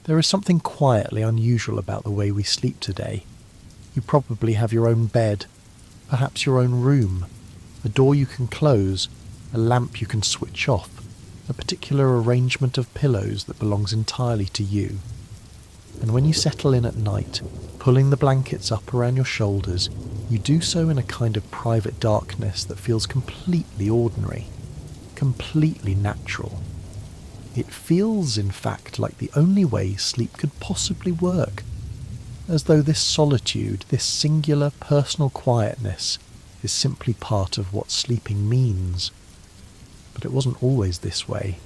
There is something quietly unusual about the way we sleep today. You probably have your own bed, perhaps your own room, a door you can close, a lamp you can switch off, a particular arrangement of pillows that belongs entirely to you. And when you settle in at night, pulling the blankets up around your shoulders, you do so in a kind of private darkness that feels completely ordinary, completely natural. It feels, in fact, like the only way sleep could possibly work, as though this solitude, this singular personal quietness, is simply part of what sleeping means. But it wasn't always this way.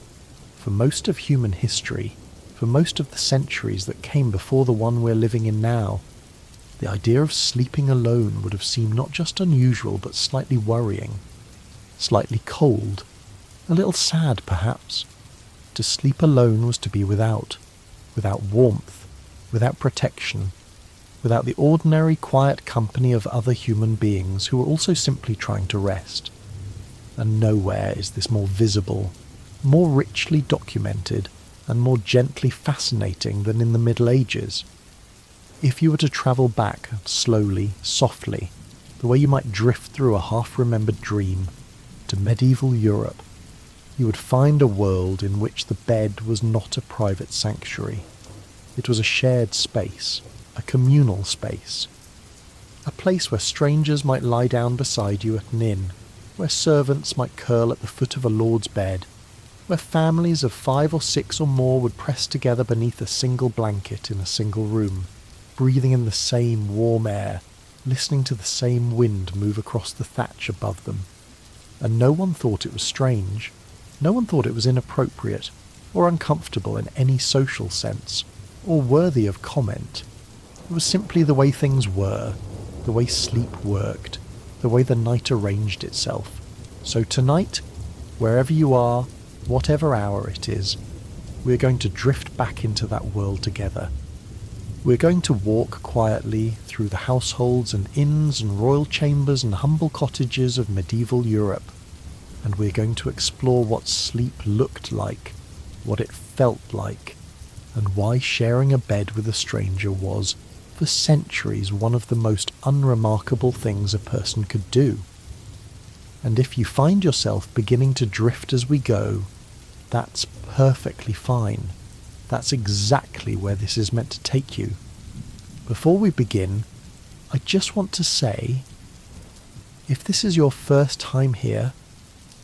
For most of human history, for most of the centuries that came before the one we're living in now, the idea of sleeping alone would have seemed not just unusual but slightly worrying, slightly cold, a little sad perhaps. To sleep alone was to be without warmth, without protection, without the ordinary quiet company of other human beings who were also simply trying to rest. And nowhere is this more visible, more richly documented, and more gently fascinating than in the Middle Ages. If you were to travel back slowly, softly, the way you might drift through a half-remembered dream, to medieval Europe, you would find a world in which the bed was not a private sanctuary. It was a shared space, a communal space, a place where strangers might lie down beside you at an inn, where servants might curl at the foot of a lord's bed, where families of 5 or 6 or more would press together beneath a single blanket in a single room, breathing in the same warm air, listening to the same wind move across the thatch above them. And no one thought it was strange. No one thought it was inappropriate, or uncomfortable in any social sense, or worthy of comment. It was simply the way things were, the way sleep worked, the way the night arranged itself. So tonight, wherever you are, whatever hour it is, we're going to drift back into that world together. We're going to walk quietly through the households and inns and royal chambers and humble cottages of medieval Europe, and we're going to explore what sleep looked like, what it felt like, and why sharing a bed with a stranger was, for centuries, one of the most unremarkable things a person could do. And if you find yourself beginning to drift as we go, that's perfectly fine. That's exactly where this is meant to take you. Before we begin, I just want to say, if this is your first time here,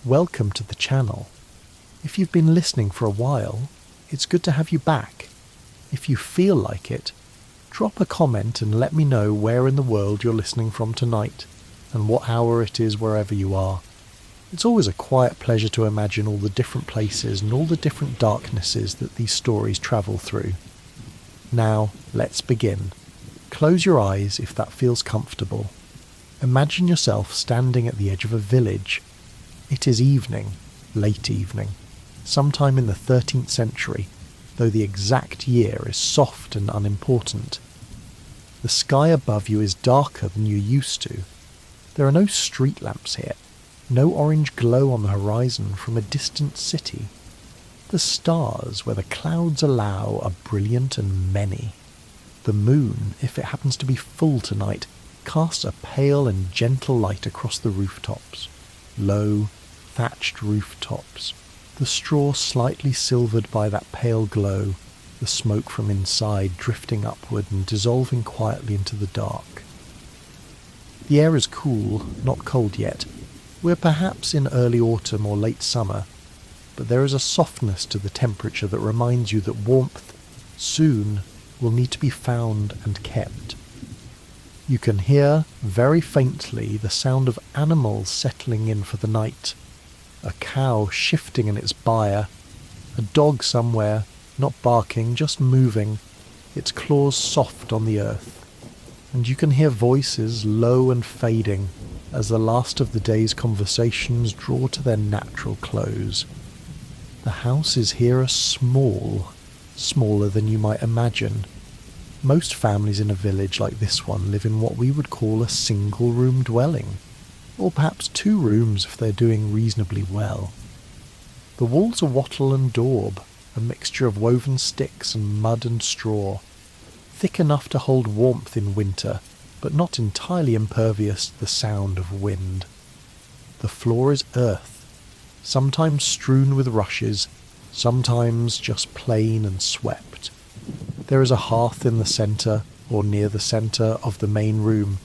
welcome to the channel. If you've been listening for a while, it's good to have you back. If you feel like it, drop a comment and let me know where in the world you're listening from tonight, and what hour it is wherever you are. It's always a quiet pleasure to imagine all the different places and all the different darknesses that these stories travel through. Now, let's begin. Close your eyes if that feels comfortable. Imagine yourself standing at the edge of a village. It is evening, late evening, sometime in the 13th century, though the exact year is soft and unimportant. The sky above you is darker than you're used to. There are no street lamps here, no orange glow on the horizon from a distant city. The stars, where the clouds allow, are brilliant and many. The moon, if it happens to be full tonight, casts a pale and gentle light across the rooftops. Low, thatched rooftops, the straw slightly silvered by that pale glow, the smoke from inside drifting upward and dissolving quietly into the dark. The air is cool, not cold yet. We're perhaps in early autumn or late summer, but there is a softness to the temperature that reminds you that warmth, soon, will need to be found and kept. You can hear, very faintly, the sound of animals settling in for the night. A cow shifting in its byre, a dog somewhere, not barking, just moving, its claws soft on the earth. And you can hear voices low and fading as the last of the day's conversations draw to their natural close. The houses here are small, smaller than you might imagine. Most families in a village like this one live in what we would call a single-room dwelling, or perhaps 2 rooms if they're doing reasonably well. The walls are wattle and daub, a mixture of woven sticks and mud and straw, thick enough to hold warmth in winter, but not entirely impervious to the sound of wind. The floor is earth, sometimes strewn with rushes, sometimes just plain and swept. There is a hearth in the centre, or near the centre, of the main room,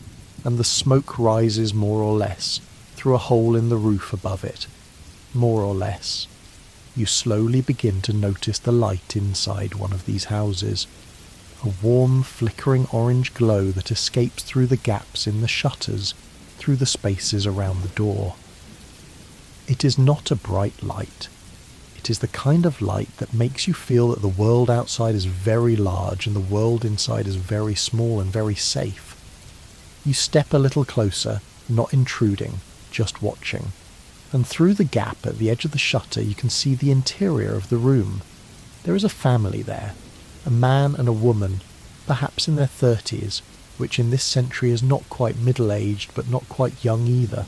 and the smoke rises more or less through a hole in the roof above it. More or less. You slowly begin to notice the light inside one of these houses, a warm, flickering orange glow that escapes through the gaps in the shutters, through the spaces around the door. It is not a bright light. It is the kind of light that makes you feel that the world outside is very large and the world inside is very small and very safe. You step a little closer, not intruding, just watching, and through the gap at the edge of the shutter you can see the interior of the room. There is a family there, a man and a woman, perhaps in their 30s, which in this century is not quite middle-aged but not quite young either.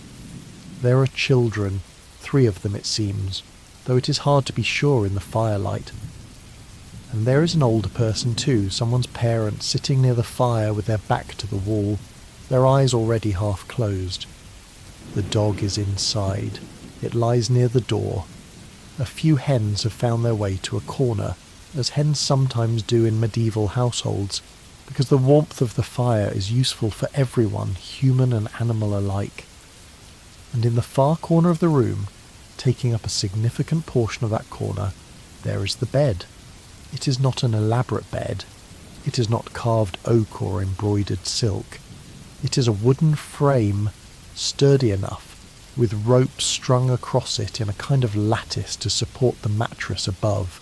There are children, 3 of them it seems, though it is hard to be sure in the firelight. And there is an older person too, someone's parent, sitting near the fire with their back to the wall, their eyes already half closed. The dog is inside. It lies near the door. A few hens have found their way to a corner, as hens sometimes do in medieval households, because the warmth of the fire is useful for everyone, human and animal alike. And in the far corner of the room, taking up a significant portion of that corner, there is the bed. It is not an elaborate bed. It is not carved oak or embroidered silk. It is a wooden frame, sturdy enough, with ropes strung across it in a kind of lattice to support the mattress above.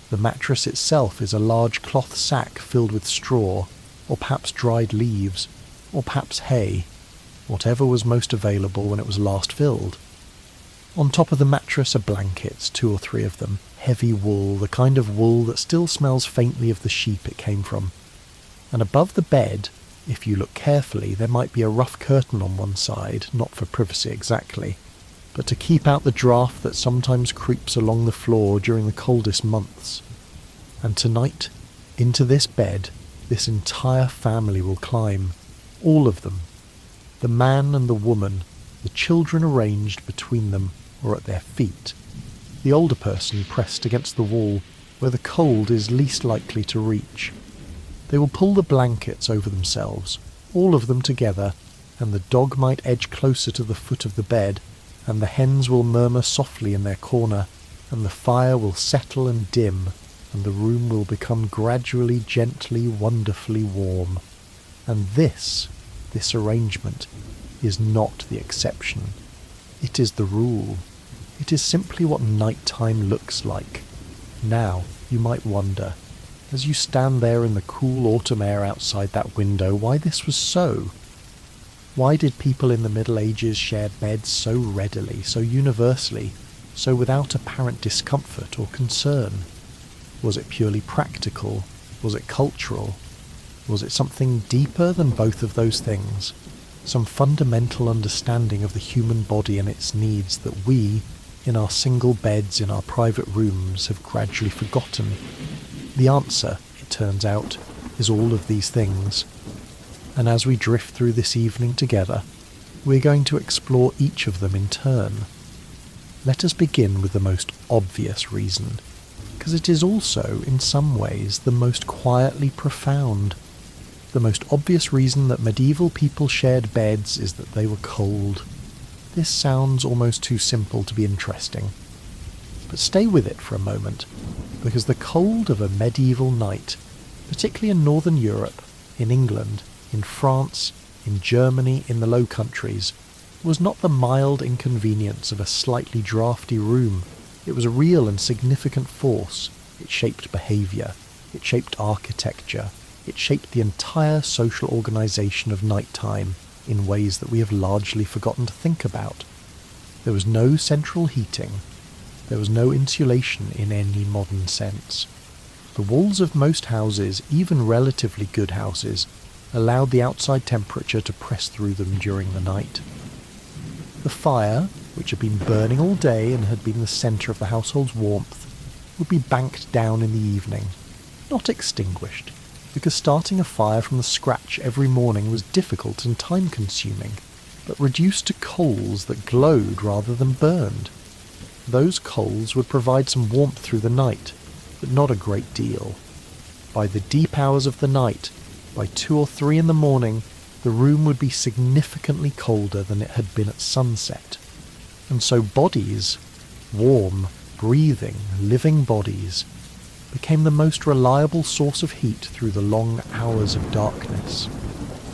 The mattress itself is a large cloth sack filled with straw, or perhaps dried leaves, or perhaps hay, whatever was most available when it was last filled. On top of the mattress are blankets, 2 or 3 of them, heavy wool, the kind of wool that still smells faintly of the sheep it came from. And above the bed, if you look carefully, there might be a rough curtain on one side, not for privacy exactly, but to keep out the draught that sometimes creeps along the floor during the coldest months. And tonight, into this bed, this entire family will climb, all of them. The man and the woman, the children arranged between them or at their feet, the older person pressed against the wall where the cold is least likely to reach. They will pull the blankets over themselves, all of them together, and the dog might edge closer to the foot of the bed, and the hens will murmur softly in their corner, and the fire will settle and dim, and the room will become gradually, gently, wonderfully warm. And this arrangement, is not the exception. It is the rule. It is simply what night-time looks like. Now, you might wonder, as you stand there in the cool autumn air outside that window, why this was so. Why did people in the Middle Ages share beds so readily, so universally, so without apparent discomfort or concern? Was it purely practical? Was it cultural? Was it something deeper than both of those things? Some fundamental understanding of the human body and its needs that we, in our single beds in our private rooms, have gradually forgotten? The answer, it turns out, is all of these things. And as we drift through this evening together, we're going to explore each of them in turn. Let us begin with the most obvious reason, because it is also, in some ways, the most quietly profound. The most obvious reason that medieval people shared beds is that they were cold. This sounds almost too simple to be interesting. But stay with it for a moment, because the cold of a medieval night, particularly in Northern Europe, in England, in France, in Germany, in the Low Countries, was not the mild inconvenience of a slightly draughty room. It was a real and significant force. It shaped behaviour. It shaped architecture. It shaped the entire social organisation of nighttime in ways that we have largely forgotten to think about. There was no central heating. There was no insulation in any modern sense. The walls of most houses, even relatively good houses, allowed the outside temperature to press through them during the night. The fire, which had been burning all day and had been the centre of the household's warmth, would be banked down in the evening, not extinguished, because starting a fire from the scratch every morning was difficult and time-consuming, but reduced to coals that glowed rather than burned. Those coals would provide some warmth through the night, but not a great deal. By the deep hours of the night, by 2 or 3 in the morning, the room would be significantly colder than it had been at sunset. And so bodies, warm, breathing, living bodies, became the most reliable source of heat through the long hours of darkness.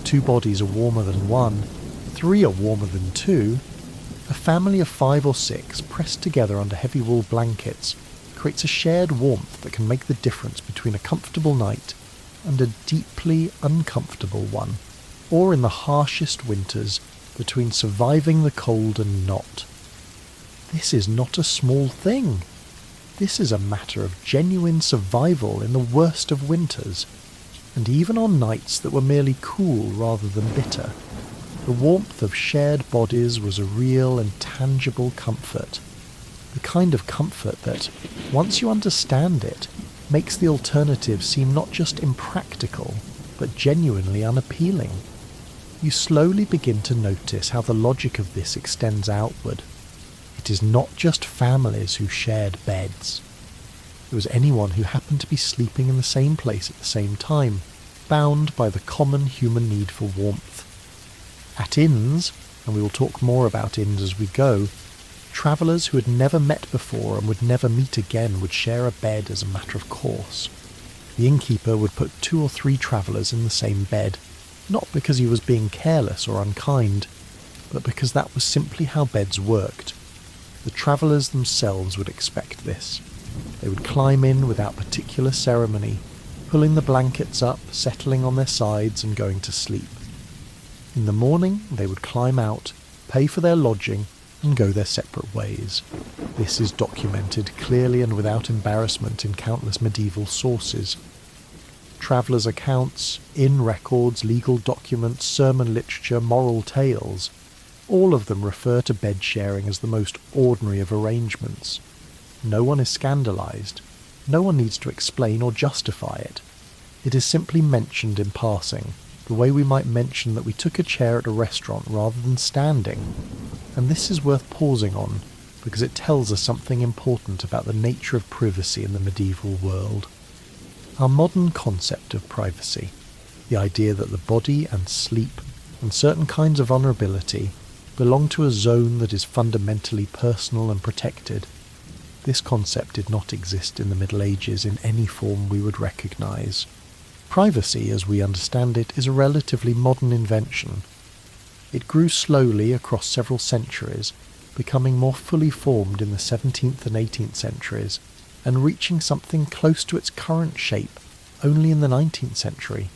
2 bodies are warmer than 1, 3 are warmer than 2. A family of 5 or 6 pressed together under heavy wool blankets creates a shared warmth that can make the difference between a comfortable night and a deeply uncomfortable one, or in the harshest winters, between surviving the cold and not. This is not a small thing. This is a matter of genuine survival in the worst of winters, and even on nights that were merely cool rather than bitter. The warmth of shared bodies was a real and tangible comfort, the kind of comfort that, once you understand it, makes the alternative seem not just impractical, but genuinely unappealing. You slowly begin to notice how the logic of this extends outward. It is not just families who shared beds. It was anyone who happened to be sleeping in the same place at the same time, bound by the common human need for warmth. At inns, and we will talk more about inns as we go, travellers who had never met before and would never meet again would share a bed as a matter of course. The innkeeper would put 2 or 3 travellers in the same bed, not because he was being careless or unkind, but because that was simply how beds worked. The travellers themselves would expect this. They would climb in without particular ceremony, pulling the blankets up, settling on their sides and going to sleep. In the morning they would climb out, pay for their lodging, and go their separate ways. This is documented clearly and without embarrassment in countless medieval sources. Travellers' accounts, inn records, legal documents, sermon literature, moral tales, all of them refer to bed sharing as the most ordinary of arrangements. No one is scandalised. No one needs to explain or justify it. It is simply mentioned in passing, the way we might mention that we took a chair at a restaurant rather than standing. And this is worth pausing on, because it tells us something important about the nature of privacy in the medieval world. Our modern concept of privacy, the idea that the body and sleep and certain kinds of vulnerability belong to a zone that is fundamentally personal and protected, this concept did not exist in the Middle Ages in any form we would recognise. Privacy, as we understand it, is a relatively modern invention. It grew slowly across several centuries, becoming more fully formed in the 17th and 18th centuries, and reaching something close to its current shape only in the 19th century,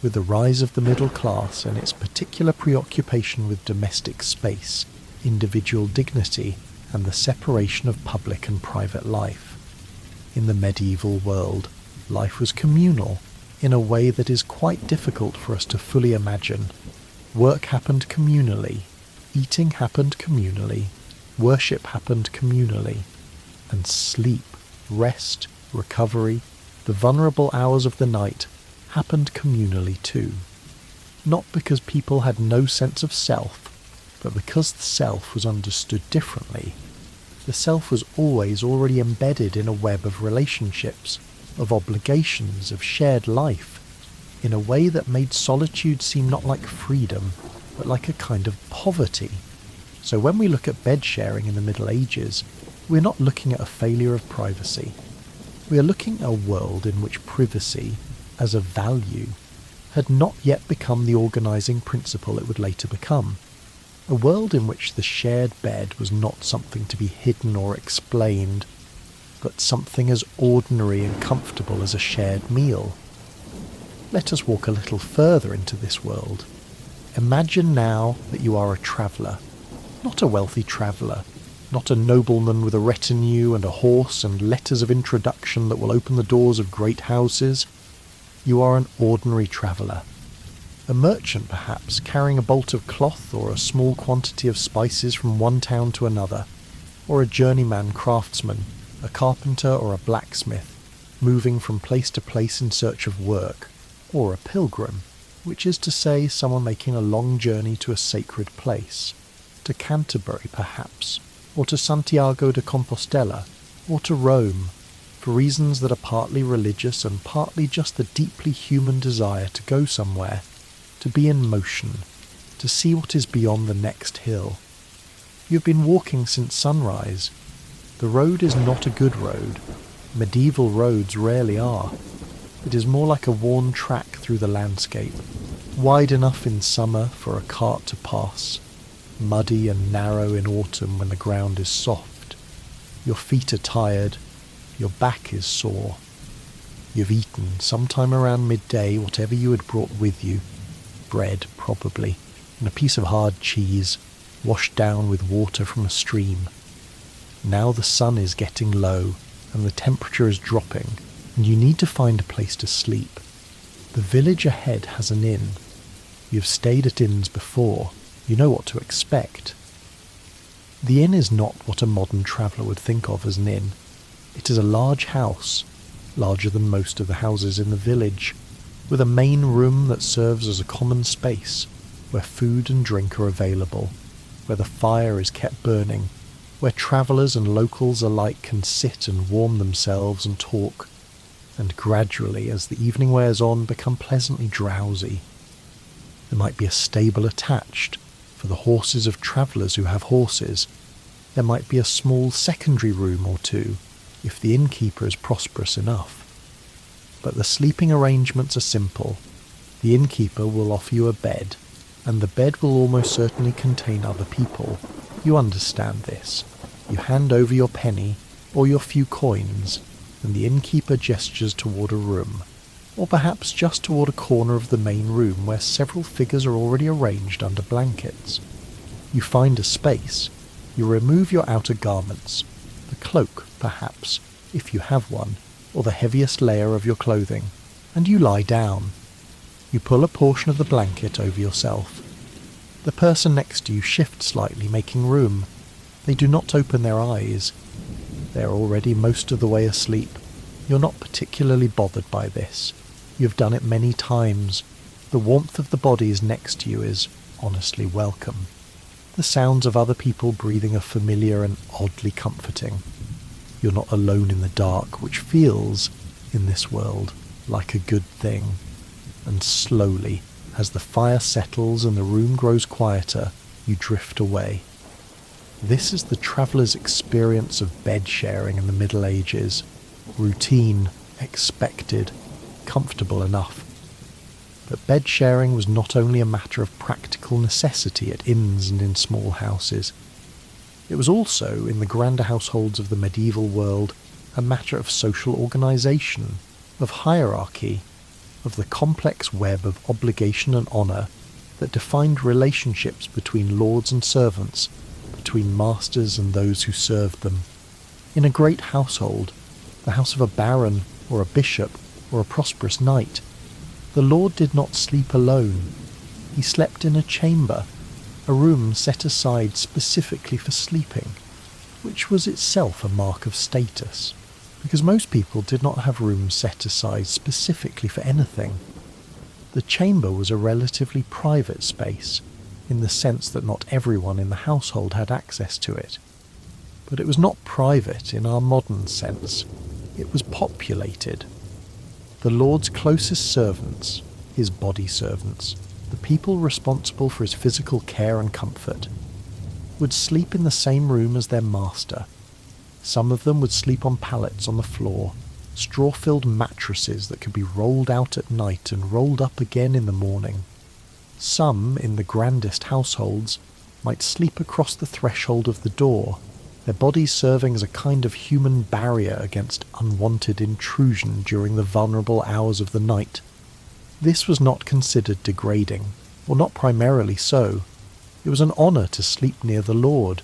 with the rise of the middle class and its particular preoccupation with domestic space, individual dignity, and the separation of public and private life. In the medieval world, life was communal, in a way that is quite difficult for us to fully imagine. Work happened communally, eating happened communally, worship happened communally, and sleep, rest, recovery, the vulnerable hours of the night happened communally too. Not because people had no sense of self, but because the self was understood differently. The self was always already embedded in a web of relationships, of obligations, of shared life, in a way that made solitude seem not like freedom, but like a kind of poverty. So when we look at bed sharing in the Middle Ages, we're not looking at a failure of privacy. We are looking at a world in which privacy, as a value, had not yet become the organising principle it would later become. A world in which the shared bed was not something to be hidden or explained, but something as ordinary and comfortable as a shared meal. Let us walk a little further into this world. Imagine now that you are a traveller, not a wealthy traveller, not a nobleman with a retinue and a horse and letters of introduction that will open the doors of great houses. You are an ordinary traveller. A merchant, perhaps, carrying a bolt of cloth or a small quantity of spices from one town to another, or a journeyman craftsman a carpenter or a blacksmith, moving from place to place in search of work, or a pilgrim, which is to say someone making a long journey to a sacred place, to Canterbury perhaps, or to Santiago de Compostela, or to Rome, for reasons that are partly religious and partly just the deeply human desire to go somewhere, to be in motion, to see what is beyond the next hill. You have been walking since sunrise. The road is not a good road. Medieval roads rarely are. It is more like a worn track through the landscape, wide enough in summer for a cart to pass, muddy and narrow in autumn when the ground is soft. Your feet are tired, your back is sore. You've eaten, sometime around midday, whatever you had brought with you, bread probably, and a piece of hard cheese, washed down with water from a stream. Now the sun is getting low, and the temperature is dropping, and you need to find a place to sleep. The village ahead has an inn. You've stayed at inns before. You know what to expect. The inn is not what a modern traveller would think of as an inn. It is a large house, larger than most of the houses in the village, with a main room that serves as a common space, where food and drink are available, where the fire is kept burning, where travellers and locals alike can sit and warm themselves and talk, and gradually, as the evening wears on, become pleasantly drowsy. There might be a stable attached, for the horses of travellers who have horses. There might be a small secondary room or two, if the innkeeper is prosperous enough. But the sleeping arrangements are simple. The innkeeper will offer you a bed, and the bed will almost certainly contain other people. You understand this. You hand over your penny, or your few coins, and the innkeeper gestures toward a room, or perhaps just toward a corner of the main room where several figures are already arranged under blankets. You find a space. You remove your outer garments, the cloak, perhaps, if you have one, or the heaviest layer of your clothing, and you lie down. You pull a portion of the blanket over yourself. The person next to you shifts slightly, making room. They do not open their eyes. They are already most of the way asleep. You're not particularly bothered by this. You've done it many times. The warmth of the bodies next to you is honestly welcome. The sounds of other people breathing are familiar and oddly comforting. You're not alone in the dark, which feels, in this world, like a good thing. And slowly, as the fire settles and the room grows quieter, you drift away. This is the traveller's experience of bed sharing in the Middle Ages. Routine, expected, comfortable enough. But bed sharing was not only a matter of practical necessity at inns and in small houses. It was also, in the grander households of the medieval world, a matter of social organisation, of hierarchy, of the complex web of obligation and honour that defined relationships between lords and servants, between masters and those who served them. In a great household, the house of a baron or a bishop or a prosperous knight, the lord did not sleep alone. He slept in a chamber, a room set aside specifically for sleeping, which was itself a mark of status, because most people did not have rooms set aside specifically for anything. The chamber was a relatively private space, in the sense that not everyone in the household had access to it. But it was not private in our modern sense. It was populated. The Lord's closest servants, his body servants, the people responsible for his physical care and comfort, would sleep in the same room as their master. Some of them would sleep on pallets on the floor, straw-filled mattresses that could be rolled out at night and rolled up again in the morning. Some, in the grandest households, might sleep across the threshold of the door, their bodies serving as a kind of human barrier against unwanted intrusion during the vulnerable hours of the night. This was not considered degrading, or not primarily so. It was an honour to sleep near the Lord.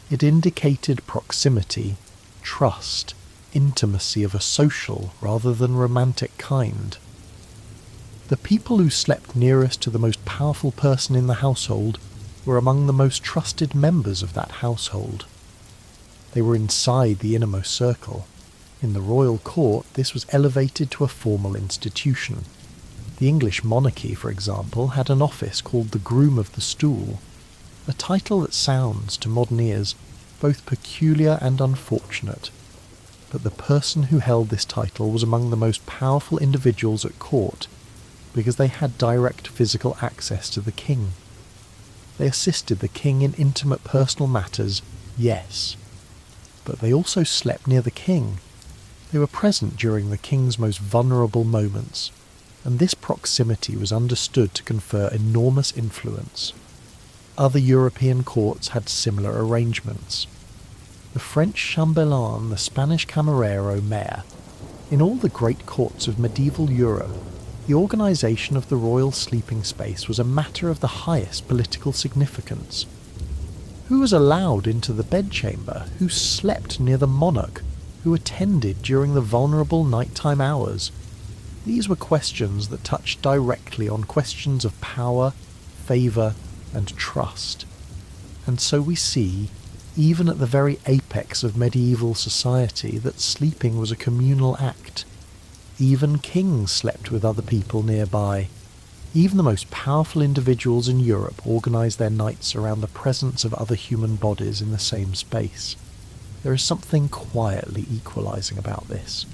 It indicated proximity, trust, intimacy of a social rather than romantic kind. The people who slept nearest to the most powerful person in the household were among the most trusted members of that household. They were inside the innermost circle. In the royal court, this was elevated to a formal institution. The English monarchy, for example, had an office called the Groom of the Stool, a title that sounds, to modern ears, both peculiar and unfortunate. But the person who held this title was among the most powerful individuals at court, because they had direct physical access to the king. They assisted the king in intimate personal matters, yes, but they also slept near the king. They were present during the king's most vulnerable moments, and this proximity was understood to confer enormous influence. Other European courts had similar arrangements. The French chambellan, the Spanish camarero mayor. In all the great courts of medieval Europe, the organisation of the royal sleeping space was a matter of the highest political significance. Who was allowed into the bedchamber? Who slept near the monarch? Who attended during the vulnerable nighttime hours? These were questions that touched directly on questions of power, favour, and trust. And so we see, even at the very apex of medieval society, that sleeping was a communal act. Even kings slept with other people nearby. Even the most powerful individuals in Europe organised their nights around the presence of other human bodies in the same space. There is something quietly equalising about this.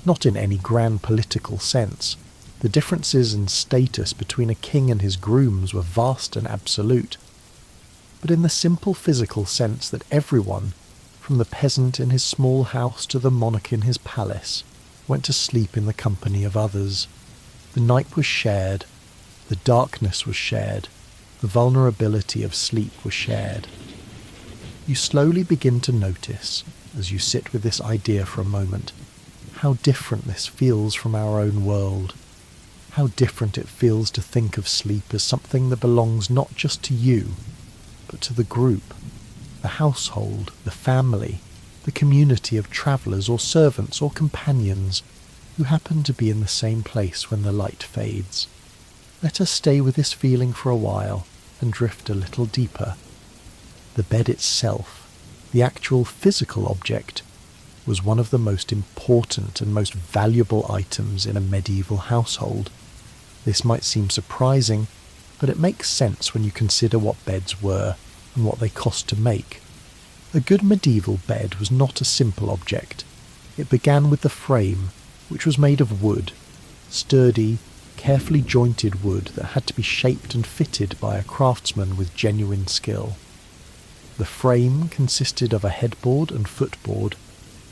Not in any grand political sense. The differences in status between a king and his grooms were vast and absolute. But in the simple physical sense that everyone, from the peasant in his small house to the monarch in his palace, went to sleep in the company of others. The night was shared, the darkness was shared, the vulnerability of sleep was shared. You slowly begin to notice, as you sit with this idea for a moment, how different this feels from our own world. How different it feels to think of sleep as something that belongs not just to you, but to the group, the household, the family, the community of travellers or servants or companions who happen to be in the same place when the light fades. Let us stay with this feeling for a while and drift a little deeper. The bed itself, the actual physical object, was one of the most important and most valuable items in a medieval household. This might seem surprising, but it makes sense when you consider what beds were and what they cost to make. A good medieval bed was not a simple object. It began with the frame, which was made of wood, sturdy, carefully jointed wood that had to be shaped and fitted by a craftsman with genuine skill. The frame consisted of a headboard and footboard,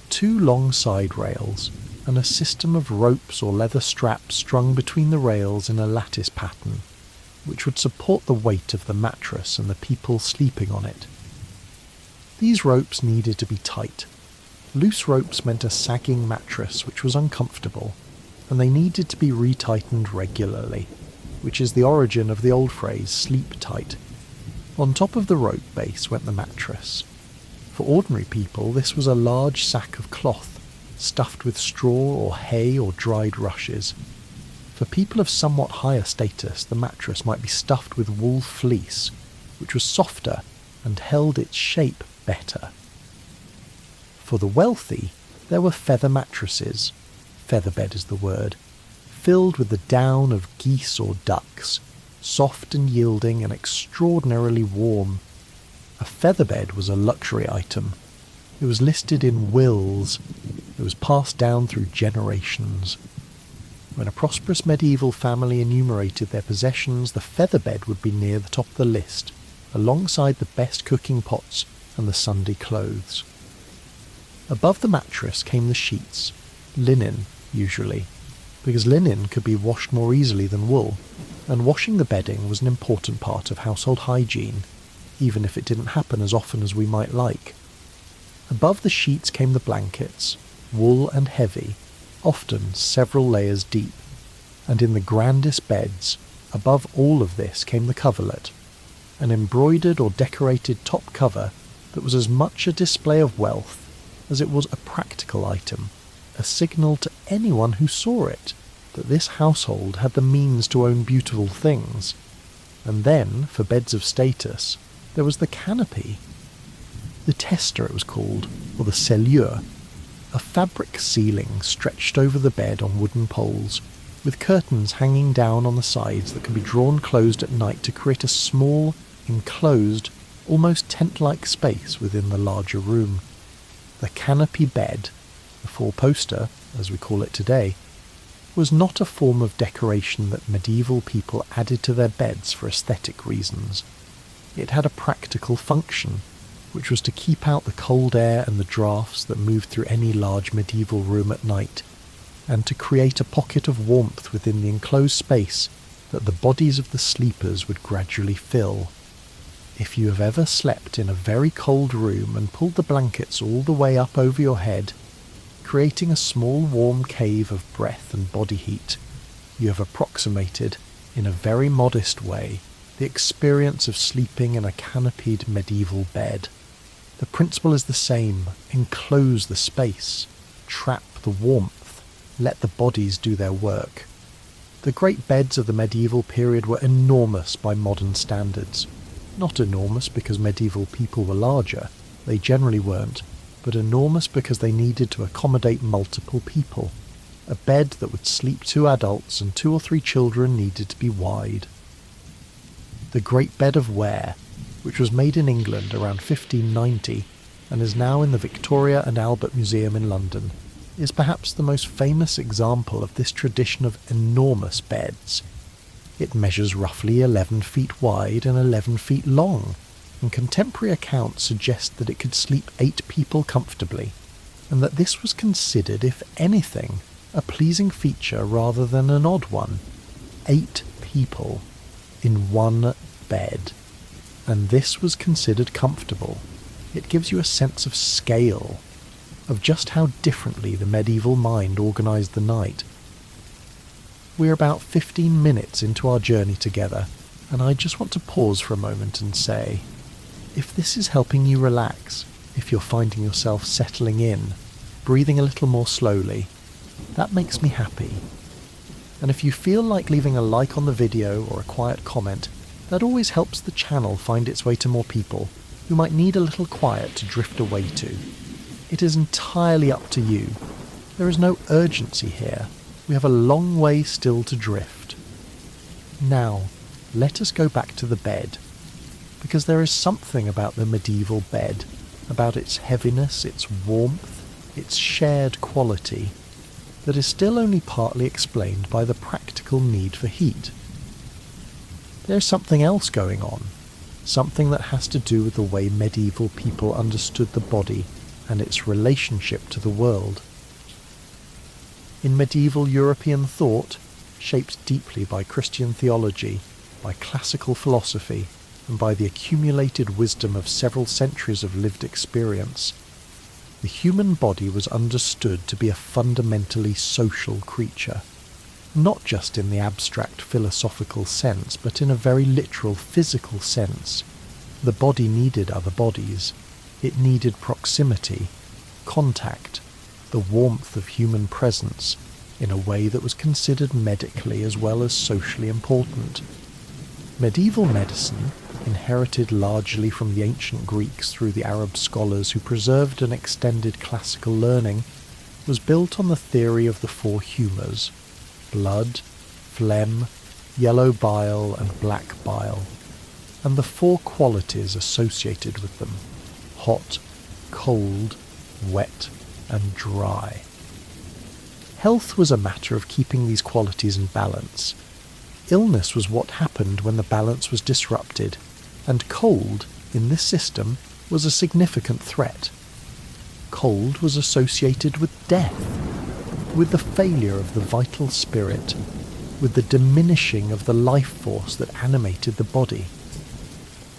2 long side rails, and a system of ropes or leather straps strung between the rails in a lattice pattern, which would support the weight of the mattress and the people sleeping on it. These ropes needed to be tight. Loose ropes meant a sagging mattress which was uncomfortable, and they needed to be retightened regularly, which is the origin of the old phrase sleep tight. On top of the rope base went the mattress. For ordinary people, this was a large sack of cloth, stuffed with straw or hay or dried rushes. For people of somewhat higher status, the mattress might be stuffed with wool fleece, which was softer and held its shape better. For the wealthy, there were feather mattresses, featherbed is the word, filled with the down of geese or ducks, soft and yielding and extraordinarily warm. A featherbed was a luxury item. It was listed in wills. It was passed down through generations. When a prosperous medieval family enumerated their possessions, the featherbed would be near the top of the list, alongside the best cooking pots and the Sunday clothes. Above the mattress came the sheets, linen usually, because linen could be washed more easily than wool, and washing the bedding was an important part of household hygiene, even if it didn't happen as often as we might like. Above the sheets came the blankets, wool and heavy, often several layers deep, and in the grandest beds, above all of this came the coverlet, an embroidered or decorated top cover that was as much a display of wealth as it was a practical item, a signal to anyone who saw it that this household had the means to own beautiful things. And then, for beds of status, there was the canopy. The tester, it was called, or the cellure, a fabric ceiling stretched over the bed on wooden poles, with curtains hanging down on the sides that could be drawn closed at night to create a small, enclosed, almost tent-like space within the larger room. The canopy bed, the four-poster, as we call it today, was not a form of decoration that medieval people added to their beds for aesthetic reasons. It had a practical function, which was to keep out the cold air and the draughts that moved through any large medieval room at night, and to create a pocket of warmth within the enclosed space that the bodies of the sleepers would gradually fill. If you have ever slept in a very cold room and pulled the blankets all the way up over your head, creating a small warm cave of breath and body heat, you have approximated, in a very modest way, the experience of sleeping in a canopied medieval bed. The principle is the same: enclose the space, trap the warmth, let the bodies do their work. The great beds of the medieval period were enormous by modern standards. Not enormous because medieval people were larger, they generally weren't, but enormous because they needed to accommodate multiple people. A bed that would sleep 2 adults and 2 or 3 children needed to be wide. The Great Bed of Ware, which was made in England around 1590 and is now in the Victoria and Albert Museum in London, is perhaps the most famous example of this tradition of enormous beds. It measures roughly 11 feet wide and 11 feet long, and contemporary accounts suggest that it could sleep 8 people comfortably, and that this was considered, if anything, a pleasing feature rather than an odd one. 8 people in one bed, and this was considered comfortable. It gives you a sense of scale, of just how differently the medieval mind organised the night. We're about 15 minutes into our journey together, and I just want to pause for a moment and say, if this is helping you relax, if you're finding yourself settling in, breathing a little more slowly, that makes me happy. And if you feel like leaving a like on the video or a quiet comment, that always helps the channel find its way to more people who might need a little quiet to drift away to. It is entirely up to you. There is no urgency here. We have a long way still to drift. Now, let us go back to the bed, because there is something about the medieval bed, about its heaviness, its warmth, its shared quality, that is still only partly explained by the practical need for heat. There's something else going on, something that has to do with the way medieval people understood the body and its relationship to the world. In medieval European thought, shaped deeply by Christian theology, by classical philosophy, and by the accumulated wisdom of several centuries of lived experience, the human body was understood to be a fundamentally social creature, not just in the abstract philosophical sense, but in a very literal physical sense. The body needed other bodies. It needed proximity, contact, the warmth of human presence, in a way that was considered medically as well as socially important. Medieval medicine, inherited largely from the ancient Greeks through the Arab scholars who preserved and extended classical learning, was built on the theory of the 4 humours: blood, phlegm, yellow bile and black bile, and the 4 qualities associated with them: hot, cold, wet, and dry. Health was a matter of keeping these qualities in balance. Illness was what happened when the balance was disrupted, and cold, in this system, was a significant threat. Cold was associated with death, with the failure of the vital spirit, with the diminishing of the life force that animated the body.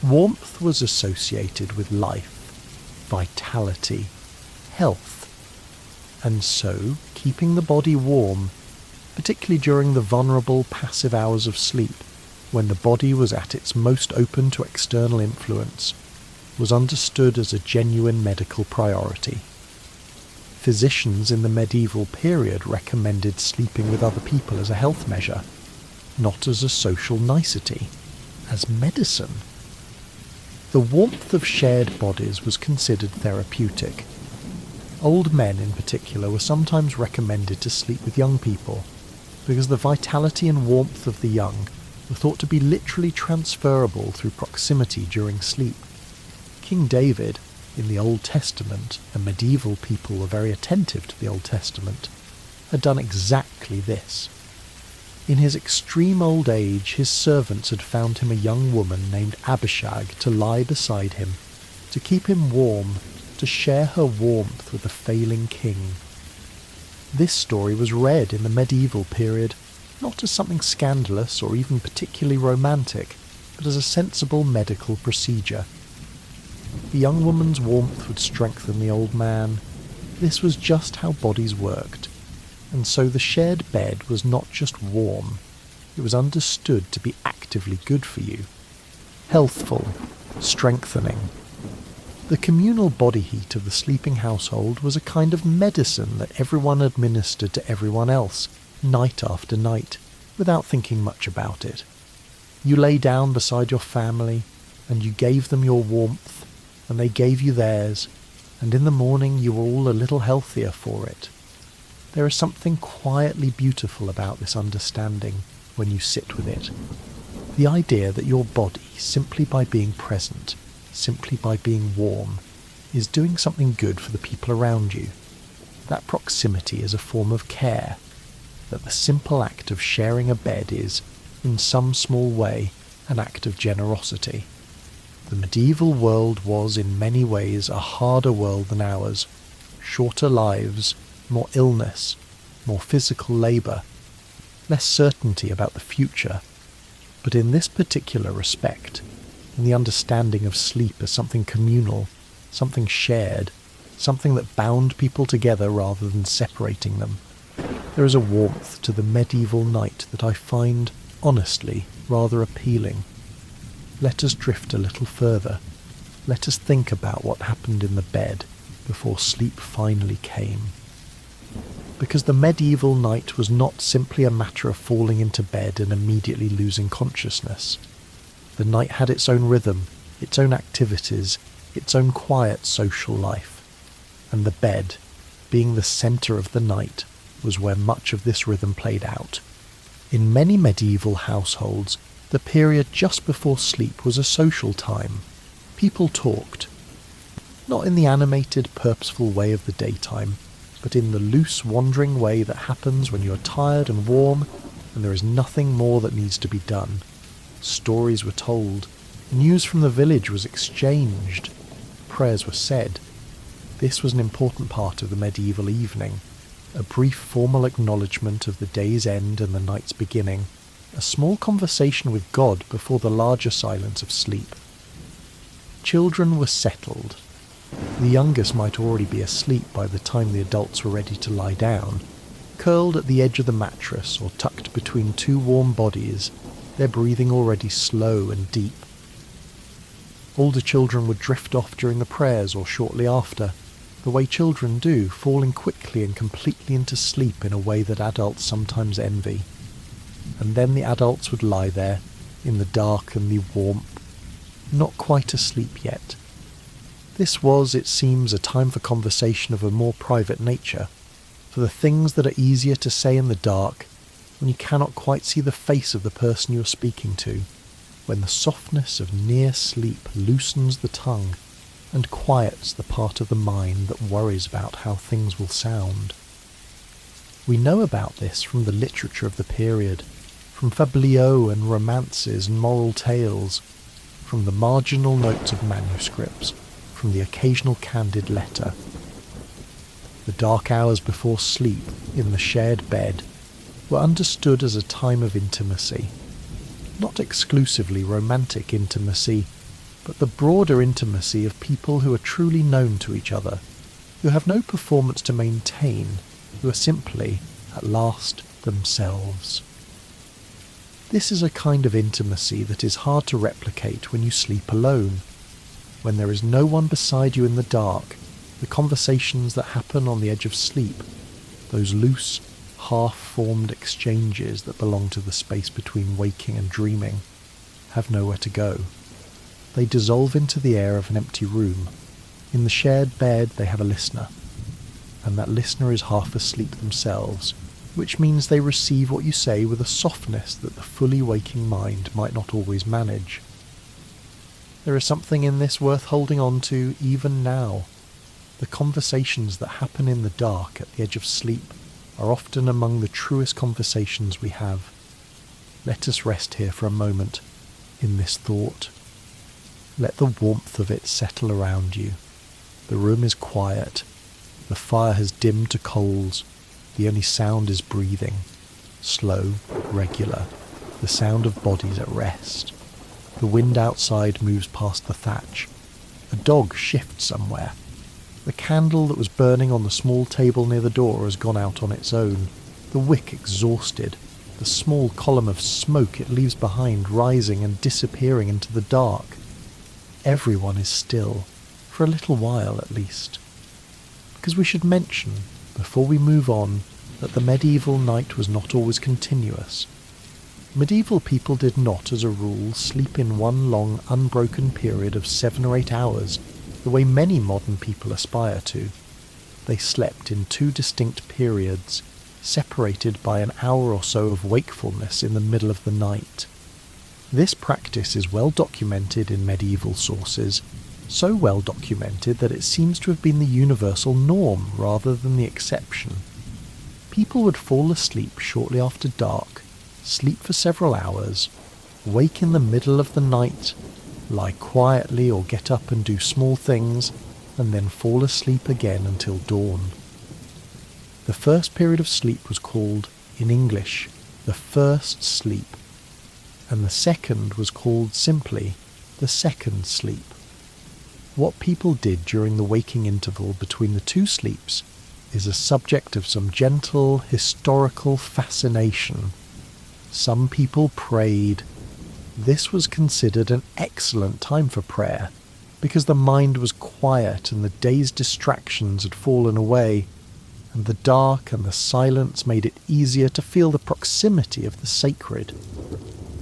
Warmth was associated with life, vitality, health, and so keeping the body warm, particularly during the vulnerable passive hours of sleep, when the body was at its most open to external influence, was understood as a genuine medical priority. Physicians in the medieval period recommended sleeping with other people as a health measure, not as a social nicety, as medicine. The warmth of shared bodies was considered therapeutic. Old men in particular were sometimes recommended to sleep with young people, because the vitality and warmth of the young were thought to be literally transferable through proximity during sleep. King David, in the Old Testament, and medieval people were very attentive to the Old Testament, had done exactly this. In his extreme old age, his servants had found him a young woman named Abishag to lie beside him, to keep him warm, to share her warmth with a failing king. This story was read in the medieval period not as something scandalous or even particularly romantic, but as a sensible medical procedure. The young woman's warmth would strengthen the old man. This was just how bodies worked. And so the shared bed was not just warm, it was understood to be actively good for you. Healthful, strengthening. The communal body heat of the sleeping household was a kind of medicine that everyone administered to everyone else, night after night, without thinking much about it. You lay down beside your family, and you gave them your warmth, and they gave you theirs, and in the morning you were all a little healthier for it. There is something quietly beautiful about this understanding when you sit with it. The idea that your body, simply by being present, simply by being warm, is doing something good for the people around you. That proximity is a form of care, that the simple act of sharing a bed is, in some small way, an act of generosity. The medieval world was in many ways a harder world than ours, shorter lives, more illness, more physical labour, less certainty about the future, but in this particular respect, in the understanding of sleep as something communal, something shared, something that bound people together rather than separating them, there is a warmth to the medieval night that I find, honestly, rather appealing. Let us drift a little further. Let us think about what happened in the bed before sleep finally came. Because the medieval night was not simply a matter of falling into bed and immediately losing consciousness. The night had its own rhythm, its own activities, its own quiet social life. And the bed, being the centre of the night, was where much of this rhythm played out. In many medieval households, the period just before sleep was a social time. People talked. Not in the animated, purposeful way of the daytime, but in the loose, wandering way that happens when you are tired and warm and there is nothing more that needs to be done. Stories were told. News from the village was exchanged. Prayers were said. This was an important part of the medieval evening. A brief formal acknowledgement of the day's end and the night's beginning. A small conversation with God before the larger silence of sleep. Children were settled. The youngest might already be asleep by the time the adults were ready to lie down, curled at the edge of the mattress or tucked between two warm bodies, their breathing already slow and deep. Older children would drift off during the prayers or shortly after, the way children do, falling quickly and completely into sleep in a way that adults sometimes envy. And then the adults would lie there, in the dark and the warmth, not quite asleep yet. This was, it seems, a time for conversation of a more private nature, for the things that are easier to say in the dark, when you cannot quite see the face of the person you are speaking to, when the softness of near sleep loosens the tongue and quiets the part of the mind that worries about how things will sound. We know about this from the literature of the period, from fabliaux and romances and moral tales, from the marginal notes of manuscripts, from the occasional candid letter. The dark hours before sleep, in the shared bed, were understood as a time of intimacy. Not exclusively romantic intimacy, but the broader intimacy of people who are truly known to each other, who have no performance to maintain, who are simply, at last, themselves. This is a kind of intimacy that is hard to replicate when you sleep alone. When there is no one beside you in the dark, the conversations that happen on the edge of sleep, those loose, half-formed exchanges that belong to the space between waking and dreaming, have nowhere to go. They dissolve into the air of an empty room. In the shared bed they have a listener, and that listener is half asleep themselves, which means they receive what you say with a softness that the fully waking mind might not always manage. There is something in this worth holding on to even now. The conversations that happen in the dark at the edge of sleep are often among the truest conversations we have. Let us rest here for a moment in this thought. Let the warmth of it settle around you. The room is quiet. The fire has dimmed to coals. The only sound is breathing. Slow, regular. The sound of bodies at rest. The wind outside moves past the thatch. A dog shifts somewhere. The candle that was burning on the small table near the door has gone out on its own. The wick exhausted. The small column of smoke it leaves behind rising and disappearing into the dark. Everyone is still, for a little while at least. Because we should mention, before we move on, that the medieval night was not always continuous. Medieval people did not, as a rule, sleep in one long, unbroken period of 7 or 8 hours, the way many modern people aspire to. They slept in 2 distinct periods, separated by an hour or so of wakefulness in the middle of the night. This practice is well documented in medieval sources, so well documented that it seems to have been the universal norm rather than the exception. People would fall asleep shortly after dark, sleep for several hours, wake in the middle of the night, lie quietly or get up and do small things, and then fall asleep again until dawn. The first period of sleep was called, in English, the first sleep, and the second was called simply the second sleep. What people did during the waking interval between the 2 sleeps is a subject of some gentle historical fascination. Some people prayed. This was considered an excellent time for prayer, because the mind was quiet and the day's distractions had fallen away, and the dark and the silence made it easier to feel the proximity of the sacred.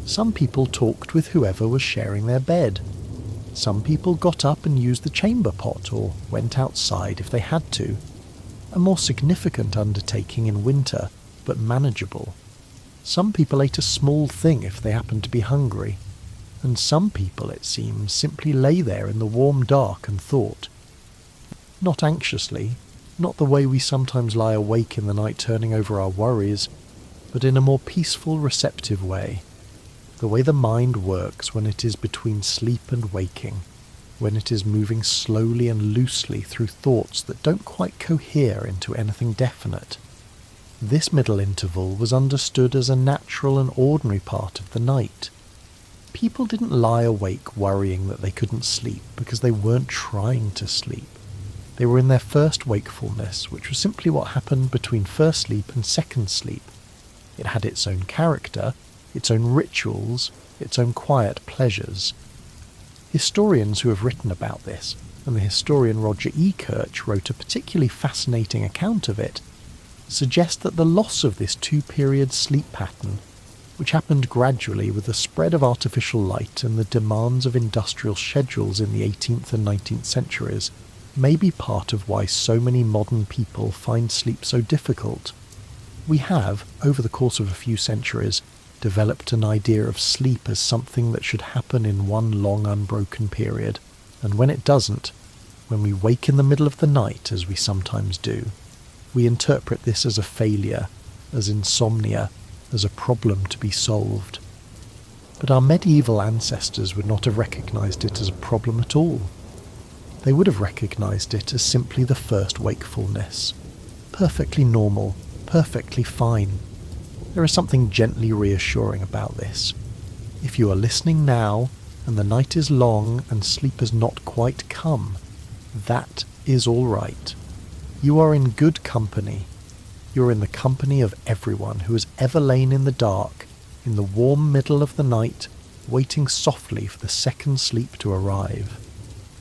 Some people talked with whoever was sharing their bed. Some people got up and used the chamber pot or went outside if they had to. A more significant undertaking in winter, but manageable. Some people ate a small thing if they happened to be hungry, and some people, it seems, simply lay there in the warm dark and thought. Not anxiously, not the way we sometimes lie awake in the night turning over our worries, but in a more peaceful, receptive way. The way the mind works when it is between sleep and waking, when it is moving slowly and loosely through thoughts that don't quite cohere into anything definite. This middle interval was understood as a natural and ordinary part of the night. People didn't lie awake worrying that they couldn't sleep because they weren't trying to sleep. They were in their first wakefulness, which was simply what happened between first sleep and second sleep. It had its own character, its own rituals, its own quiet pleasures. Historians who have written about this, and the historian Roger E. Kirch wrote a particularly fascinating account of it, suggest that the loss of this 2-period sleep pattern, which happened gradually with the spread of artificial light and the demands of industrial schedules in the 18th and 19th centuries, may be part of why so many modern people find sleep so difficult. We have, over the course of a few centuries, developed an idea of sleep as something that should happen in one long unbroken period, and when it doesn't, when we wake in the middle of the night, as we sometimes do, we interpret this as a failure, as insomnia, as a problem to be solved. But our medieval ancestors would not have recognised it as a problem at all. They would have recognised it as simply the first wakefulness. Perfectly normal, perfectly fine. There is something gently reassuring about this. If you are listening now, and the night is long and sleep has not quite come, that is all right. You are in good company. You are in the company of everyone who has ever lain in the dark, in the warm middle of the night, waiting softly for the second sleep to arrive.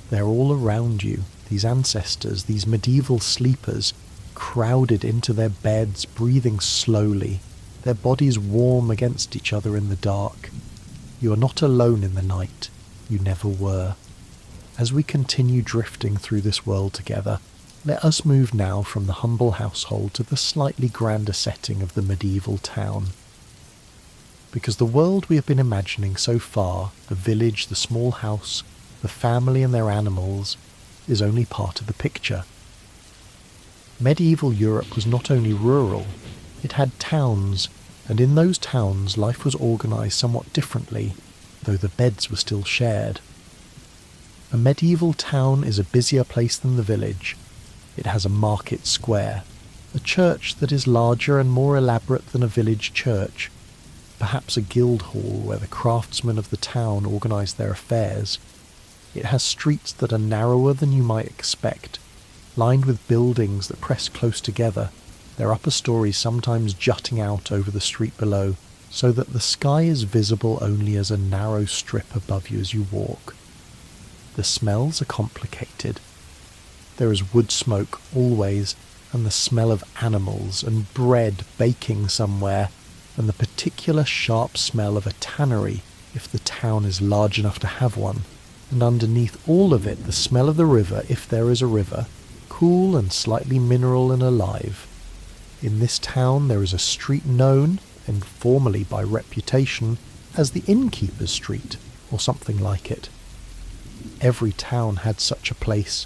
They are all around you, these ancestors, these medieval sleepers, crowded into their beds, breathing slowly, their bodies warm against each other in the dark. You are not alone in the night. you never were. As we continue drifting through this world together, let us move now from the humble household to the slightly grander setting of the medieval town. Because the world we have been imagining so far, the village, the small house, the family and their animals, is only part of the picture. Medieval Europe was not only rural, it had towns, and in those towns life was organised somewhat differently, though the beds were still shared. A medieval town is a busier place than the village. It has a market square, a church that is larger and more elaborate than a village church, perhaps a guild hall where the craftsmen of the town organise their affairs. It has streets that are narrower than you might expect, lined with buildings that press close together, their upper stories sometimes jutting out over the street below, so that the sky is visible only as a narrow strip above you as you walk. The smells are complicated. There is wood smoke always, and the smell of animals and bread baking somewhere, and the particular sharp smell of a tannery if the town is large enough to have one, and underneath all of it the smell of the river if there is a river, cool and slightly mineral and alive. In this town there is a street known, and formerly by reputation, as the Innkeeper's Street, or something like it. Every town had such a place,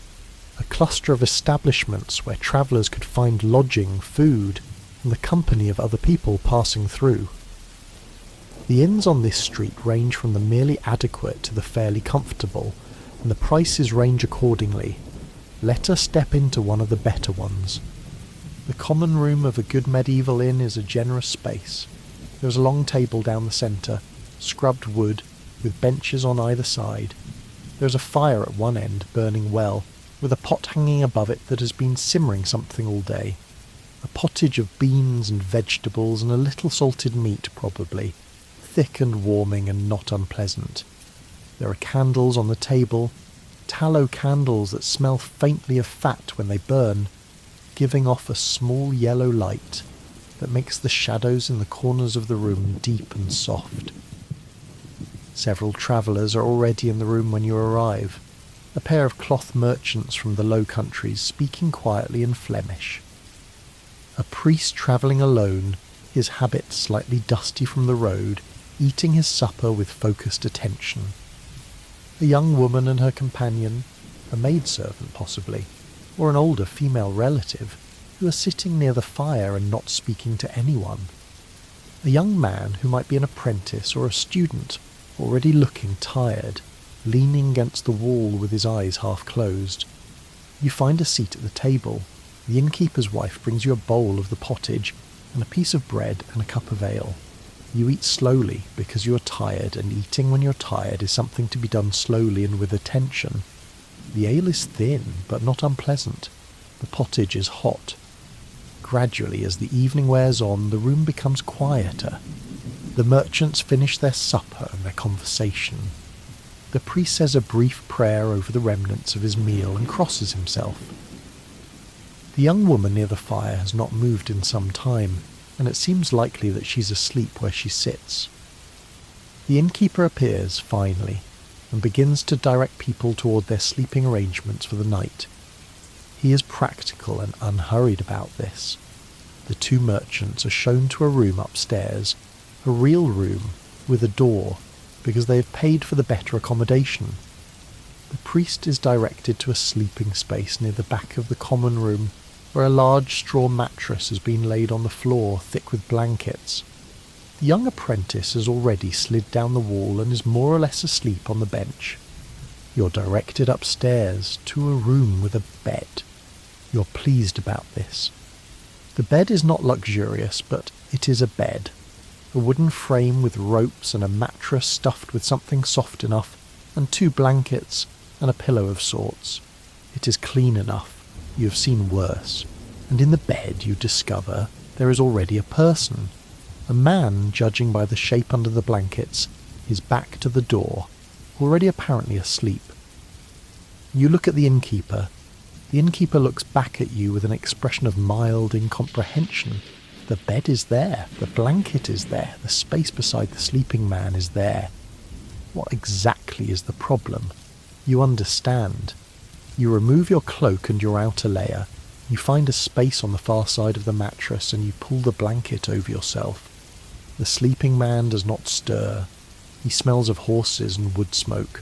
a cluster of establishments where travellers could find lodging, food, and the company of other people passing through. The inns on this street range from the merely adequate to the fairly comfortable, and the prices range accordingly. Let us step into one of the better ones. The common room of a good medieval inn is a generous space. There is a long table down the centre, scrubbed wood, with benches on either side. There is a fire at one end, burning well, with a pot hanging above it that has been simmering something all day. A pottage of beans and vegetables and a little salted meat, probably, thick and warming and not unpleasant. There are candles on the table, tallow candles that smell faintly of fat when they burn, giving off a small yellow light that makes the shadows in the corners of the room deep and soft. Several travellers are already in the room when you arrive, a pair of cloth merchants from the Low Countries speaking quietly in Flemish. A priest travelling alone, his habit slightly dusty from the road, eating his supper with focused attention. A young woman and her companion, a maidservant possibly, or an older female relative, who are sitting near the fire and not speaking to anyone. A young man who might be an apprentice or a student, already looking tired, leaning against the wall with his eyes half closed. You find a seat at the table. The innkeeper's wife brings you a bowl of the pottage and a piece of bread and a cup of ale. You eat slowly because you are tired, and eating when you're tired is something to be done slowly and with attention. The ale is thin, but not unpleasant. The pottage is hot. Gradually, as the evening wears on, the room becomes quieter. The merchants finish their supper and their conversation. The priest says a brief prayer over the remnants of his meal and crosses himself. The young woman near the fire has not moved in some time, and it seems likely that she's asleep where she sits. The innkeeper appears, finally, and begins to direct people toward their sleeping arrangements for the night. He is practical and unhurried about this. The two merchants are shown to a room upstairs, a real room with a door, because they have paid for the better accommodation. The priest is directed to a sleeping space near the back of the common room, where a large straw mattress has been laid on the floor, thick with blankets. The young apprentice has already slid down the wall and is more or less asleep on the bench. You're directed upstairs to a room with a bed. You're pleased about this. The bed is not luxurious, but it is a bed. A wooden frame with ropes and a mattress stuffed with something soft enough, and 2 blankets and a pillow of sorts. It is clean enough. You have seen worse. And in the bed you discover there is already a person. A man, judging by the shape under the blankets, his back to the door, already apparently asleep. You look at the innkeeper. The innkeeper looks back at you with an expression of mild incomprehension. The bed is there, the blanket is there, the space beside the sleeping man is there. What exactly is the problem? You understand. You remove your cloak and your outer layer. You find a space on the far side of the mattress and you pull the blanket over yourself. The sleeping man does not stir. He smells of horses and wood smoke.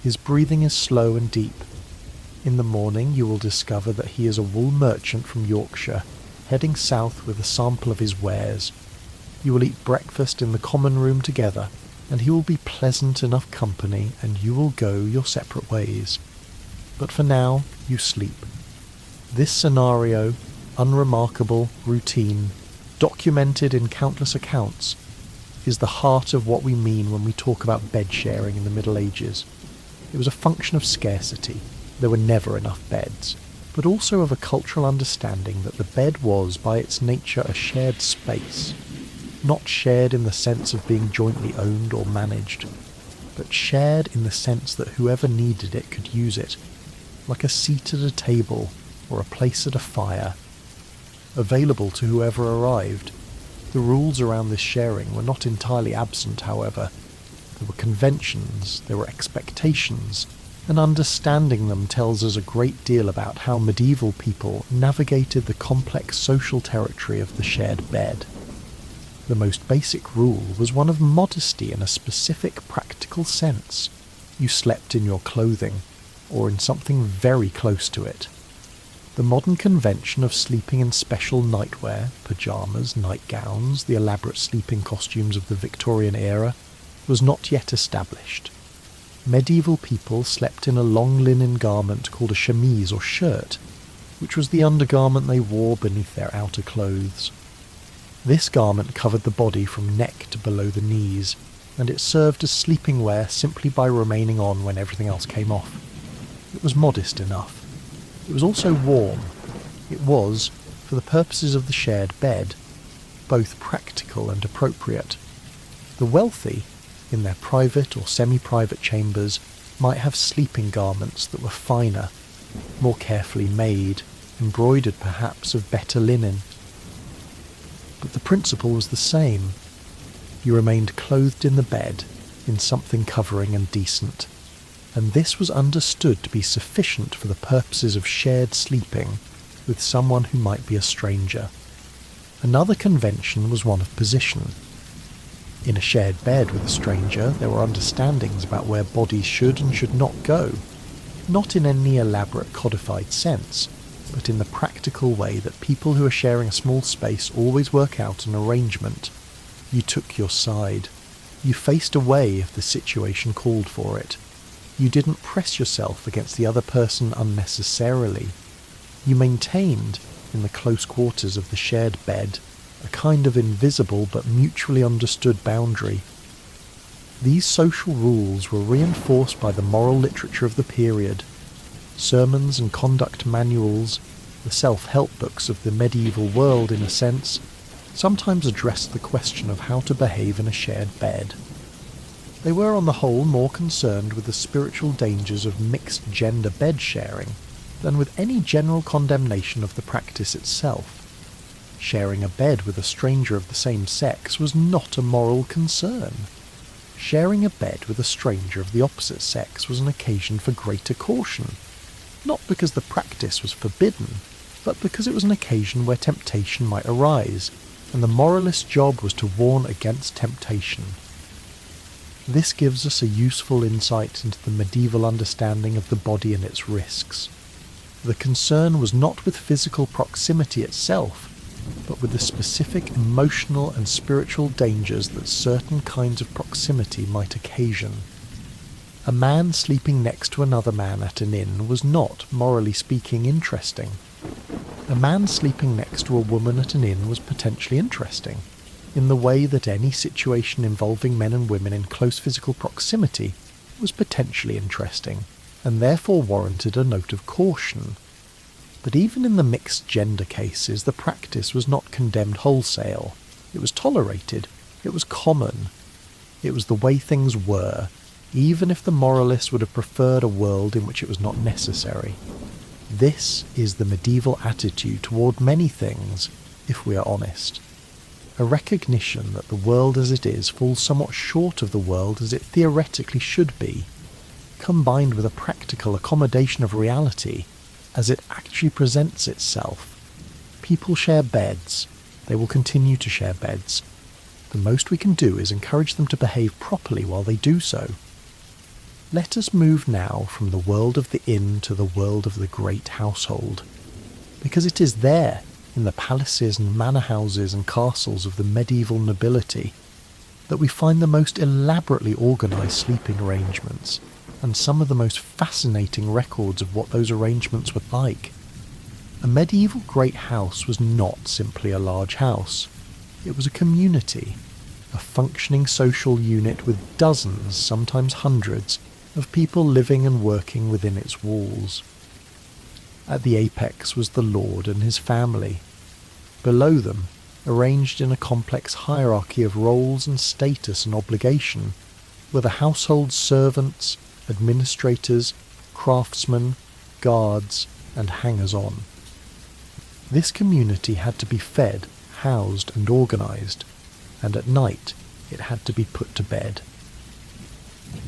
His breathing is slow and deep. In the morning you will discover that he is a wool merchant from Yorkshire, heading south with a sample of his wares. You will eat breakfast in the common room together, and he will be pleasant enough company, and you will go your separate ways. But for now, you sleep. This scenario, unremarkable, routine, documented in countless accounts, is the heart of what we mean when we talk about bed sharing in the Middle Ages. It was a function of scarcity. There were never enough beds, but also of a cultural understanding that the bed was, by its nature, a shared space, not shared in the sense of being jointly owned or managed, but shared in the sense that whoever needed it could use it, like a seat at a table or a place at a fire, available to whoever arrived. The rules around this sharing were not entirely absent, however. There were conventions, there were expectations, and understanding them tells us a great deal about how medieval people navigated the complex social territory of the shared bed. The most basic rule was one of modesty in a specific practical sense. You slept in your clothing, or in something very close to it. The modern convention of sleeping in special nightwear, pyjamas, nightgowns, the elaborate sleeping costumes of the Victorian era, was not yet established. Medieval people slept in a long linen garment called a chemise or shirt, which was the undergarment they wore beneath their outer clothes. This garment covered the body from neck to below the knees, and it served as sleeping wear simply by remaining on when everything else came off. It was modest enough. It was also warm. It was, for the purposes of the shared bed, both practical and appropriate. The wealthy, in their private or semi-private chambers, might have sleeping garments that were finer, more carefully made, embroidered perhaps of better linen. But the principle was the same. You remained clothed in the bed, in something covering and decent, and this was understood to be sufficient for the purposes of shared sleeping with someone who might be a stranger. Another convention was one of position. In a shared bed with a stranger, there were understandings about where bodies should and should not go, not in any elaborate codified sense, but in the practical way that people who are sharing a small space always work out an arrangement. You took your side. You faced away if the situation called for it. You didn't press yourself against the other person unnecessarily. You maintained, in the close quarters of the shared bed, a kind of invisible but mutually understood boundary. These social rules were reinforced by the moral literature of the period. Sermons and conduct manuals, the self-help books of the medieval world in a sense, sometimes addressed the question of how to behave in a shared bed. They were on the whole more concerned with the spiritual dangers of mixed-gender bed sharing than with any general condemnation of the practice itself. Sharing a bed with a stranger of the same sex was not a moral concern. Sharing a bed with a stranger of the opposite sex was an occasion for greater caution, not because the practice was forbidden, but because it was an occasion where temptation might arise, and the moralist's job was to warn against temptation. This gives us a useful insight into the medieval understanding of the body and its risks. The concern was not with physical proximity itself, but with the specific emotional and spiritual dangers that certain kinds of proximity might occasion. A man sleeping next to another man at an inn was not, morally speaking, interesting. A man sleeping next to a woman at an inn was potentially interesting, in the way that any situation involving men and women in close physical proximity was potentially interesting, and therefore warranted a note of caution. But even in the mixed-gender cases, the practice was not condemned wholesale. It was tolerated. It was common. It was the way things were, even if the moralists would have preferred a world in which it was not necessary. This is the medieval attitude toward many things, if we are honest. a recognition that the world as it is falls somewhat short of the world as it theoretically should be, combined with a practical accommodation of reality as it actually presents itself. People share beds. They will continue to share beds. The most we can do is encourage them to behave properly while they do so. Let us move now from the world of the inn to the world of the great household, because it is there, in the palaces and manor houses and castles of the medieval nobility, that we find the most elaborately organised sleeping arrangements, and some of the most fascinating records of what those arrangements were like. A medieval great house was not simply a large house. It was a community, a functioning social unit with dozens, sometimes hundreds, of people living and working within its walls. At the apex was the lord and his family. Below them, arranged in a complex hierarchy of roles and status and obligation, were the household servants, administrators, craftsmen, guards, and hangers-on. This community had to be fed, housed, and organised, and at night it had to be put to bed.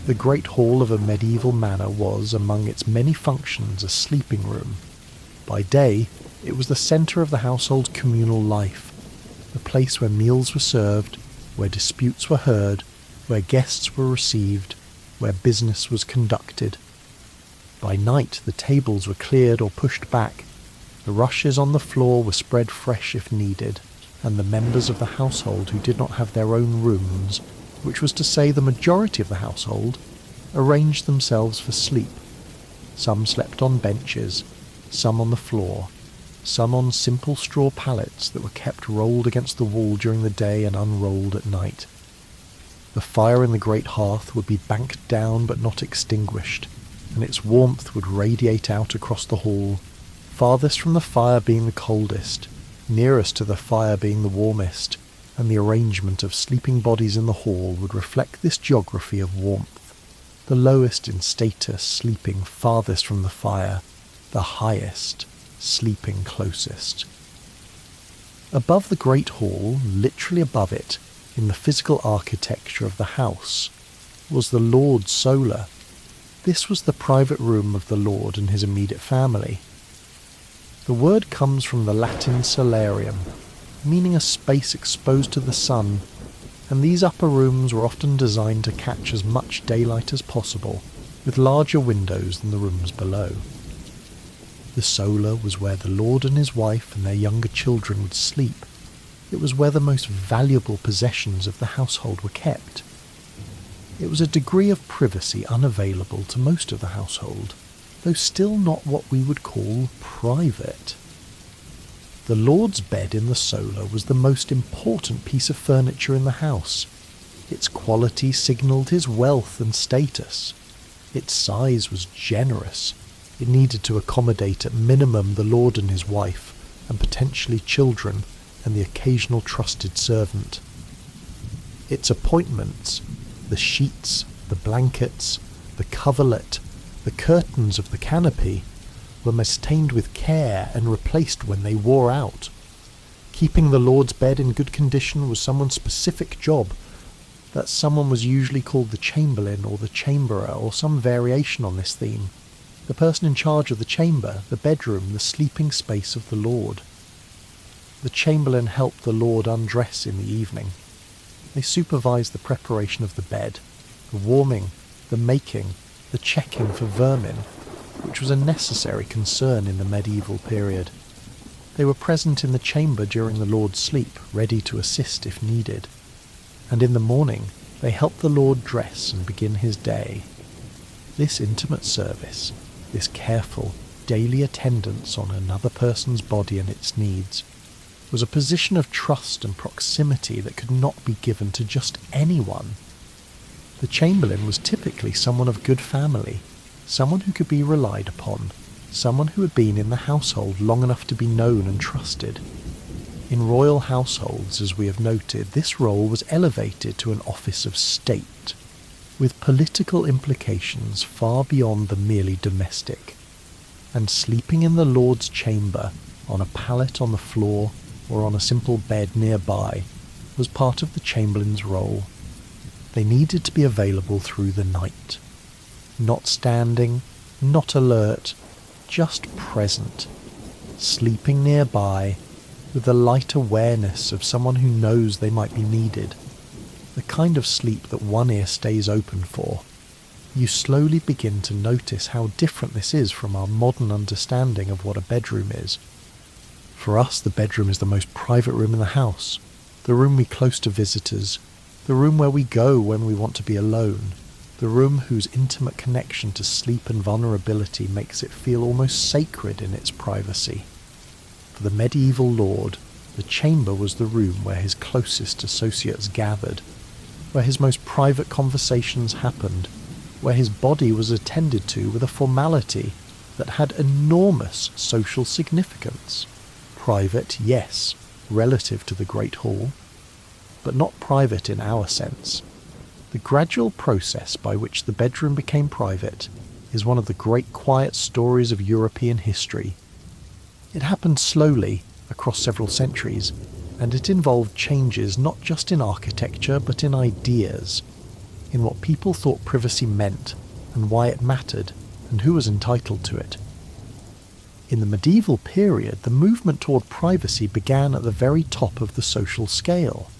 The great hall of a medieval manor was, among its many functions, a sleeping room. By day, it was the centre of the household's communal life, the place where meals were served, where disputes were heard, where guests were received, where business was conducted. By night, the tables were cleared or pushed back, the rushes on the floor were spread fresh if needed, and the members of the household who did not have their own rooms, which was to say the majority of the household, arranged themselves for sleep. Some slept on benches, some on the floor, some on simple straw pallets that were kept rolled against the wall during the day and unrolled at night. The fire in the great hearth would be banked down but not extinguished, and its warmth would radiate out across the hall, farthest from the fire being the coldest, nearest to the fire being the warmest, and the arrangement of sleeping bodies in the hall would reflect this geography of warmth. The lowest in status sleeping farthest from the fire, the highest sleeping closest. Above the great hall, literally above it, in the physical architecture of the house, was the Lord's solar. This was the private room of the Lord and his immediate family. The word comes from the Latin solarium, meaning a space exposed to the sun, and these upper rooms were often designed to catch as much daylight as possible, with larger windows than the rooms below. The solar was where the Lord and his wife and their younger children would sleep. It was where the most valuable possessions of the household were kept. It was a degree of privacy unavailable to most of the household, though still not what we would call private. The Lord's bed in the solar was the most important piece of furniture in the house. Its quality signalled his wealth and status. Its size was generous. It needed to accommodate at minimum the Lord and his wife, and potentially children, and the occasional trusted servant. Its appointments, the sheets, the blankets, the coverlet, the curtains of the canopy, were maintained with care and replaced when they wore out. Keeping the Lord's bed in good condition was someone's specific job. That someone was usually called the chamberlain or the chamberer or some variation on this theme. The person in charge of the chamber, the bedroom, the sleeping space of the Lord. The chamberlain helped the Lord undress in the evening. They supervised the preparation of the bed, the warming, the making, the checking for vermin, which was a necessary concern in the medieval period. They were present in the chamber during the Lord's sleep, ready to assist if needed. And in the morning they helped the Lord dress and begin his day. This intimate service, this careful, daily attendance on another person's body and its needs, was a position of trust and proximity that could not be given to just anyone. The chamberlain was typically someone of good family, someone who could be relied upon, someone who had been in the household long enough to be known and trusted. In royal households, as we have noted, this role was elevated to an office of state, with political implications far beyond the merely domestic. And sleeping in the Lord's chamber, on a pallet on the floor, or on a simple bed nearby, was part of the chamberlain's role. They needed to be available through the night. Not standing, not alert, just present, sleeping nearby, with the light awareness of someone who knows they might be needed. The kind of sleep that one ear stays open for. You slowly begin to notice how different this is from our modern understanding of what a bedroom is. For us, the bedroom is the most private room in the house, the room we close to visitors, the room where we go when we want to be alone, the room whose intimate connection to sleep and vulnerability makes it feel almost sacred in its privacy. For the medieval lord, the chamber was the room where his closest associates gathered, where his most private conversations happened, where his body was attended to with a formality that had enormous social significance. Private, yes, relative to the Great Hall, but not private in our sense. The gradual process by which the bedroom became private is one of the great quiet stories of European history. It happened slowly across several centuries, and it involved changes not just in architecture but in ideas, in what people thought privacy meant and why it mattered and who was entitled to it. In the medieval period, the movement toward privacy began at the very top of the social scale.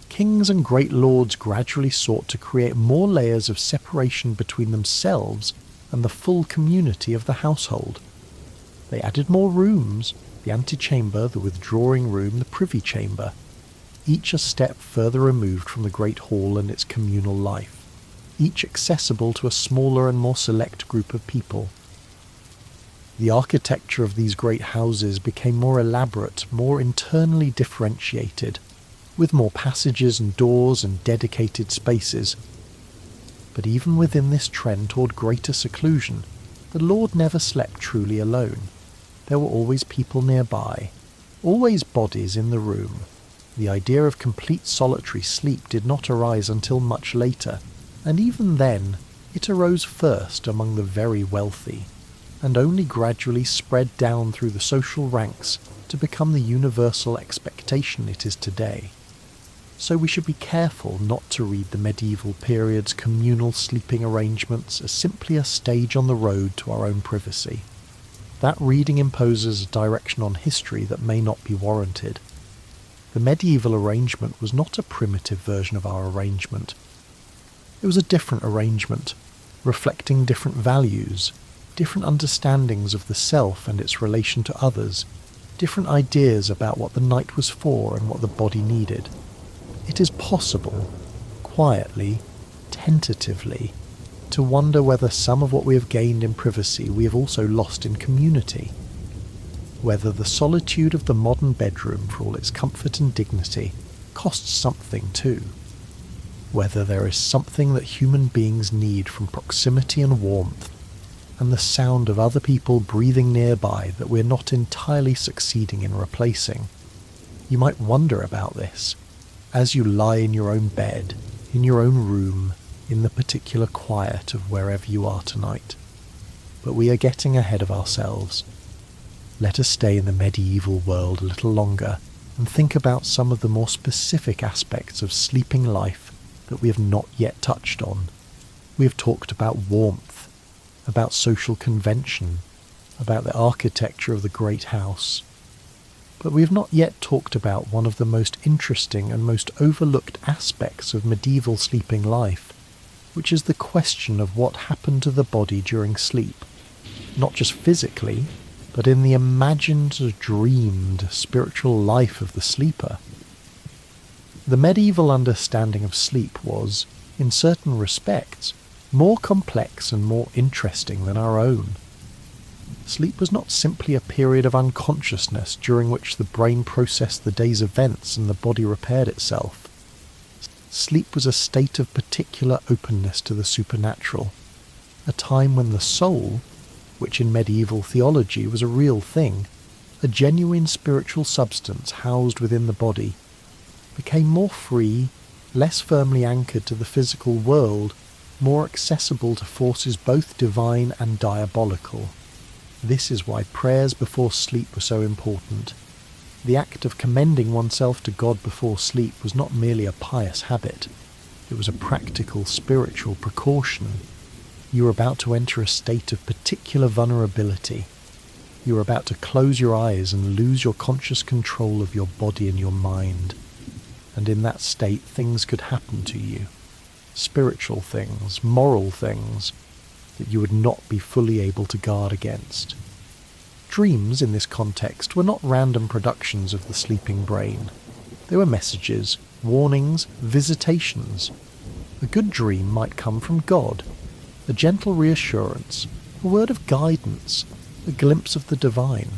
Kings and great lords gradually sought to create more layers of separation between themselves and the full community of the household. They added more rooms, the antechamber, the withdrawing room, the privy chamber, each a step further removed from the great hall and its communal life, each accessible to a smaller and more select group of people. The architecture of these great houses became more elaborate, more internally differentiated, with more passages and doors and dedicated spaces. But even within this trend toward greater seclusion, the lord never slept truly alone. There were always people nearby, always bodies in the room. The idea of complete solitary sleep did not arise until much later, and even then it arose first among the very wealthy, and only gradually spread down through the social ranks to become the universal expectation it is today. So we should be careful not to read the medieval period's communal sleeping arrangements as simply a stage on the road to our own privacy. That reading imposes a direction on history that may not be warranted. The medieval arrangement was not a primitive version of our arrangement. It was a different arrangement, reflecting different values, different understandings of the self and its relation to others, different ideas about what the night was for and what the body needed. It is possible, quietly, tentatively, to wonder whether some of what we have gained in privacy we have also lost in community, whether the solitude of the modern bedroom, for all its comfort and dignity, costs something too, whether there is something that human beings need from proximity and warmth, and the sound of other people breathing nearby that we're not entirely succeeding in replacing. You might wonder about this, as you lie in your own bed, in your own room, in the particular quiet of wherever you are tonight. But we are getting ahead of ourselves. Let us stay in the medieval world a little longer and think about some of the more specific aspects of sleeping life that we have not yet touched on. We have talked about warmth, about social convention, about the architecture of the great house. But we have not yet talked about one of the most interesting and most overlooked aspects of medieval sleeping life, which is the question of what happened to the body during sleep, not just physically, but in the imagined, dreamed, spiritual life of the sleeper. The medieval understanding of sleep was, in certain respects, more complex and more interesting than our own. Sleep was not simply a period of unconsciousness during which the brain processed the day's events and the body repaired itself. Sleep was a state of particular openness to the supernatural, a time when the soul, which in medieval theology was a real thing, a genuine spiritual substance housed within the body, became more free, less firmly anchored to the physical world, more accessible to forces both divine and diabolical. This is why prayers before sleep were so important. The act of commending oneself to God before sleep was not merely a pious habit, it was a practical spiritual precaution. You were about to enter a state of particular vulnerability. You were about to close your eyes and lose your conscious control of your body and your mind. And in that state, things could happen to you. Spiritual things, moral things, that you would not be fully able to guard against. Dreams, in this context, were not random productions of the sleeping brain. They were messages, warnings, visitations. A good dream might come from God, a gentle reassurance, a word of guidance, a glimpse of the divine.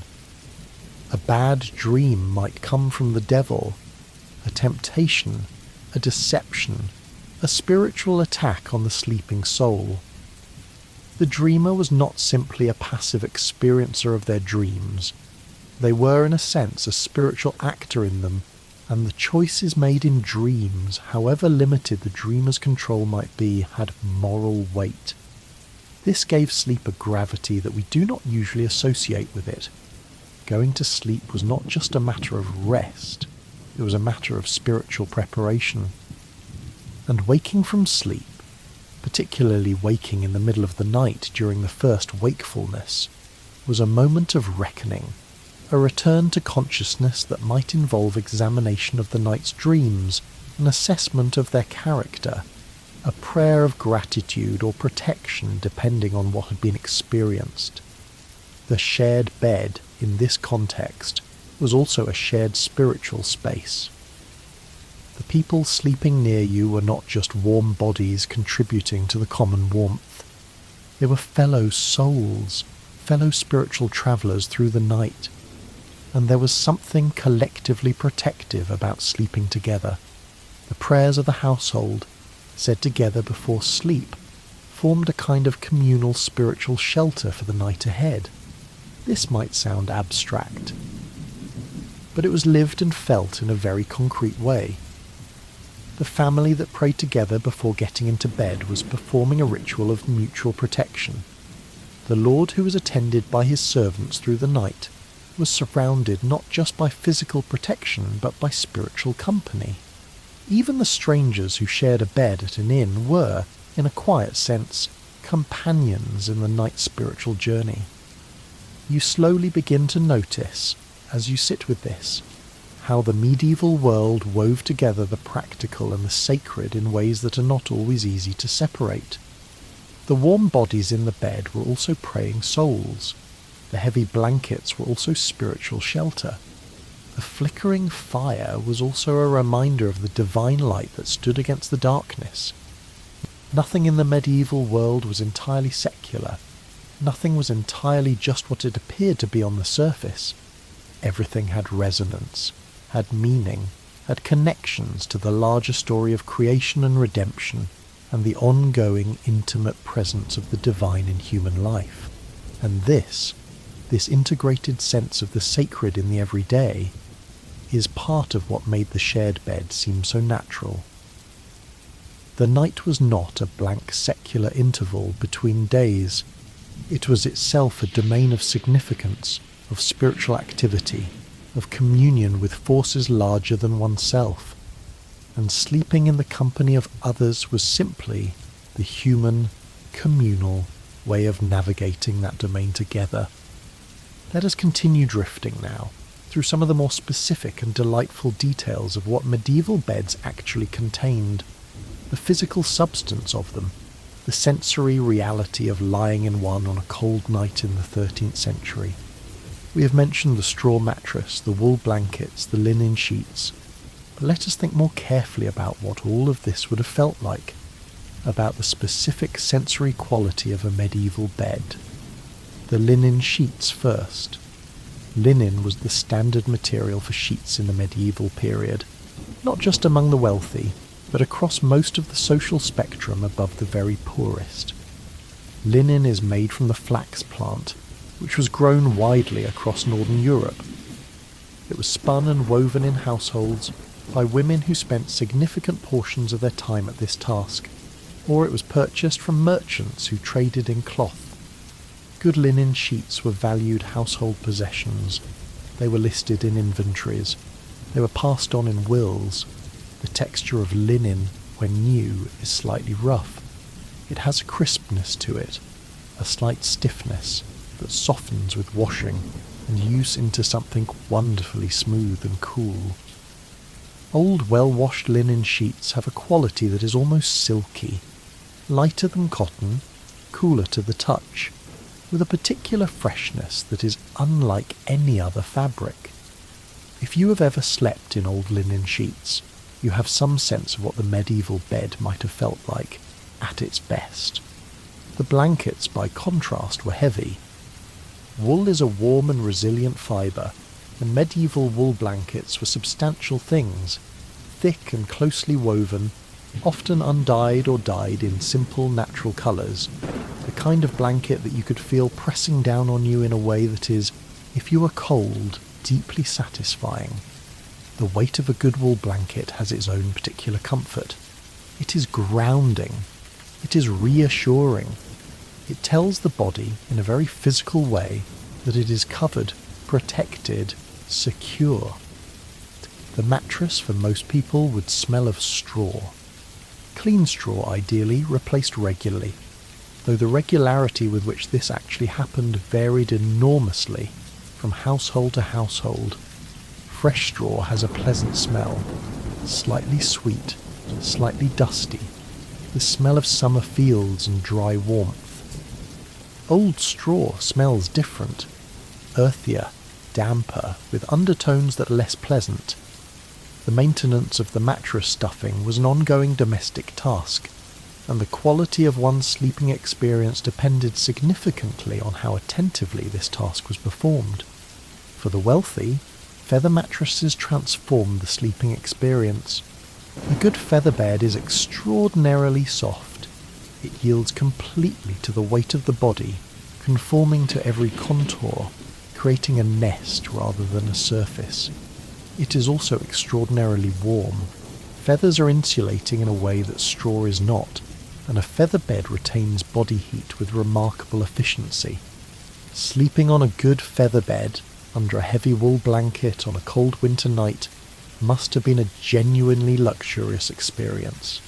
A bad dream might come from the devil, a temptation, a deception, a spiritual attack on the sleeping soul. The dreamer was not simply a passive experiencer of their dreams. They were, in a sense, a spiritual actor in them, and the choices made in dreams, however limited the dreamer's control might be, had moral weight. This gave sleep a gravity that we do not usually associate with it. Going to sleep was not just a matter of rest, it was a matter of spiritual preparation. And waking from sleep, particularly waking in the middle of the night during the first wakefulness, was a moment of reckoning, a return to consciousness that might involve examination of the night's dreams, an assessment of their character, a prayer of gratitude or protection depending on what had been experienced. The shared bed, in this context, was also a shared spiritual space. The people sleeping near you were not just warm bodies contributing to the common warmth. They were fellow souls, fellow spiritual travellers through the night, and there was something collectively protective about sleeping together. The prayers of the household, said together before sleep, formed a kind of communal spiritual shelter for the night ahead. This might sound abstract, but it was lived and felt in a very concrete way. The family that prayed together before getting into bed was performing a ritual of mutual protection. The Lord, who was attended by his servants through the night, was surrounded not just by physical protection but by spiritual company. Even the strangers who shared a bed at an inn were, in a quiet sense, companions in the night's spiritual journey. You slowly begin to notice, as you sit with this, how the medieval world wove together the practical and the sacred in ways that are not always easy to separate. The warm bodies in the bed were also praying souls. The heavy blankets were also spiritual shelter. The flickering fire was also a reminder of the divine light that stood against the darkness. Nothing in the medieval world was entirely secular. Nothing was entirely just what it appeared to be on the surface. Everything had resonance, had meaning, had connections to the larger story of creation and redemption, and the ongoing intimate presence of the divine in human life. And this integrated sense of the sacred in the everyday, is part of what made the shared bed seem so natural. The night was not a blank secular interval between days. It was itself a domain of significance, of spiritual activity, of communion with forces larger than oneself, and sleeping in the company of others was simply the human, communal way of navigating that domain together. Let us continue drifting now, through some of the more specific and delightful details of what medieval beds actually contained, the physical substance of them, the sensory reality of lying in one on a cold night in the 13th century. We have mentioned the straw mattress, the wool blankets, the linen sheets, but let us think more carefully about what all of this would have felt like, about the specific sensory quality of a medieval bed. The linen sheets first. Linen was the standard material for sheets in the medieval period, not just among the wealthy, but across most of the social spectrum above the very poorest. Linen is made from the flax plant, which was grown widely across northern Europe. It was spun and woven in households by women who spent significant portions of their time at this task, or it was purchased from merchants who traded in cloth. Good linen sheets were valued household possessions. They were listed in inventories. They were passed on in wills. The texture of linen, when new, is slightly rough. It has a crispness to it, a slight stiffness that softens with washing and use into something wonderfully smooth and cool. Old well-washed linen sheets have a quality that is almost silky, lighter than cotton, cooler to the touch, with a particular freshness that is unlike any other fabric. If you have ever slept in old linen sheets, you have some sense of what the medieval bed might have felt like at its best. The blankets, by contrast, were heavy. Wool is a warm and resilient fibre, and medieval wool blankets were substantial things, thick and closely woven, often undyed or dyed in simple natural colours, the kind of blanket that you could feel pressing down on you in a way that is, if you are cold, deeply satisfying. The weight of a good wool blanket has its own particular comfort. It is grounding. It is reassuring. It tells the body, in a very physical way, that it is covered, protected, secure. The mattress for most people would smell of straw. Clean straw, ideally, replaced regularly, though the regularity with which this actually happened varied enormously from household to household. Fresh straw has a pleasant smell, slightly sweet, slightly dusty, the smell of summer fields and dry warmth. Old straw smells different, earthier, damper, with undertones that are less pleasant. The maintenance of the mattress stuffing was an ongoing domestic task, and the quality of one's sleeping experience depended significantly on how attentively this task was performed. For the wealthy, feather mattresses transformed the sleeping experience. A good feather bed is extraordinarily soft. It yields completely to the weight of the body, conforming to every contour, creating a nest rather than a surface. It is also extraordinarily warm. Feathers are insulating in a way that straw is not, and a feather bed retains body heat with remarkable efficiency. Sleeping on a good feather bed, under a heavy wool blanket on a cold winter night, must have been a genuinely luxurious experience.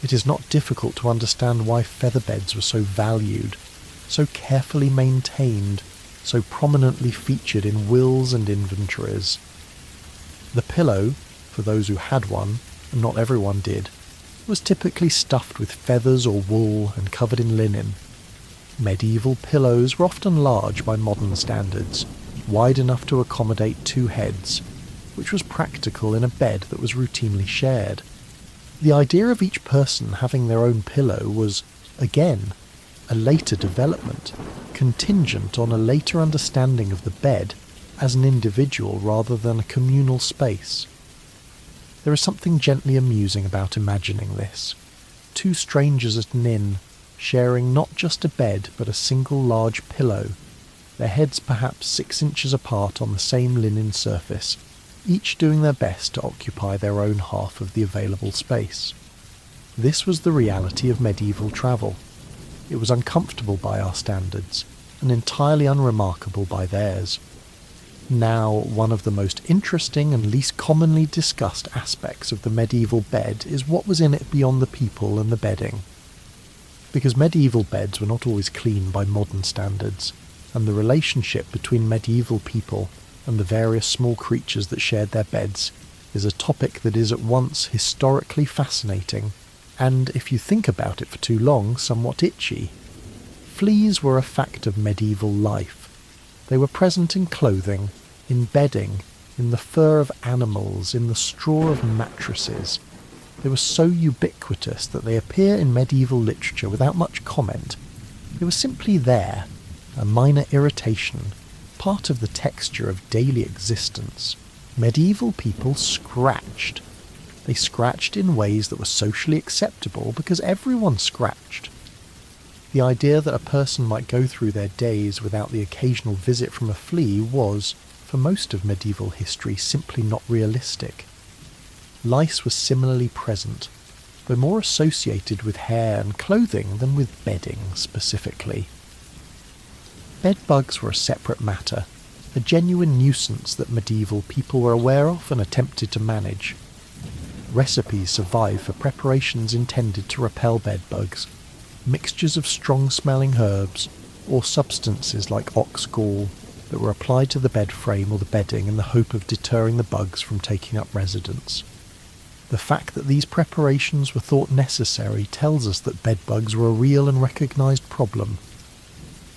It is not difficult to understand why feather beds were so valued, so carefully maintained, so prominently featured in wills and inventories. The pillow, for those who had one, and not everyone did, was typically stuffed with feathers or wool and covered in linen. Medieval pillows were often large by modern standards, wide enough to accommodate two heads, which was practical in a bed that was routinely shared. The idea of each person having their own pillow was, again, a later development, contingent on a later understanding of the bed as an individual rather than a communal space. There is something gently amusing about imagining this. Two strangers at an inn, sharing not just a bed but a single large pillow, their heads perhaps 6 inches apart on the same linen surface, each doing their best to occupy their own half of the available space. This was the reality of medieval travel. It was uncomfortable by our standards, and entirely unremarkable by theirs. Now, one of the most interesting and least commonly discussed aspects of the medieval bed is what was in it beyond the people and the bedding. Because medieval beds were not always clean by modern standards, and the relationship between medieval people and the various small creatures that shared their beds is a topic that is at once historically fascinating and, if you think about it for too long, somewhat itchy. Fleas were a fact of medieval life. They were present in clothing, in bedding, in the fur of animals, in the straw of mattresses. They were so ubiquitous that they appear in medieval literature without much comment. They were simply there, a minor irritation, part of the texture of daily existence. Medieval people scratched. They scratched in ways that were socially acceptable because everyone scratched. The idea that a person might go through their days without the occasional visit from a flea was, for most of medieval history, simply not realistic. Lice was similarly present, though more associated with hair and clothing than with bedding specifically. Bed bugs were a separate matter. a genuine nuisance that medieval people were aware of and attempted to manage. Recipes survive for preparations intended to repel bedbugs, mixtures of strong-smelling herbs, or substances like ox gall that were applied to the bed frame or the bedding in the hope of deterring the bugs from taking up residence. The fact that these preparations were thought necessary tells us that bedbugs were a real and recognised problem.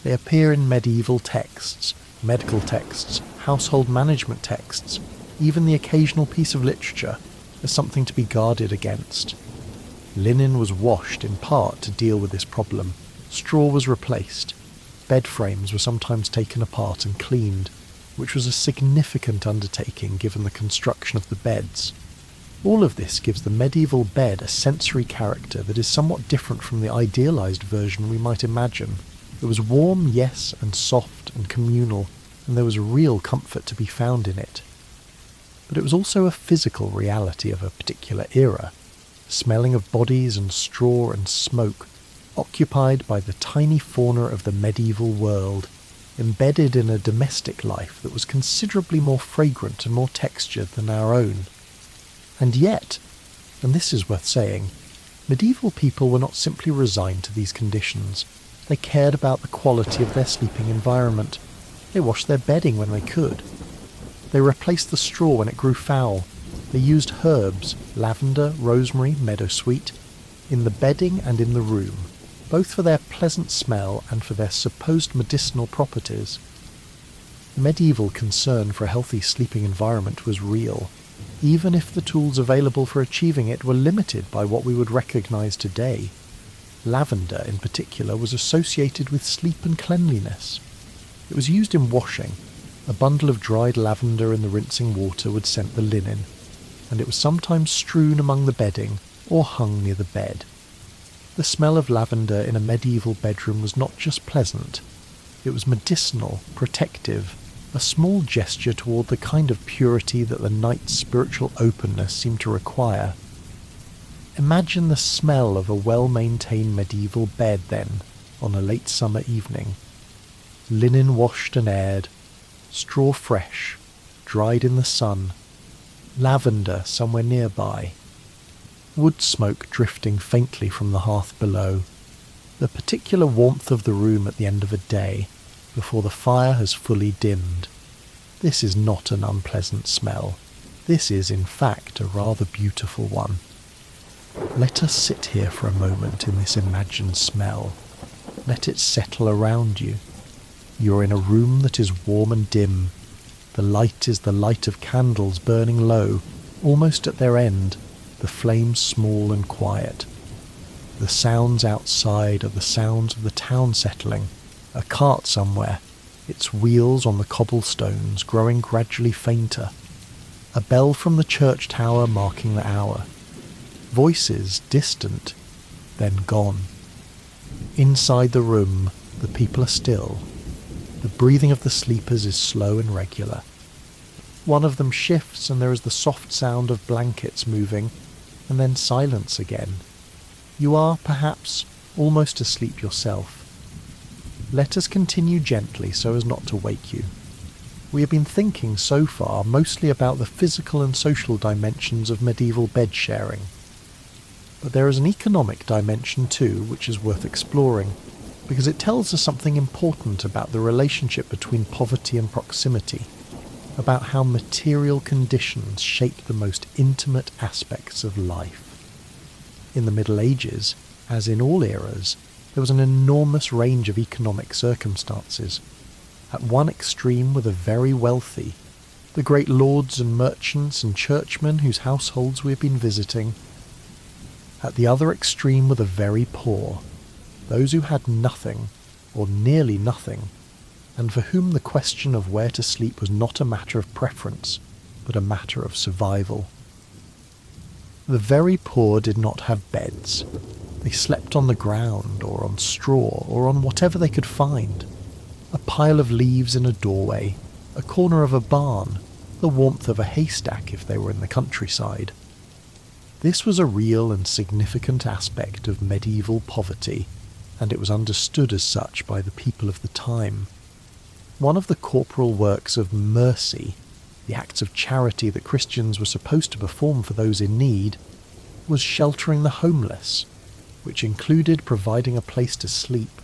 They appear in medieval texts, medical texts, household management texts, even the occasional piece of literature, as something to be guarded against. Linen was washed in part to deal with this problem, straw was replaced, bed frames were sometimes taken apart and cleaned, which was a significant undertaking given the construction of the beds. All of this gives the medieval bed a sensory character that is somewhat different from the idealised version we might imagine. It was warm, yes, and soft and communal, and there was real comfort to be found in it. But it was also a physical reality of a particular era, smelling of bodies and straw and smoke, occupied by the tiny fauna of the medieval world, embedded in a domestic life that was considerably more fragrant and more textured than our own. And yet, and this is worth saying, medieval people were not simply resigned to these conditions. They cared about the quality of their sleeping environment. They washed their bedding when they could. They replaced the straw when it grew foul. They used herbs, lavender, rosemary, meadowsweet, in the bedding and in the room, both for their pleasant smell and for their supposed medicinal properties. The medieval concern for a healthy sleeping environment was real, even if the tools available for achieving it were limited by what we would recognise today. Lavender, in particular, was associated with sleep and cleanliness. It was used in washing. A bundle of dried lavender in the rinsing water would scent the linen, and it was sometimes strewn among the bedding or hung near the bed. The smell of lavender in a medieval bedroom was not just pleasant, it was medicinal, protective, a small gesture toward the kind of purity that the night's spiritual openness seemed to require. Imagine the smell of a well-maintained medieval bed then, on a late summer evening. Linen washed and aired, straw fresh, dried in the sun, lavender somewhere nearby, wood smoke drifting faintly from the hearth below, the particular warmth of the room at the end of a day, before the fire has fully dimmed. This is not an unpleasant smell. This is, in fact, a rather beautiful one. Let us sit here for a moment in this imagined smell. Let it settle around you. You're in a room that is warm and dim. The light is the light of candles burning low, almost at their end, the flames small and quiet. The sounds outside are the sounds of the town settling, a cart somewhere, its wheels on the cobblestones growing gradually fainter, a bell from the church tower marking the hour. Voices distant, then gone. Inside the room, the people are still. The breathing of the sleepers is slow and regular. One of them shifts and there is the soft sound of blankets moving, and then silence again. You are, perhaps, almost asleep yourself. Let us continue gently so as not to wake you. We have been thinking so far mostly about the physical and social dimensions of medieval bed sharing. But there is an economic dimension too, which is worth exploring, because it tells us something important about the relationship between poverty and proximity, about how material conditions shape the most intimate aspects of life. In the Middle Ages, as in all eras, there was an enormous range of economic circumstances. At one extreme were the very wealthy, the great lords and merchants and churchmen whose households we have been visiting. At the other extreme were the very poor, those who had nothing, or nearly nothing, and for whom the question of where to sleep was not a matter of preference, but a matter of survival. The very poor did not have beds. They slept on the ground, or on straw, or on whatever they could find. A pile of leaves in a doorway, a corner of a barn, the warmth of a haystack if they were in the countryside. This was a real and significant aspect of medieval poverty, and it was understood as such by the people of the time. One of the corporal works of mercy, the acts of charity that Christians were supposed to perform for those in need, was sheltering the homeless, which included providing a place to sleep.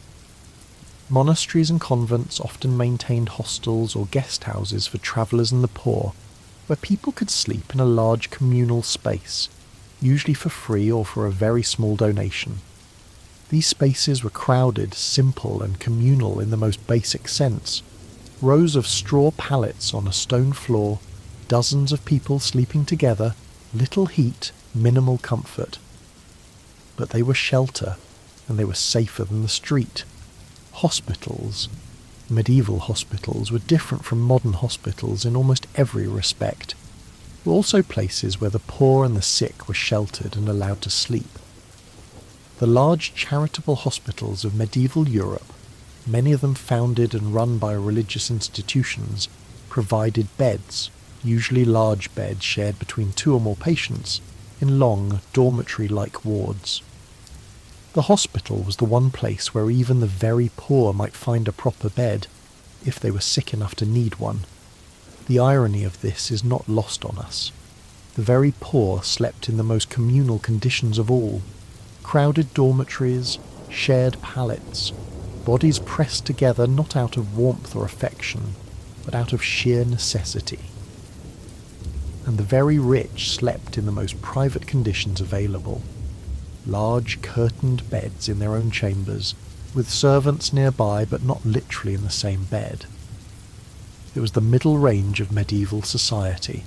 Monasteries and convents often maintained hostels or guest houses for travellers and the poor, where people could sleep in a large communal space, usually for free or for a very small donation. These spaces were crowded, simple and communal in the most basic sense. Rows of straw pallets on a stone floor, dozens of people sleeping together, little heat, minimal comfort. But they were shelter, and they were safer than the street. Hospitals, medieval hospitals, were different from modern hospitals in almost every respect. Were also places where the poor and the sick were sheltered and allowed to sleep. The large charitable hospitals of medieval Europe, many of them founded and run by religious institutions, provided beds, usually large beds shared between 2 or more patients, in long, dormitory-like wards. The hospital was the one place where even the very poor might find a proper bed, if they were sick enough to need one. The irony of this is not lost on us. The very poor slept in the most communal conditions of all. Crowded dormitories, shared pallets, bodies pressed together not out of warmth or affection, but out of sheer necessity. And the very rich slept in the most private conditions available. Large curtained beds in their own chambers, with servants nearby but not literally in the same bed. It was the middle range of medieval society,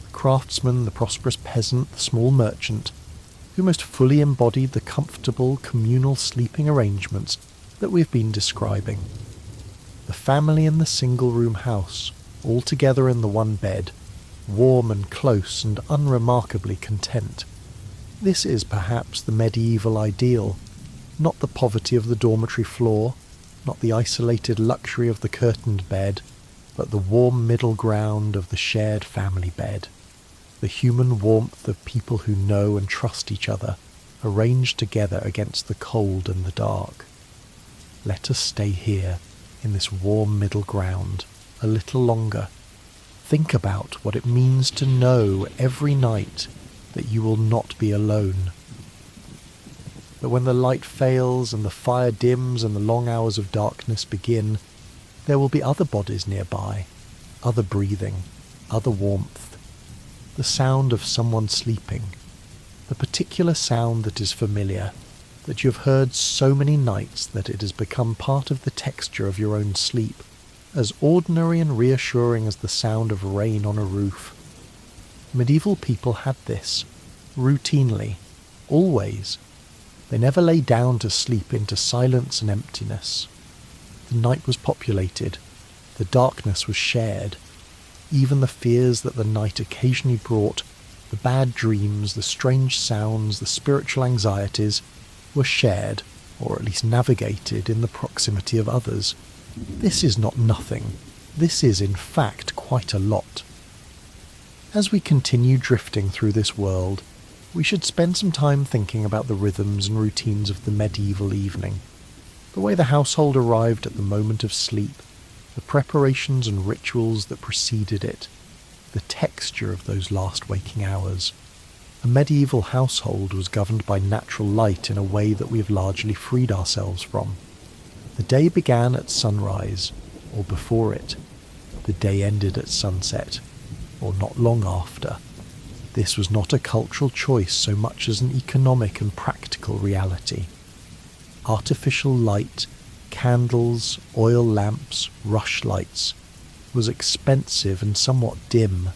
the craftsman, the prosperous peasant, the small merchant, who most fully embodied the comfortable communal sleeping arrangements that we've been describing. The family in the single-room house, all together in the one bed, warm and close and unremarkably content. This is perhaps the medieval ideal, not the poverty of the dormitory floor, not the isolated luxury of the curtained bed, but the warm middle ground of the shared family bed, the human warmth of people who know and trust each other, arranged together against the cold and the dark. Let us stay here, in this warm middle ground, a little longer. Think about what it means to know every night that you will not be alone. That when the light fails and the fire dims and the long hours of darkness begin, there will be other bodies nearby, other breathing, other warmth, the sound of someone sleeping, the particular sound that is familiar, that you have heard so many nights that it has become part of the texture of your own sleep, as ordinary and reassuring as the sound of rain on a roof. Medieval people had this, routinely, always. They never lay down to sleep into silence and emptiness. The night was populated, the darkness was shared. Even the fears that the night occasionally brought, the bad dreams, the strange sounds, the spiritual anxieties, were shared, or at least navigated in the proximity of others. This is not nothing. This is, in fact, quite a lot. As we continue drifting through this world, we should spend some time thinking about the rhythms and routines of the medieval evening, the way the household arrived at the moment of sleep, the preparations and rituals that preceded it, the texture of those last waking hours. A medieval household was governed by natural light in a way that we have largely freed ourselves from. The day began at sunrise, or before it. The day ended at sunset, or not long after. This was not a cultural choice so much as an economic and practical reality. Artificial light, candles, oil lamps, rushlights, was expensive and somewhat dim.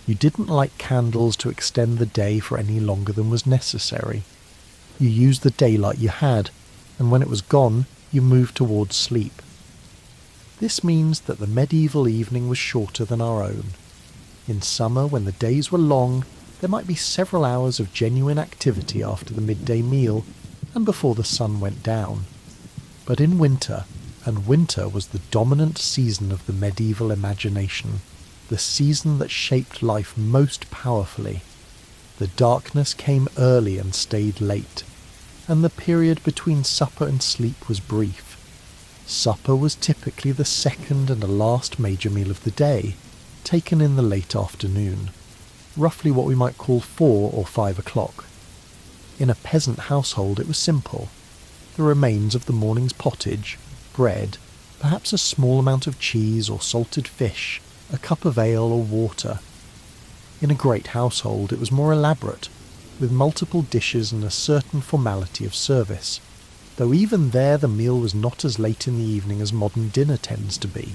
You didn't light candles to extend the day for any longer than was necessary. You used the daylight you had, and when it was gone, you moved towards sleep. This means that the medieval evening was shorter than our own. In summer, when the days were long, there might be several hours of genuine activity after the midday meal and before the sun went down. But in winter, and winter was the dominant season of the medieval imagination, the season that shaped life most powerfully, the darkness came early and stayed late, and the period between supper and sleep was brief. Supper was typically the second and last major meal of the day, taken in the late afternoon, roughly what we might call 4 or 5 o'clock. In a peasant household it was simple. The remains of the morning's pottage, bread, perhaps a small amount of cheese or salted fish, a cup of ale or water. In a great household it was more elaborate, with multiple dishes and a certain formality of service, though even there the meal was not as late in the evening as modern dinner tends to be.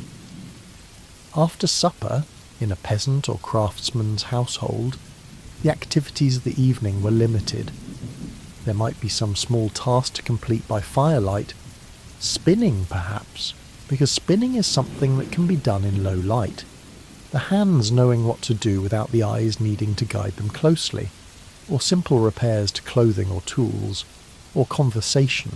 After supper, in a peasant or craftsman's household, the activities of the evening were limited. There might be some small task to complete by firelight, spinning perhaps, because spinning is something that can be done in low light, the hands knowing what to do without the eyes needing to guide them closely, or simple repairs to clothing or tools, or conversation,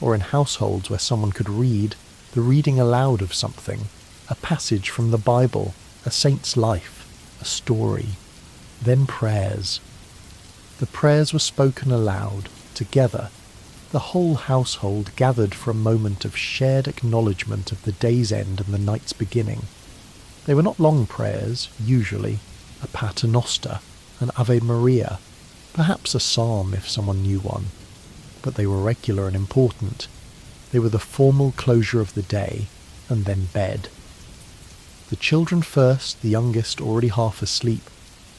or in households where someone could read, the reading aloud of something, a passage from the Bible, a saint's life, a story, then prayers. The prayers were spoken aloud, together. The whole household gathered for a moment of shared acknowledgement of the day's end and the night's beginning. They were not long prayers, usually, a paternoster, an Ave Maria, perhaps a psalm if someone knew one, but they were regular and important. They were the formal closure of the day, and then bed. The children first, the youngest already half asleep,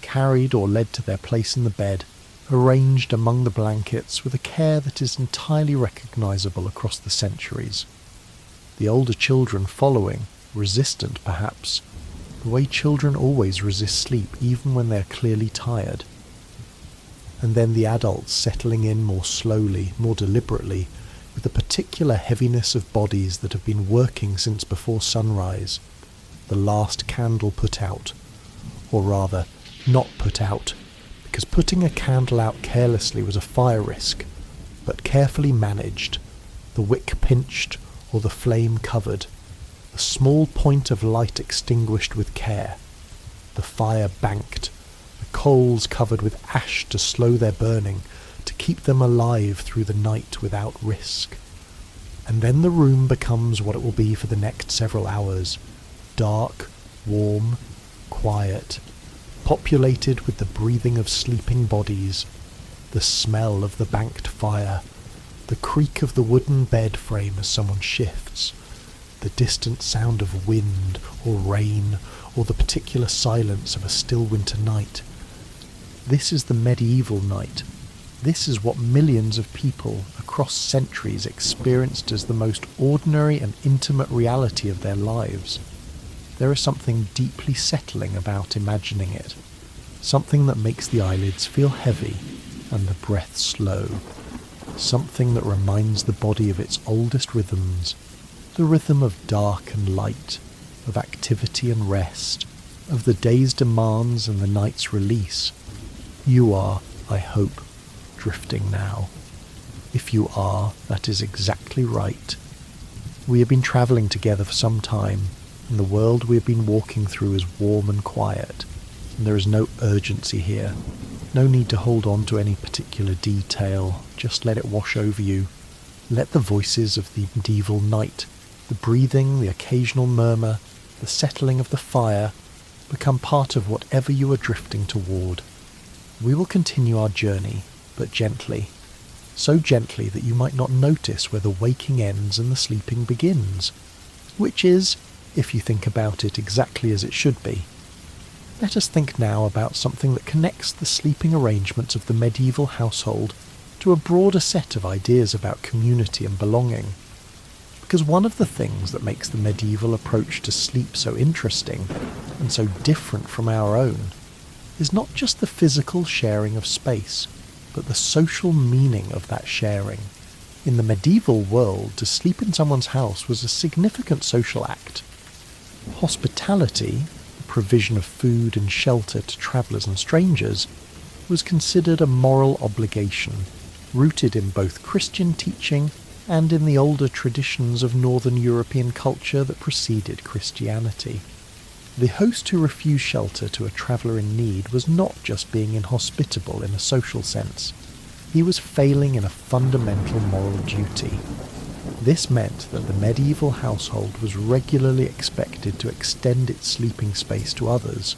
carried or led to their place in the bed, arranged among the blankets with a care that is entirely recognizable across the centuries. The older children following, resistant perhaps, the way children always resist sleep even when they are clearly tired. And then the adults settling in more slowly, more deliberately, with a particular heaviness of bodies that have been working since before sunrise, the last candle put out, or rather, not put out, because putting a candle out carelessly was a fire risk, but carefully managed, the wick pinched or the flame covered, a small point of light extinguished with care, the fire banked, the coals covered with ash to slow their burning, to keep them alive through the night without risk. And then the room becomes what it will be for the next several hours, dark, warm, quiet, populated with the breathing of sleeping bodies, the smell of the banked fire, the creak of the wooden bed frame as someone shifts, the distant sound of wind or rain, or the particular silence of a still winter night. This is the medieval night. This is what millions of people across centuries experienced as the most ordinary and intimate reality of their lives. There is something deeply settling about imagining it, something that makes the eyelids feel heavy and the breath slow, something that reminds the body of its oldest rhythms, the rhythm of dark and light, of activity and rest, of the day's demands and the night's release. You are, I hope, drifting now. If you are, that is exactly right. We have been travelling together for some time, and the world we have been walking through is warm and quiet, and there is no urgency here, no need to hold on to any particular detail, just let it wash over you. Let the voices of the medieval night, the breathing, the occasional murmur, the settling of the fire, become part of whatever you are drifting toward. We will continue our journey, but gently, so gently that you might not notice where the waking ends and the sleeping begins, which is, if you think about it, exactly as it should be. Let us think now about something that connects the sleeping arrangements of the medieval household to a broader set of ideas about community and belonging. Because one of the things that makes the medieval approach to sleep so interesting and so different from our own is not just the physical sharing of space, but the social meaning of that sharing. In the medieval world, to sleep in someone's house was a significant social act. Hospitality, the provision of food and shelter to travellers and strangers, was considered a moral obligation, rooted in both Christian teaching and in the older traditions of Northern European culture that preceded Christianity. The host who refused shelter to a traveller in need was not just being inhospitable in a social sense. He was failing in a fundamental moral duty. This meant that the medieval household was regularly expected to extend its sleeping space to others: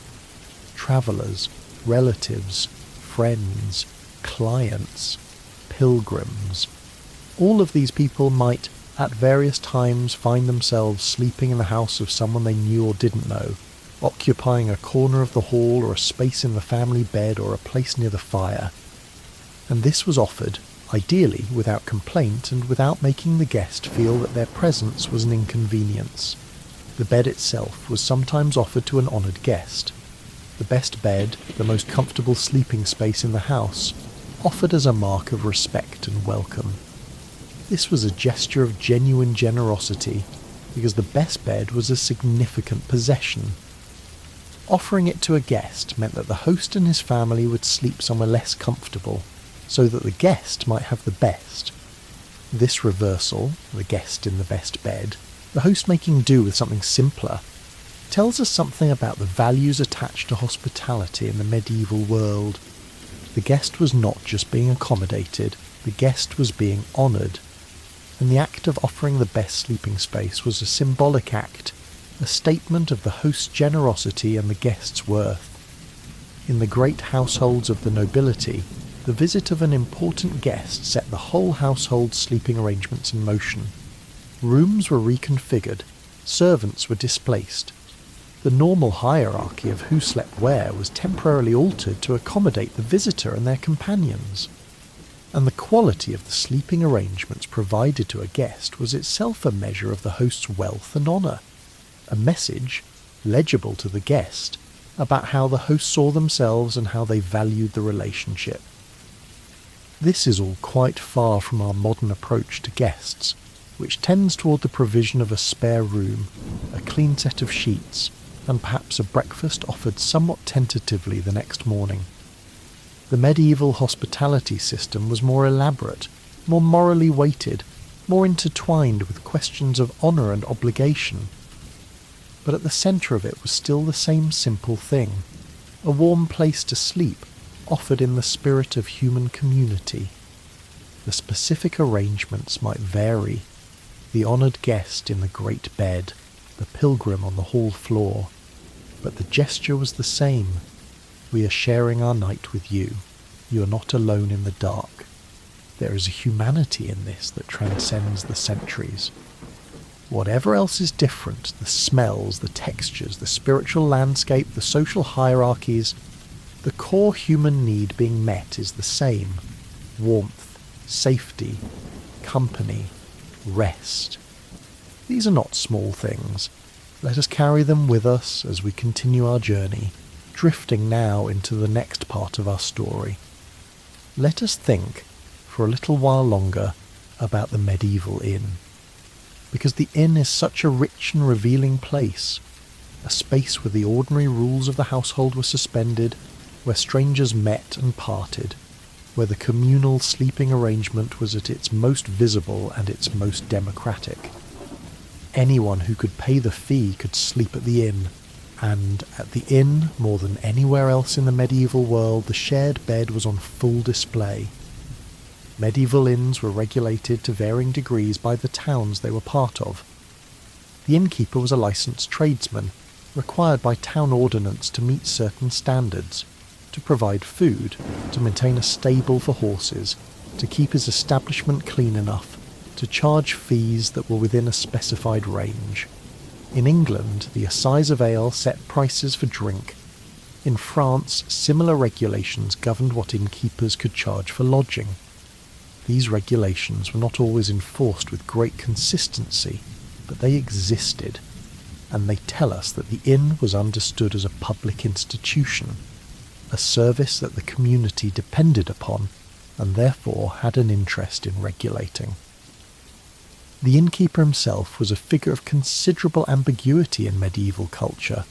travellers, relatives, friends, clients, pilgrims. All of these people might, at various times, find themselves sleeping in the house of someone they knew or didn't know, occupying a corner of the hall or a space in the family bed or a place near the fire. And this was offered, ideally without complaint and without making the guest feel that their presence was an inconvenience. The bed itself was sometimes offered to an honoured guest. The best bed, the most comfortable sleeping space in the house, offered as a mark of respect and welcome. This was a gesture of genuine generosity, because the best bed was a significant possession. Offering it to a guest meant that the host and his family would sleep somewhere less comfortable, so that the guest might have the best. This reversal, the guest in the best bed, the host making do with something simpler, tells us something about the values attached to hospitality in the medieval world. The guest was not just being accommodated, the guest was being honoured, and the act of offering the best sleeping space was a symbolic act, a statement of the host's generosity and the guest's worth. In the great households of the nobility, the visit of an important guest set the whole household's sleeping arrangements in motion. Rooms were reconfigured, servants were displaced. The normal hierarchy of who slept where was temporarily altered to accommodate the visitor and their companions. And the quality of the sleeping arrangements provided to a guest was itself a measure of the host's wealth and honour, a message, legible to the guest, about how the host saw themselves and how they valued the relationship. This is all quite far from our modern approach to guests, which tends toward the provision of a spare room, a clean set of sheets, and perhaps a breakfast offered somewhat tentatively the next morning. The medieval hospitality system was more elaborate, more morally weighted, more intertwined with questions of honour and obligation. But at the centre of it was still the same simple thing, a warm place to sleep, offered in the spirit of human community. The specific arrangements might vary: the honoured guest in the great bed, the pilgrim on the hall floor, but the gesture was the same. We are sharing our night with you. You are not alone in the dark. There is a humanity in this that transcends the centuries. Whatever else is different, the smells, the textures, the spiritual landscape, the social hierarchies, the core human need being met is the same: warmth, safety, company, rest. These are not small things. Let us carry them with us as we continue our journey, drifting now into the next part of our story. Let us think, for a little while longer, about the medieval inn. Because the inn is such a rich and revealing place, a space where the ordinary rules of the household were suspended, where strangers met and parted, where the communal sleeping arrangement was at its most visible and its most democratic. Anyone who could pay the fee could sleep at the inn, and at the inn, more than anywhere else in the medieval world, the shared bed was on full display. Medieval inns were regulated to varying degrees by the towns they were part of. The innkeeper was a licensed tradesman, required by town ordinance to meet certain standards, to provide food, to maintain a stable for horses, to keep his establishment clean enough, to charge fees that were within a specified range. In England, the assize of ale set prices for drink. In France, similar regulations governed what innkeepers could charge for lodging. These regulations were not always enforced with great consistency, but they existed, and they tell us that the inn was understood as a public institution, a service that the community depended upon, and therefore had an interest in regulating. The innkeeper himself was a figure of considerable ambiguity in medieval culture.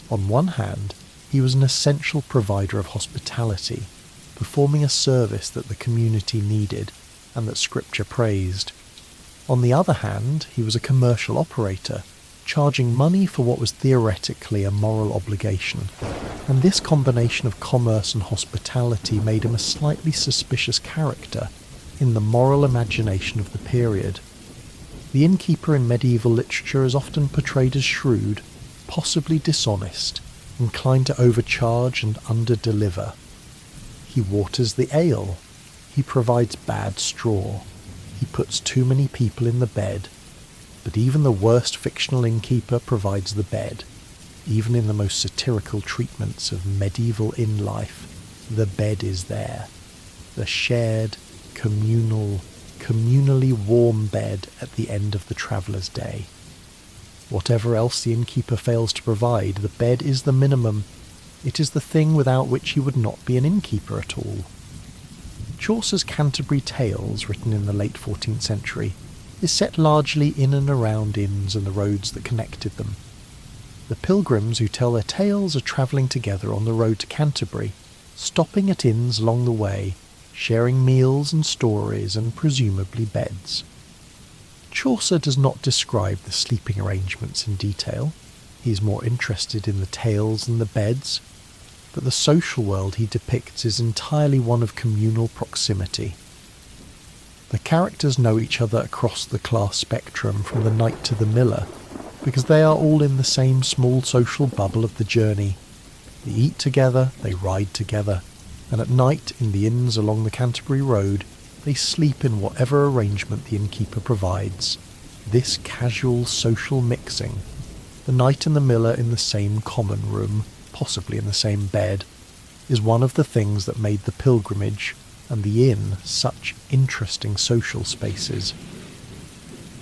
On one hand, he was an essential provider of hospitality, performing a service that the community needed and that Scripture praised. On the other hand, he was a commercial operator, charging money for what was theoretically a moral obligation, and this combination of commerce and hospitality made him a slightly suspicious character in the moral imagination of the period. The innkeeper in medieval literature is often portrayed as shrewd, possibly dishonest, inclined to overcharge and underdeliver. He waters the ale. He provides bad straw. He puts too many people in the bed. But even the worst fictional innkeeper provides the bed. Even in the most satirical treatments of medieval inn life, the bed is there. The shared, communally warm bed at the end of the traveller's day. Whatever else the innkeeper fails to provide, the bed is the minimum. It is the thing without which he would not be an innkeeper at all. Chaucer's Canterbury Tales, written in the late 14th century, is set largely in and around inns and the roads that connected them. The pilgrims who tell their tales are travelling together on the road to Canterbury, stopping at inns along the way, sharing meals and stories and presumably beds. Chaucer does not describe the sleeping arrangements in detail. He is more interested in the tales than the beds, but the social world he depicts is entirely one of communal proximity. The characters know each other across the class spectrum from the knight to the miller, because they are all in the same small social bubble of the journey. They eat together, they ride together, and at night in the inns along the Canterbury Road, they sleep in whatever arrangement the innkeeper provides. This casual social mixing, the knight and the miller in the same common room, possibly in the same bed, is one of the things that made the pilgrimage and the inn such interesting social spaces.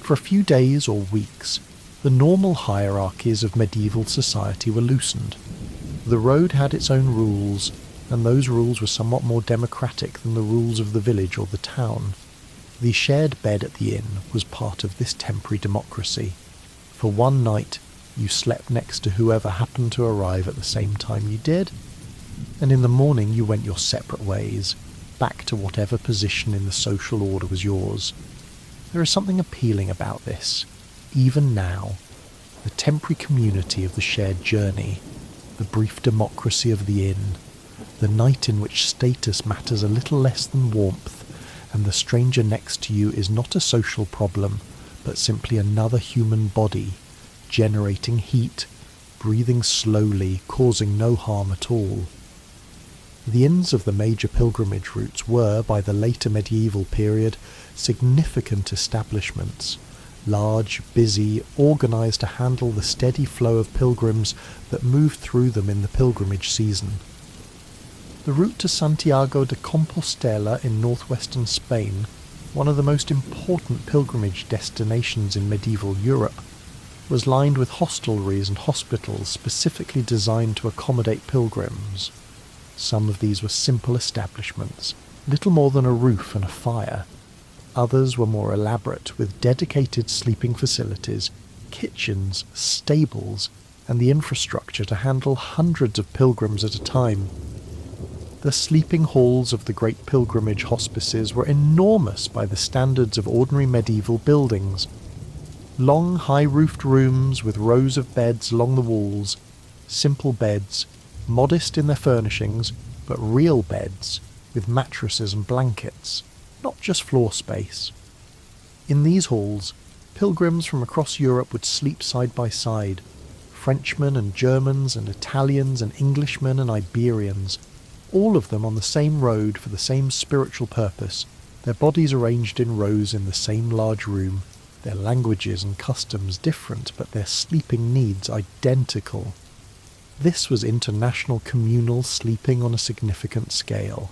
For a few days or weeks, the normal hierarchies of medieval society were loosened. The road had its own rules, and those rules were somewhat more democratic than the rules of the village or the town. The shared bed at the inn was part of this temporary democracy. For one night, you slept next to whoever happened to arrive at the same time you did, and in the morning you went your separate ways, back to whatever position in the social order was yours. There is something appealing about this, even now. The temporary community of the shared journey, the brief democracy of the inn, the night in which status matters a little less than warmth, and the stranger next to you is not a social problem, but simply another human body, generating heat, breathing slowly, causing no harm at all. The inns of the major pilgrimage routes were, by the later medieval period, significant establishments, large, busy, organised to handle the steady flow of pilgrims that moved through them in the pilgrimage season. The route to Santiago de Compostela in northwestern Spain, one of the most important pilgrimage destinations in medieval Europe, was lined with hostelries and hospitals specifically designed to accommodate pilgrims. Some of these were simple establishments, little more than a roof and a fire. Others were more elaborate, with dedicated sleeping facilities, kitchens, stables, and the infrastructure to handle hundreds of pilgrims at a time. The sleeping halls of the great pilgrimage hospices were enormous by the standards of ordinary medieval buildings. Long, high-roofed rooms with rows of beds along the walls, simple beds, modest in their furnishings, but real beds, with mattresses and blankets, not just floor space. In these halls, pilgrims from across Europe would sleep side by side, Frenchmen and Germans and Italians and Englishmen and Iberians, all of them on the same road for the same spiritual purpose, their bodies arranged in rows in the same large room, their languages and customs different, but their sleeping needs identical. This was international communal sleeping on a significant scale,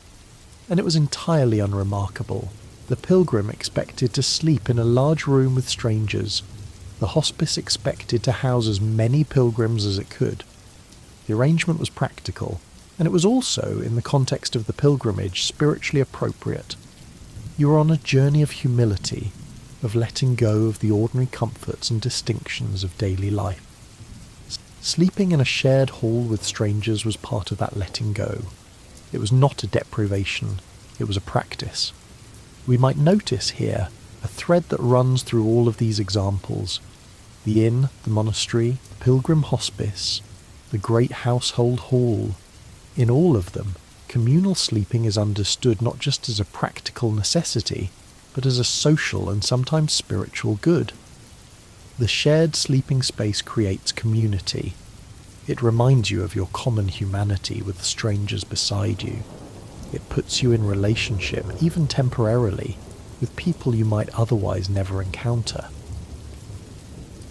and it was entirely unremarkable. The pilgrim expected to sleep in a large room with strangers. The hospice expected to house as many pilgrims as it could. The arrangement was practical, and it was also, in the context of the pilgrimage, spiritually appropriate. You were on a journey of humility, of letting go of the ordinary comforts and distinctions of daily life. Sleeping in a shared hall with strangers was part of that letting go. It was not a deprivation, it was a practice. We might notice here a thread that runs through all of these examples. The inn, the monastery, the pilgrim hospice, the great household hall. In all of them, communal sleeping is understood not just as a practical necessity, but as a social and sometimes spiritual good. The shared sleeping space creates community. It reminds you of your common humanity with the strangers beside you. It puts you in relationship, even temporarily, with people you might otherwise never encounter.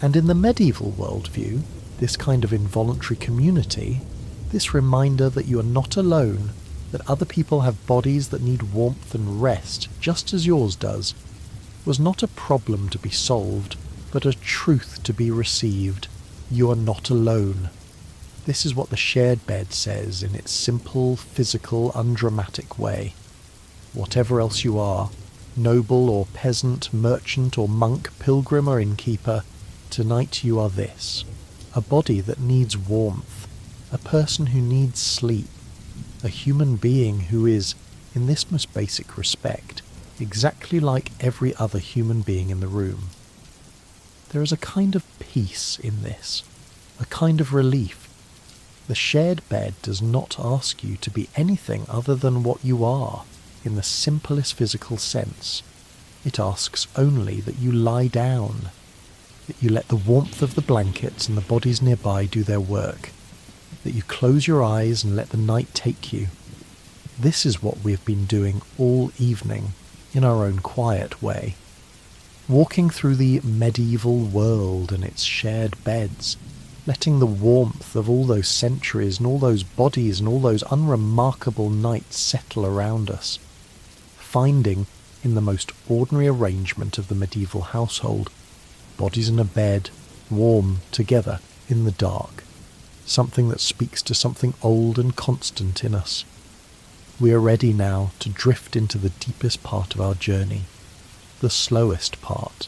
And in the medieval worldview, this kind of involuntary community, this reminder that you are not alone, that other people have bodies that need warmth and rest just as yours does, was not a problem to be solved, but a truth to be received. You are not alone. This is what the shared bed says in its simple, physical, undramatic way. Whatever else you are, noble or peasant, merchant or monk, pilgrim or innkeeper, tonight you are this. A body that needs warmth, a person who needs sleep, a human being who is, in this most basic respect, exactly like every other human being in the room. There is a kind of peace in this, a kind of relief. The shared bed does not ask you to be anything other than what you are, in the simplest physical sense. It asks only that you lie down, that you let the warmth of the blankets and the bodies nearby do their work, that you close your eyes and let the night take you. This is what we have been doing all evening, in our own quiet way. Walking through the medieval world and its shared beds, letting the warmth of all those centuries and all those bodies and all those unremarkable nights settle around us, finding, in the most ordinary arrangement of the medieval household, bodies in a bed, warm together in the dark, something that speaks to something old and constant in us. We are ready now to drift into the deepest part of our journey, the slowest part,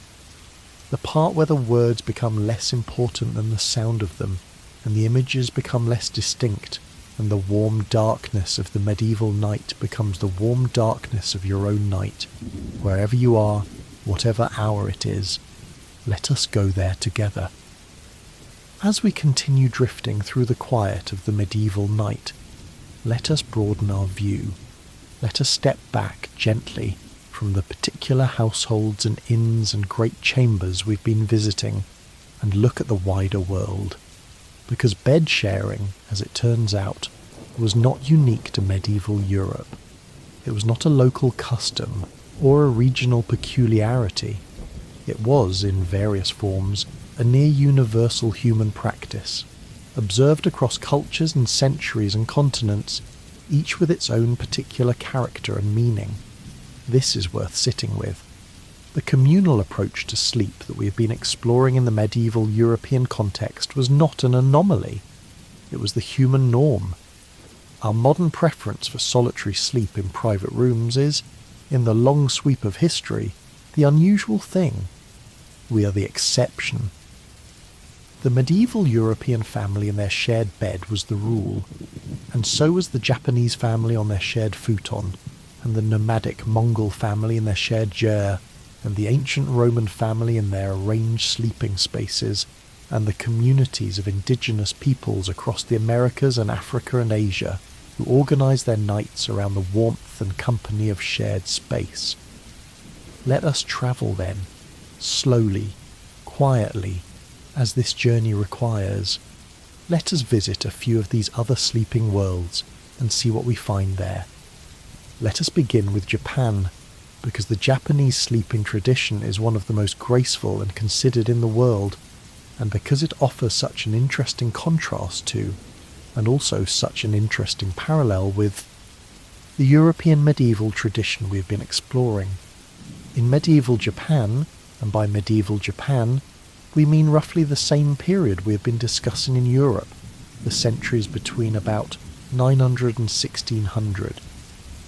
the part where the words become less important than the sound of them, and the images become less distinct, and the warm darkness of the medieval night becomes the warm darkness of your own night. Wherever you are, whatever hour it is, let us go there together. As we continue drifting through the quiet of the medieval night, let us broaden our view. Let us step back gently from the particular households and inns and great chambers we've been visiting and look at the wider world. Because bed sharing, as it turns out, was not unique to medieval Europe. It was not a local custom or a regional peculiarity. It was, in various forms, a near universal human practice, observed across cultures and centuries and continents, each with its own particular character and meaning. This is worth sitting with. The communal approach to sleep that we have been exploring in the medieval European context was not an anomaly. It was the human norm. Our modern preference for solitary sleep in private rooms is, in the long sweep of history, the unusual thing. We are the exception. The medieval European family in their shared bed was the rule, and so was the Japanese family on their shared futon, and the nomadic Mongol family in their shared ger, and the ancient Roman family in their arranged sleeping spaces, and the communities of indigenous peoples across the Americas and Africa and Asia who organized their nights around the warmth and company of shared space. Let us travel then, slowly, quietly, as this journey requires. Let us visit a few of these other sleeping worlds and see what we find there. Let us begin with Japan, because the Japanese sleeping tradition is one of the most graceful and considered in the world, and because it offers such an interesting contrast to, and also such an interesting parallel with, the European medieval tradition we have been exploring. In medieval Japan, and by medieval Japan, we mean roughly the same period we have been discussing in Europe, the centuries between about 900 and 1600.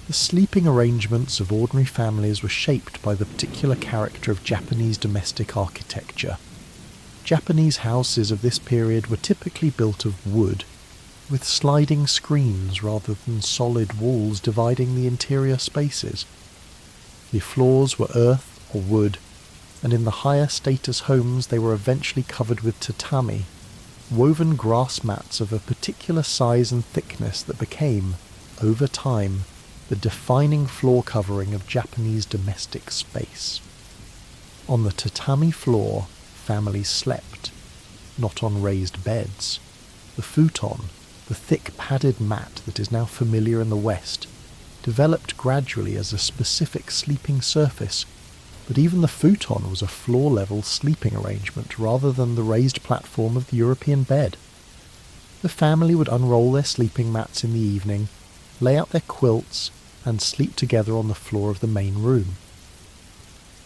The sleeping arrangements of ordinary families were shaped by the particular character of Japanese domestic architecture. Japanese houses of this period were typically built of wood, with sliding screens rather than solid walls dividing the interior spaces. The floors were earth or wood, and in the higher status homes they were eventually covered with tatami, woven grass mats of a particular size and thickness that became, over time, the defining floor covering of Japanese domestic space. On the tatami floor, families slept, not on raised beds. The futon, the thick padded mat that is now familiar in the West, developed gradually as a specific sleeping surface, but even the futon was a floor-level sleeping arrangement rather than the raised platform of the European bed. The family would unroll their sleeping mats in the evening, lay out their quilts, and sleep together on the floor of the main room.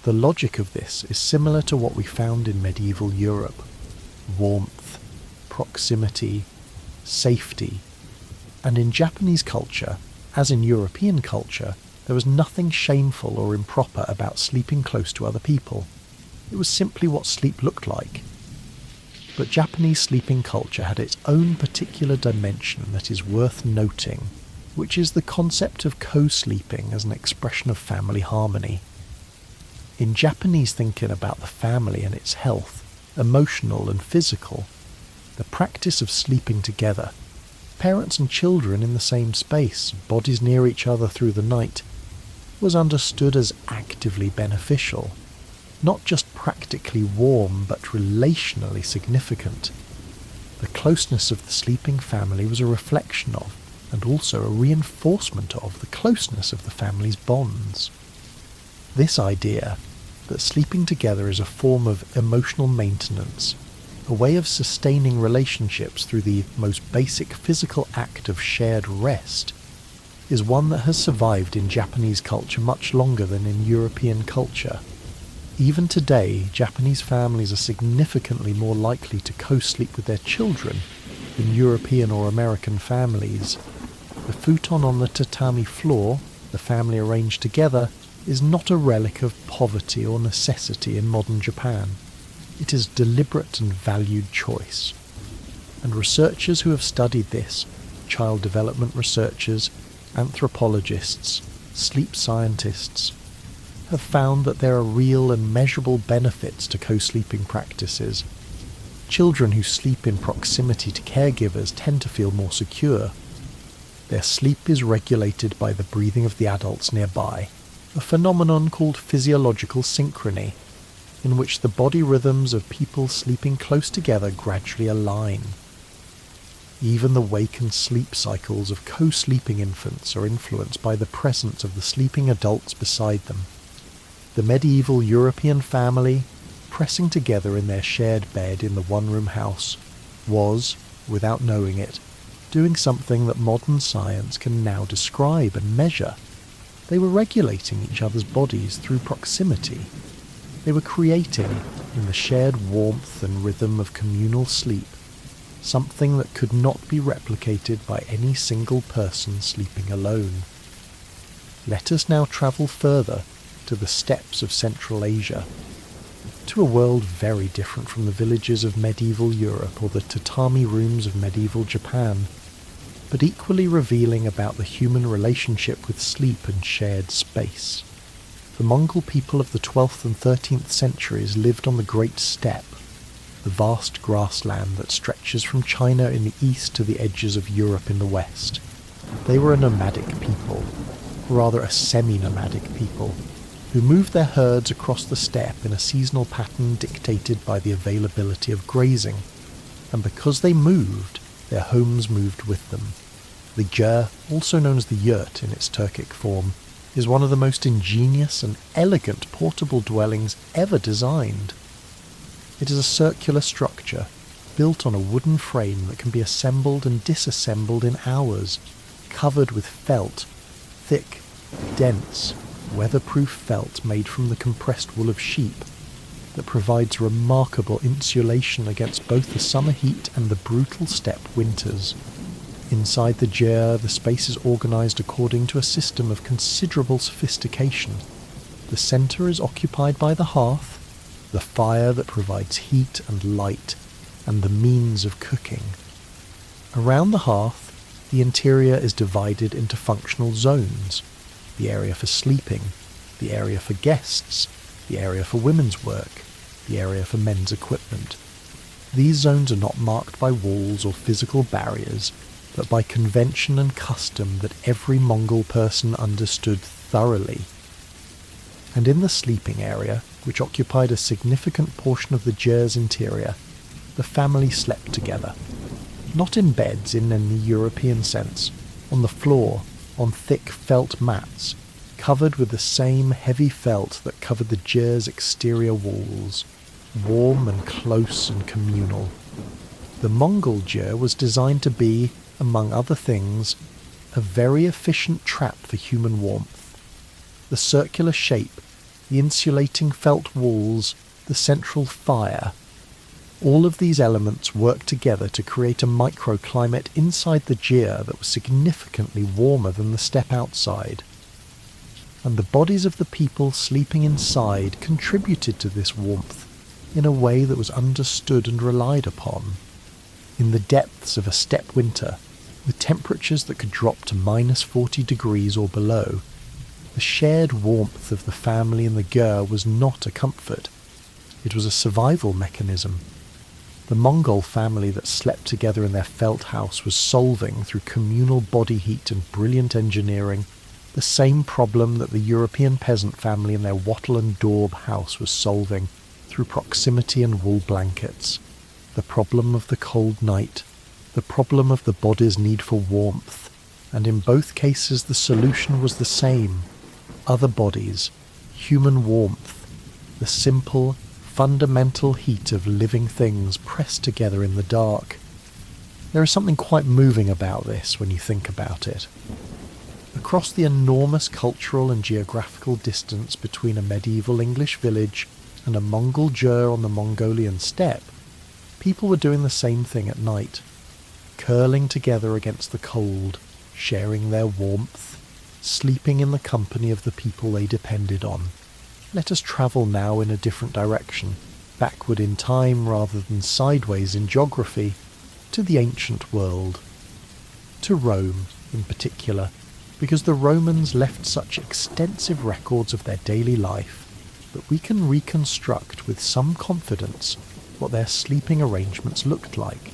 The logic of this is similar to what we found in medieval Europe: warmth, proximity, safety. And in Japanese culture, as in European culture, there was nothing shameful or improper about sleeping close to other people. It was simply what sleep looked like. But Japanese sleeping culture had its own particular dimension that is worth noting, which is the concept of co-sleeping as an expression of family harmony. In Japanese thinking about the family and its health, emotional and physical, the practice of sleeping together, parents and children in the same space, bodies near each other through the night, was understood as actively beneficial, not just practically warm but relationally significant. The closeness of the sleeping family was a reflection of, and also a reinforcement of, the closeness of the family's bonds. This idea that sleeping together is a form of emotional maintenance, a way of sustaining relationships through the most basic physical act of shared rest, is one that has survived in Japanese culture much longer than in European culture. Even today, Japanese families are significantly more likely to co-sleep with their children than European or American families. The futon on the tatami floor, the family arranged together, is not a relic of poverty or necessity in modern Japan. It is deliberate and valued choice. And researchers who have studied this, child development researchers, anthropologists, sleep scientists, have found that there are real and measurable benefits to co-sleeping practices. Children who sleep in proximity to caregivers tend to feel more secure. Their sleep is regulated by the breathing of the adults nearby, a phenomenon called physiological synchrony, in which the body rhythms of people sleeping close together gradually align. Even the wake and sleep cycles of co-sleeping infants are influenced by the presence of the sleeping adults beside them. The medieval European family, pressing together in their shared bed in the one-room house, was, without knowing it, doing something that modern science can now describe and measure. They were regulating each other's bodies through proximity. They were creating, in the shared warmth and rhythm of communal sleep, something that could not be replicated by any single person sleeping alone. Let us now travel further to the steppes of Central Asia, to a world very different from the villages of medieval Europe or the tatami rooms of medieval Japan, but equally revealing about the human relationship with sleep and shared space. The Mongol people of the 12th and 13th centuries lived on the Great Steppe, the vast grassland that stretches from China in the east to the edges of Europe in the west. They were a nomadic people, or rather a semi-nomadic people, who moved their herds across the steppe in a seasonal pattern dictated by the availability of grazing, and because they moved, their homes moved with them. The ger, also known as the yurt in its Turkic form, is one of the most ingenious and elegant portable dwellings ever designed. It is a circular structure, built on a wooden frame that can be assembled and disassembled in hours, covered with felt, thick, dense, weatherproof felt made from the compressed wool of sheep, that provides remarkable insulation against both the summer heat and the brutal steppe winters. Inside the ger, the space is organised according to a system of considerable sophistication. The centre is occupied by the hearth, the fire that provides heat and light, and the means of cooking. Around the hearth, the interior is divided into functional zones: the area for sleeping, the area for guests, the area for women's work, the area for men's equipment. These zones are not marked by walls or physical barriers, but by convention and custom that every Mongol person understood thoroughly. and in the sleeping area, which occupied a significant portion of the Djer's interior, the family slept together. Not in beds in any European sense, on the floor, on thick felt mats, covered with the same heavy felt that covered the Djer's exterior walls, warm and close and communal. The Mongol Djer was designed to be, among other things, a very efficient trap for human warmth. The circular shape, the insulating felt walls, the central fire, all of these elements worked together to create a microclimate inside the Djer that was significantly warmer than the steppe outside. And the bodies of the people sleeping inside contributed to this warmth in a way that was understood and relied upon. In the depths of a steppe winter, with temperatures that could drop to -40 degrees or below, the shared warmth of the family in the ger was not a comfort. It was a survival mechanism. The Mongol family that slept together in their felt house was solving, through communal body heat and brilliant engineering, the same problem that the European peasant family in their wattle and daub house was solving, through proximity and wool blankets. The problem of the cold night, the problem of the body's need for warmth, and in both cases the solution was the same. Other bodies, human warmth, the simple, fundamental heat of living things pressed together in the dark. There is something quite moving about this when you think about it. Across the enormous cultural and geographical distance between a medieval English village and a Mongol Djer on the Mongolian steppe, people were doing the same thing at night, curling together against the cold, sharing their warmth, sleeping in the company of the people they depended on. Let us travel now in a different direction, backward in time rather than sideways in geography, to the ancient world. To Rome, in particular, because the Romans left such extensive records of their daily life that we can reconstruct with some confidence what their sleeping arrangements looked like.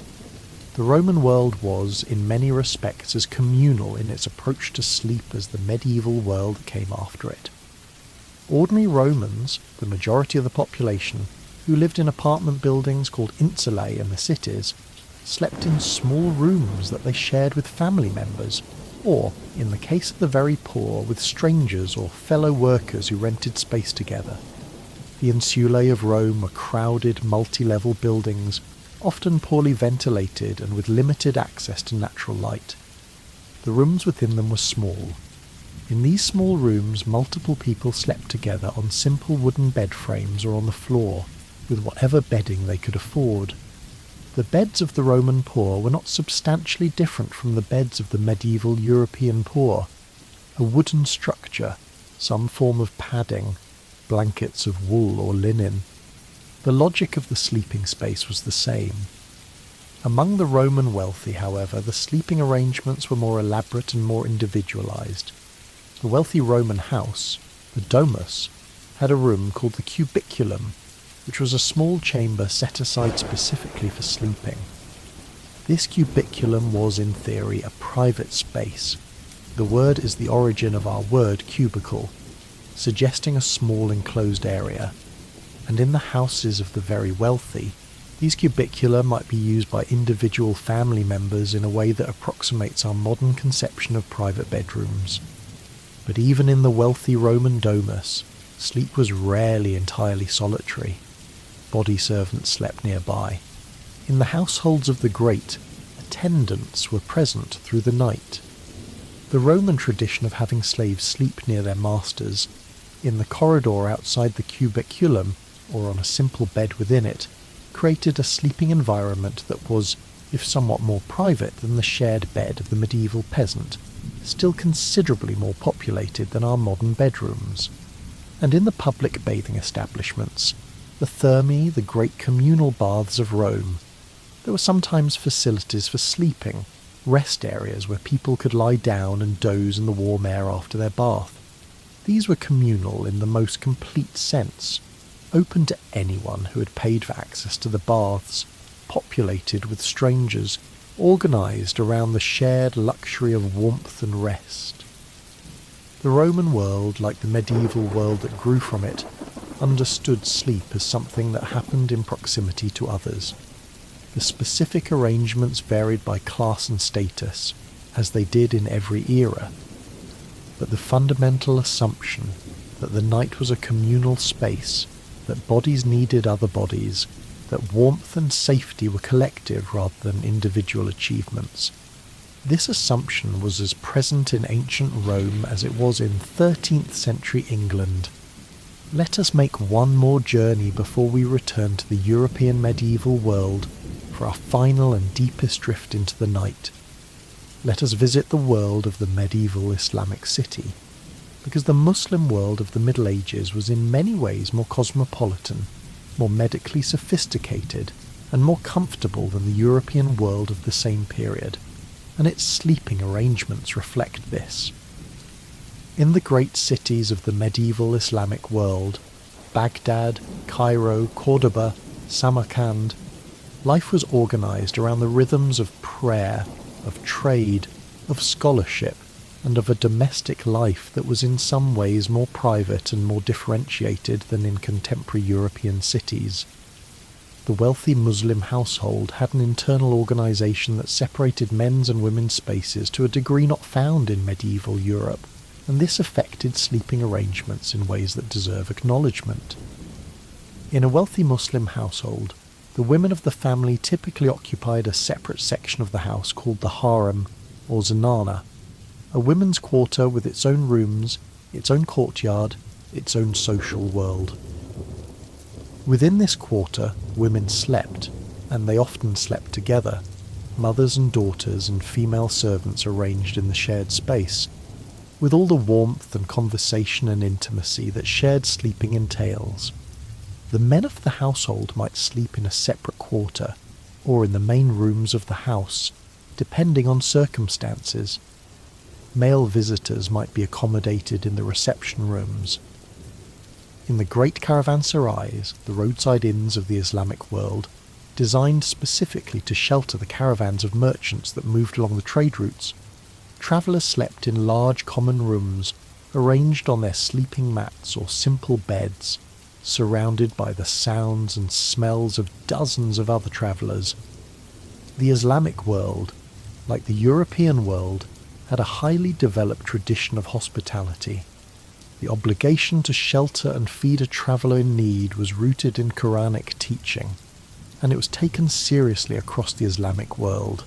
The Roman world was, in many respects, as communal in its approach to sleep as the medieval world that came after it. Ordinary Romans, the majority of the population, who lived in apartment buildings called insulae in the cities, slept in small rooms that they shared with family members, or, in the case of the very poor, with strangers or fellow workers who rented space together. The insulae of Rome were crowded, multi-level buildings, often poorly ventilated and with limited access to natural light. The rooms within them were small. In these small rooms, multiple people slept together on simple wooden bed frames or on the floor, with whatever bedding they could afford. The beds of the Roman poor were not substantially different from the beds of the medieval European poor. A wooden structure, some form of padding, blankets of wool or linen. The logic of the sleeping space was the same. Among the Roman wealthy, however, the sleeping arrangements were more elaborate and more individualized. The wealthy Roman house, the domus, had a room called the cubiculum, which was a small chamber set aside specifically for sleeping. This cubiculum was, in theory, a private space. The word is the origin of our word cubicle, suggesting a small enclosed area, and in the houses of the very wealthy, these cubicula might be used by individual family members in a way that approximates our modern conception of private bedrooms. But even in the wealthy Roman domus, sleep was rarely entirely solitary. Body servants slept nearby. In the households of the great, attendants were present through the night. The Roman tradition of having slaves sleep near their masters, in the corridor outside the cubiculum, or on a simple bed within it, created a sleeping environment that was, if somewhat more private than the shared bed of the medieval peasant, still considerably more populated than our modern bedrooms. And in the public bathing establishments, the thermae, the great communal baths of Rome, there were sometimes facilities for sleeping, rest areas where people could lie down and doze in the warm air after their bath. These were communal in the most complete sense, open to anyone who had paid for access to the baths, populated with strangers, organised around the shared luxury of warmth and rest. The Roman world, like the medieval world that grew from it, understood sleep as something that happened in proximity to others. The specific arrangements varied by class and status, as they did in every era. But the fundamental assumption that the night was a communal space, that bodies needed other bodies, that warmth and safety were collective rather than individual achievements. This assumption was as present in ancient Rome as it was in 13th century England. Let us make one more journey before we return to the European medieval world for our final and deepest drift into the night. Let us visit the world of the medieval Islamic city, because the Muslim world of the Middle Ages was in many ways more cosmopolitan, more medically sophisticated, and more comfortable than the European world of the same period, and its sleeping arrangements reflect this. In the great cities of the medieval Islamic world, Baghdad, Cairo, Cordoba, Samarkand, life was organized around the rhythms of prayer, of trade, of scholarship, and of a domestic life that was in some ways more private and more differentiated than in contemporary European cities. The wealthy Muslim household had an internal organisation that separated men's and women's spaces to a degree not found in medieval Europe, and this affected sleeping arrangements in ways that deserve acknowledgement. In a wealthy Muslim household, the women of the family typically occupied a separate section of the house called the harem, or zanana, a women's quarter with its own rooms, its own courtyard, its own social world. Within this quarter, women slept, and they often slept together, mothers and daughters and female servants arranged in the shared space, with all the warmth and conversation and intimacy that shared sleeping entails. The men of the household might sleep in a separate quarter, or in the main rooms of the house, depending on circumstances. Male visitors might be accommodated in the reception rooms. In the great caravanserais, the roadside inns of the Islamic world, designed specifically to shelter the caravans of merchants that moved along the trade routes, travellers slept in large common rooms arranged on their sleeping mats or simple beds, surrounded by the sounds and smells of dozens of other travellers. The Islamic world, like the European world, had a highly developed tradition of hospitality. The obligation to shelter and feed a traveller in need was rooted in Quranic teaching, and it was taken seriously across the Islamic world.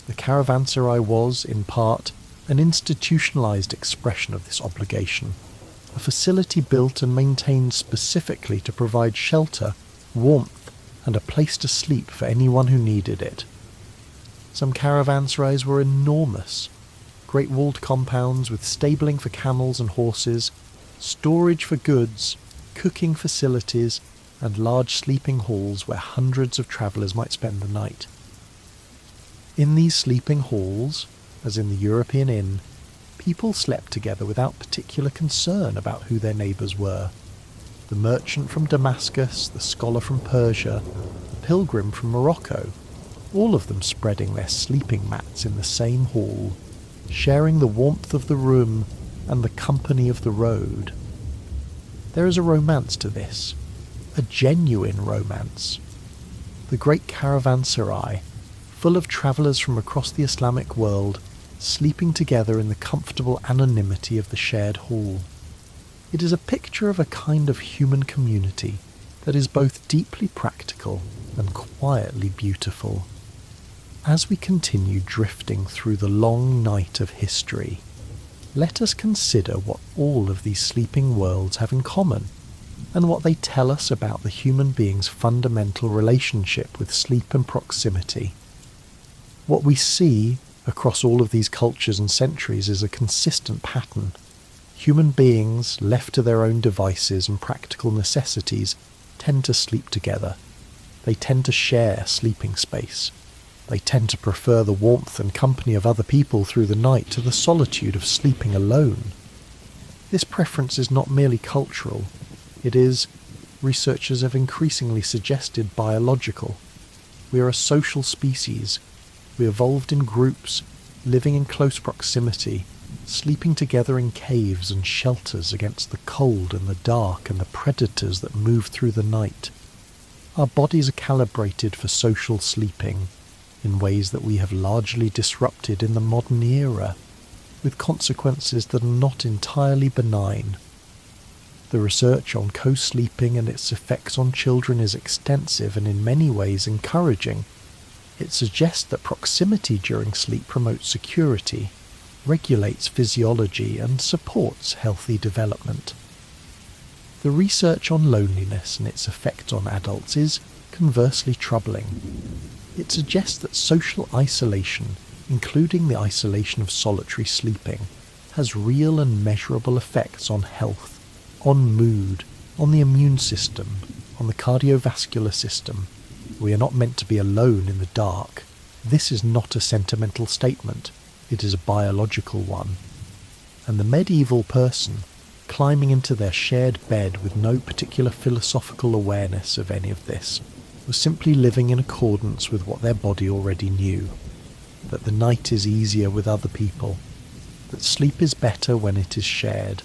The caravanserai was, in part, an institutionalized expression of this obligation, a facility built and maintained specifically to provide shelter, warmth, and a place to sleep for anyone who needed it. Some caravanserais were enormous, great walled compounds with stabling for camels and horses, storage for goods, cooking facilities, and large sleeping halls where hundreds of travellers might spend the night. In these sleeping halls, as in the European inn, people slept together without particular concern about who their neighbours were. The merchant from Damascus, the scholar from Persia, the pilgrim from Morocco, all of them spreading their sleeping mats in the same hall, sharing the warmth of the room and the company of the road. There is a romance to this, a genuine romance. The great caravanserai, full of travellers from across the Islamic world, sleeping together in the comfortable anonymity of the shared hall. It is a picture of a kind of human community that is both deeply practical and quietly beautiful. As we continue drifting through the long night of history, let us consider what all of these sleeping worlds have in common, and what they tell us about the human being's fundamental relationship with sleep and proximity. What we see across all of these cultures and centuries is a consistent pattern. Human beings, left to their own devices and practical necessities, tend to sleep together. They tend to share sleeping space. They tend to prefer the warmth and company of other people through the night to the solitude of sleeping alone. This preference is not merely cultural. It is, researchers have increasingly suggested, biological. We are a social species. We evolved in groups, living in close proximity, sleeping together in caves and shelters against the cold and the dark and the predators that move through the night. Our bodies are calibrated for social sleeping in ways that we have largely disrupted in the modern era, with consequences that are not entirely benign. The research on co-sleeping and its effects on children is extensive and in many ways encouraging. It suggests that proximity during sleep promotes security, regulates physiology, and supports healthy development. The research on loneliness and its effects on adults is conversely troubling. It suggests that social isolation, including the isolation of solitary sleeping, has real and measurable effects on health, on mood, on the immune system, on the cardiovascular system. We are not meant to be alone in the dark. This is not a sentimental statement, it is a biological one. And the medieval person, climbing into their shared bed with no particular philosophical awareness of any of this, was simply living in accordance with what their body already knew, that the night is easier with other people, that sleep is better when it is shared,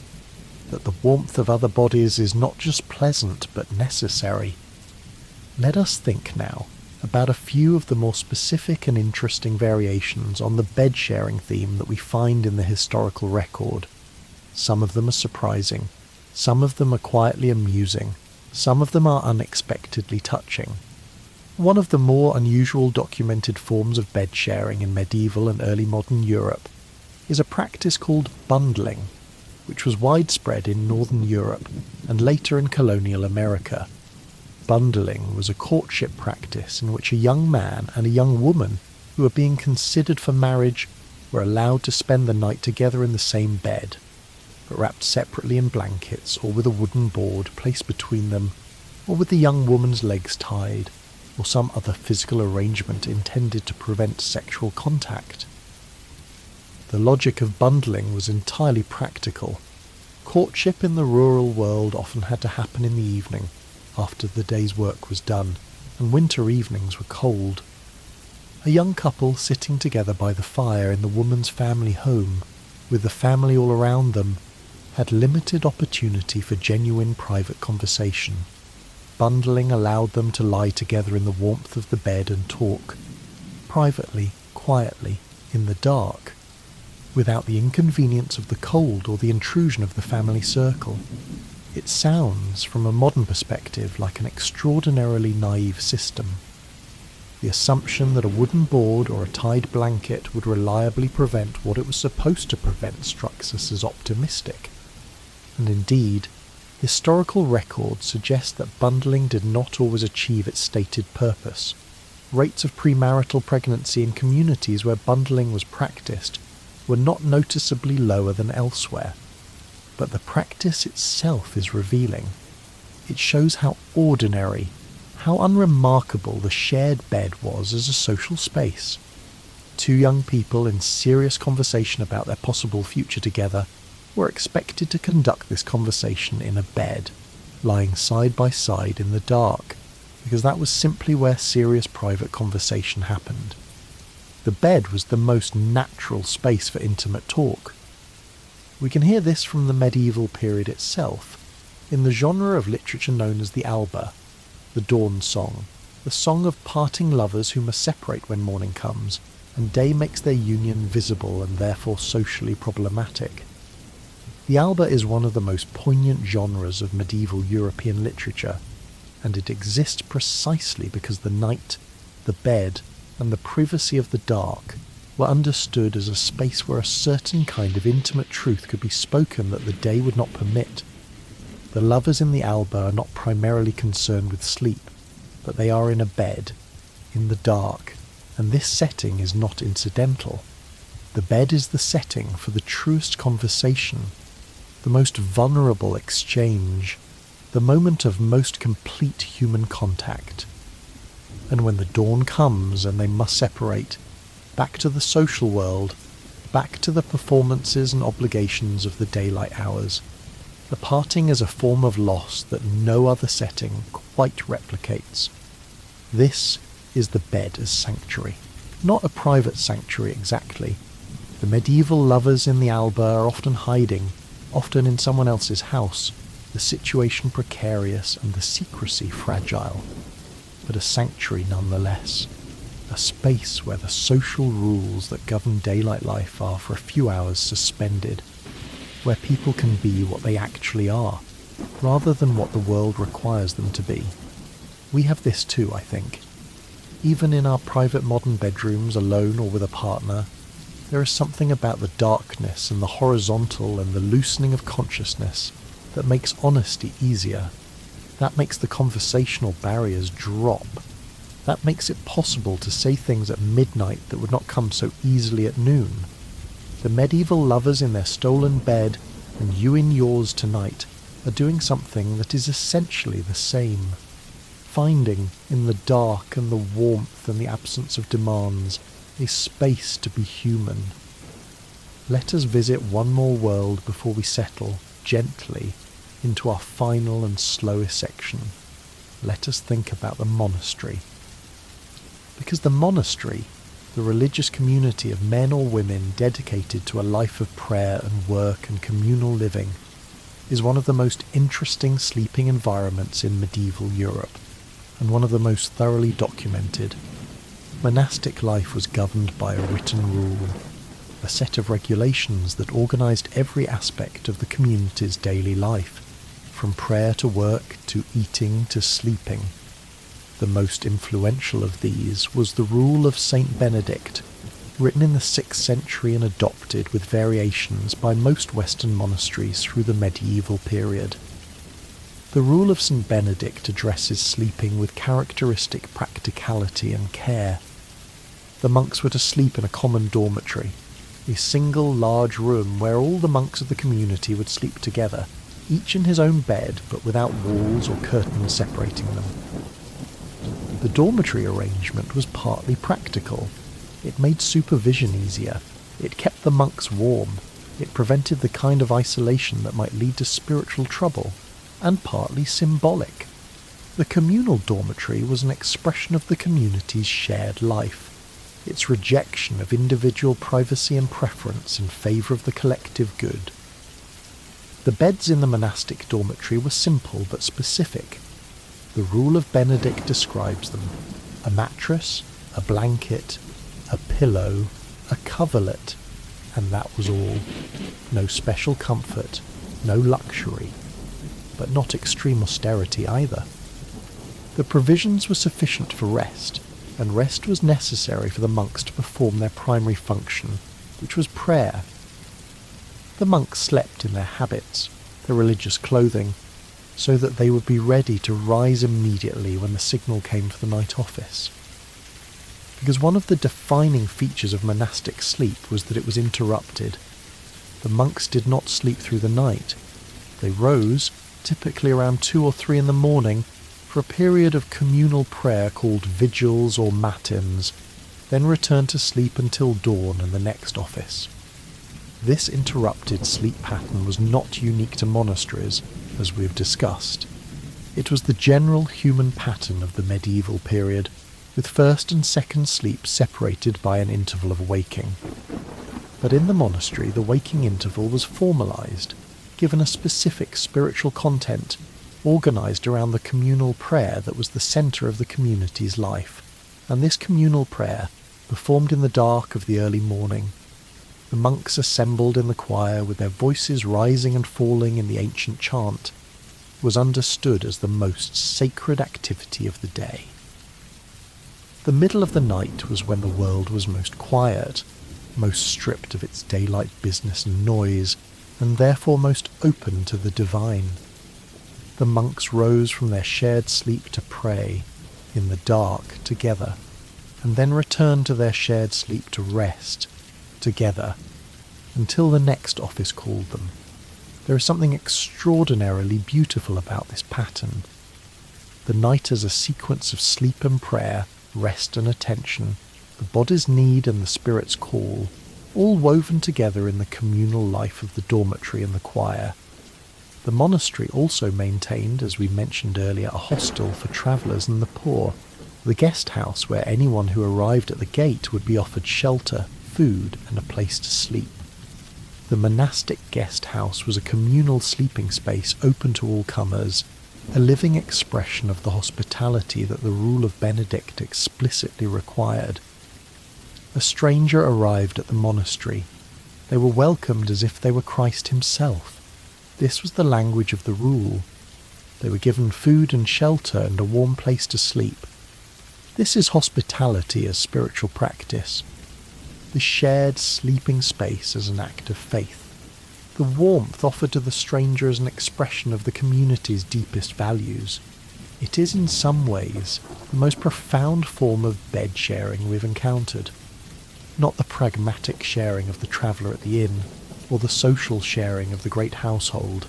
that the warmth of other bodies is not just pleasant but necessary. Let us think now about a few of the more specific and interesting variations on the bed-sharing theme that we find in the historical record. Some of them are surprising, some of them are quietly amusing, some of them are unexpectedly touching. One of the more unusual documented forms of bed sharing in medieval and early modern Europe is a practice called bundling, which was widespread in northern Europe and later in colonial America. Bundling was a courtship practice in which a young man and a young woman who were being considered for marriage were allowed to spend the night together in the same bed, but wrapped separately in blankets or with a wooden board placed between them, or with the young woman's legs tied, or some other physical arrangement intended to prevent sexual contact. The logic of bundling was entirely practical. Courtship in the rural world often had to happen in the evening, after the day's work was done, and winter evenings were cold. A young couple sitting together by the fire in the woman's family home, with the family all around them, had limited opportunity for genuine private conversation. Bundling allowed them to lie together in the warmth of the bed and talk, privately, quietly, in the dark, without the inconvenience of the cold or the intrusion of the family circle. It sounds, from a modern perspective, like an extraordinarily naive system. The assumption that a wooden board or a tied blanket would reliably prevent what it was supposed to prevent strikes us as optimistic. And indeed, historical records suggest that bundling did not always achieve its stated purpose. Rates of premarital pregnancy in communities where bundling was practiced were not noticeably lower than elsewhere. But the practice itself is revealing. It shows how ordinary, how unremarkable the shared bed was as a social space. Two young people in serious conversation about their possible future together were expected to conduct this conversation in a bed, lying side by side in the dark, because that was simply where serious private conversation happened. The bed was the most natural space for intimate talk. We can hear this from the medieval period itself, in the genre of literature known as the Alba, the dawn song, the song of parting lovers who must separate when morning comes, and day makes their union visible and therefore socially problematic. The Alba is one of the most poignant genres of medieval European literature, and it exists precisely because the night, the bed, and the privacy of the dark were understood as a space where a certain kind of intimate truth could be spoken that the day would not permit. The lovers in the Alba are not primarily concerned with sleep, but they are in a bed, in the dark, and this setting is not incidental. The bed is the setting for the truest conversation, the most vulnerable exchange, the moment of most complete human contact. And when the dawn comes and they must separate, back to the social world, back to the performances and obligations of the daylight hours, the parting is a form of loss that no other setting quite replicates. This is the bed as sanctuary. Not a private sanctuary exactly, The medieval lovers in the Alba are often hiding, often in someone else's house, the situation precarious and the secrecy fragile, but a sanctuary nonetheless, a space where the social rules that govern daylight life are for a few hours suspended, where people can be what they actually are, rather than what the world requires them to be. We have this too, I think. Even in our private modern bedrooms, alone or with a partner, there is something about the darkness and the horizontal and the loosening of consciousness that makes honesty easier. That makes the conversational barriers drop. That makes it possible to say things at midnight that would not come so easily at noon. The medieval lovers in their stolen bed and you in yours tonight are doing something that is essentially the same. Finding, in the dark and the warmth and the absence of demands, a space to be human. Let us visit one more world before we settle, gently, into our final and slowest section. Let us think about the monastery. Because the monastery, the religious community of men or women dedicated to a life of prayer and work and communal living, is one of the most interesting sleeping environments in medieval Europe, and one of the most thoroughly documented. Monastic life was governed by a written rule, a set of regulations that organised every aspect of the community's daily life, from prayer to work to eating to sleeping. The most influential of these was the rule of Saint Benedict, written in the 6th century and adopted with variations by most Western monasteries through the medieval period. The rule of St. Benedict addresses sleeping with characteristic practicality and care. The monks were to sleep in a common dormitory, a single large room where all the monks of the community would sleep together, each in his own bed but without walls or curtains separating them. The dormitory arrangement was partly practical. It made supervision easier, it kept the monks warm, it prevented the kind of isolation that might lead to spiritual trouble, and partly symbolic. The communal dormitory was an expression of the community's shared life, its rejection of individual privacy and preference in favour of the collective good. The beds in the monastic dormitory were simple but specific. The rule of Benedict describes them: a mattress, a blanket, a pillow, a coverlet, and that was all. No special comfort, no luxury, but not extreme austerity either. The provisions were sufficient for rest, and rest was necessary for the monks to perform their primary function, which was prayer. The monks slept in their habits, their religious clothing, so that they would be ready to rise immediately when the signal came for the night office. Because one of the defining features of monastic sleep was that it was interrupted. The monks did not sleep through the night. They rose, typically around 2 or 3 in the morning, for a period of communal prayer called vigils or matins, then returned to sleep until dawn and the next office. This interrupted sleep pattern was not unique to monasteries, as we have discussed. It was the general human pattern of the medieval period, with first and second sleep separated by an interval of waking. But in the monastery, the waking interval was formalised, given a specific spiritual content, organised around the communal prayer that was the centre of the community's life, and this communal prayer, performed in the dark of the early morning. The monks assembled in the choir with their voices rising and falling in the ancient chant, was understood as the most sacred activity of the day. The middle of the night was when the world was most quiet, most stripped of its daylight business and noise, and therefore most open to the divine. The monks rose from their shared sleep to pray, in the dark, together, and then returned to their shared sleep to rest, together, until the next office called them. There is something extraordinarily beautiful about this pattern. The night as a sequence of sleep and prayer, rest and attention, the body's need and the spirit's call, all woven together in the communal life of the dormitory and the choir. The monastery also maintained, as we mentioned earlier, a hostel for travellers and the poor, the guest house where anyone who arrived at the gate would be offered shelter, food and a place to sleep. The monastic guest house was a communal sleeping space open to all comers, a living expression of the hospitality that the rule of Benedict explicitly required. A stranger arrived at the monastery. They were welcomed as if they were Christ himself. This was the language of the rule. They were given food and shelter and a warm place to sleep. This is hospitality as spiritual practice. The shared sleeping space as an act of faith. The warmth offered to the stranger as an expression of the community's deepest values. It is in some ways the most profound form of bed sharing we've encountered. Not the pragmatic sharing of the traveller at the inn, or the social sharing of the great household,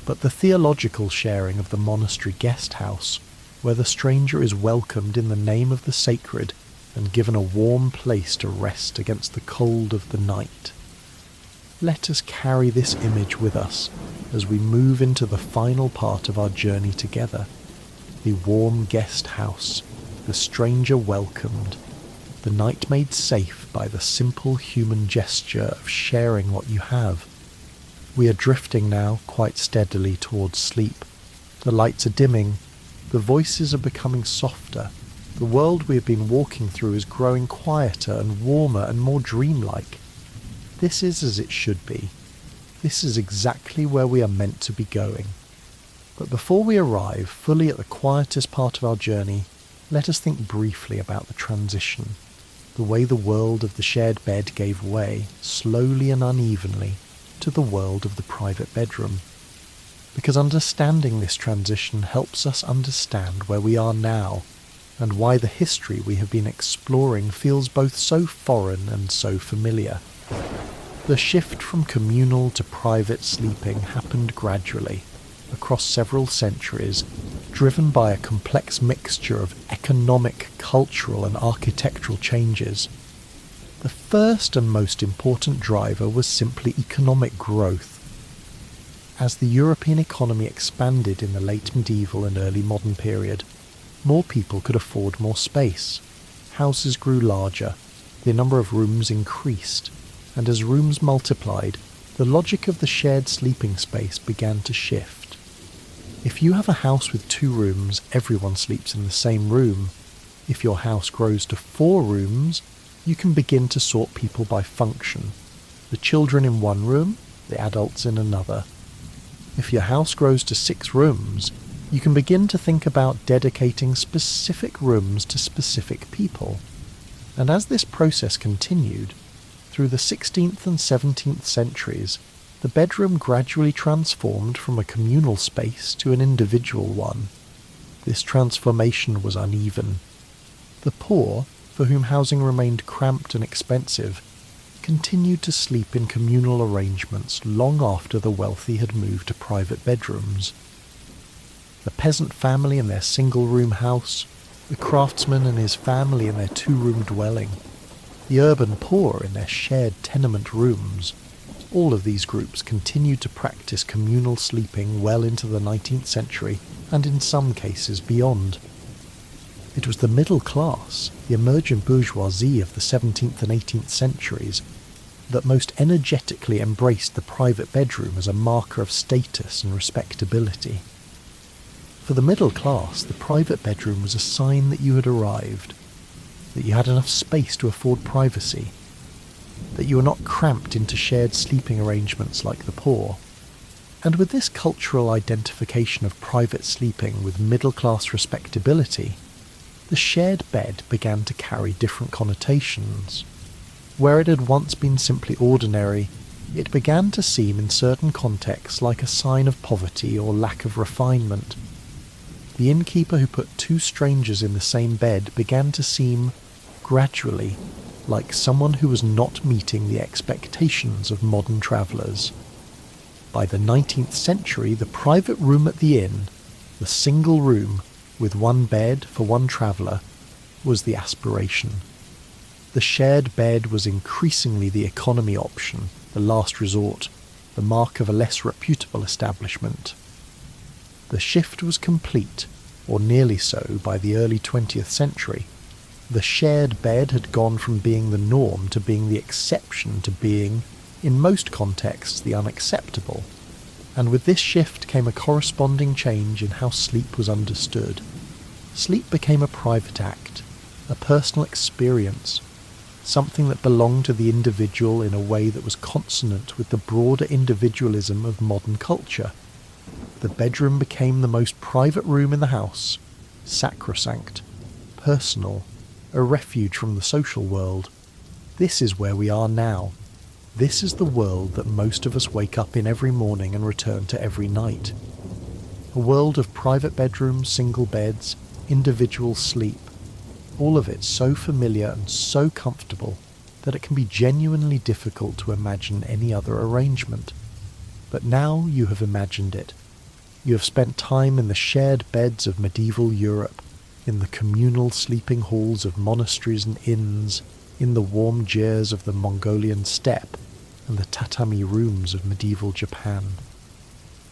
but the theological sharing of the monastery guest house, where the stranger is welcomed in the name of the sacred and given a warm place to rest against the cold of the night. Let us carry this image with us as we move into the final part of our journey together. The warm guest house, the stranger welcomed, the night made safe by the simple human gesture of sharing what you have. We are drifting now quite steadily towards sleep. The lights are dimming, the voices are becoming softer. The world we have been walking through is growing quieter and warmer and more dreamlike. This is as it should be. This is exactly where we are meant to be going. But before we arrive fully at the quietest part of our journey, let us think briefly about the transition, the way the world of the shared bed gave way, slowly and unevenly, to the world of the private bedroom. Because understanding this transition helps us understand where we are now, and why the history we have been exploring feels both so foreign and so familiar. The shift from communal to private sleeping happened gradually, across several centuries, driven by a complex mixture of economic, cultural and architectural changes. The first and most important driver was simply economic growth. As the European economy expanded in the late medieval and early modern period, more people could afford more space. Houses grew larger, the number of rooms increased, and as rooms multiplied, the logic of the shared sleeping space began to shift. If you have a house with 2 rooms, everyone sleeps in the same room. If your house grows to 4 rooms, you can begin to sort people by function. The children in one room, the adults in another. If your house grows to 6 rooms, you can begin to think about dedicating specific rooms to specific people. And as this process continued, through the 16th and 17th centuries, the bedroom gradually transformed from a communal space to an individual one. This transformation was uneven. The poor, for whom housing remained cramped and expensive, continued to sleep in communal arrangements long after the wealthy had moved to private bedrooms. The peasant family in their single-room house, the craftsman and his family in their 2-room dwelling, the urban poor in their shared tenement rooms, all of these groups continued to practice communal sleeping well into the 19th century and in some cases beyond. It was the middle class, the emergent bourgeoisie of the 17th and 18th centuries, that most energetically embraced the private bedroom as a marker of status and respectability. For the middle class, the private bedroom was a sign that you had arrived, that you had enough space to afford privacy, that you were not cramped into shared sleeping arrangements like the poor. And with this cultural identification of private sleeping with middle-class respectability, the shared bed began to carry different connotations. Where it had once been simply ordinary, it began to seem in certain contexts like a sign of poverty or lack of refinement. The innkeeper who put 2 strangers in the same bed began to seem, gradually, like someone who was not meeting the expectations of modern travellers. By the 19th century, the private room at the inn, the single room with 1 bed for 1 traveller, was the aspiration. The shared bed was increasingly the economy option, the last resort, the mark of a less reputable establishment. The shift was complete, or nearly so, by the early 20th century. The shared bed had gone from being the norm to being the exception to being, in most contexts, the unacceptable. And with this shift came a corresponding change in how sleep was understood. Sleep became a private act, a personal experience, something that belonged to the individual in a way that was consonant with the broader individualism of modern culture. The bedroom became the most private room in the house, sacrosanct, personal, a refuge from the social world. This is where we are now. This is the world that most of us wake up in every morning and return to every night. A world of private bedrooms, single beds, individual sleep, all of it so familiar and so comfortable that it can be genuinely difficult to imagine any other arrangement. But now you have imagined it. You have spent time in the shared beds of medieval Europe, in the communal sleeping halls of monasteries and inns, in the warm jers of the Mongolian steppe, and the tatami rooms of medieval Japan.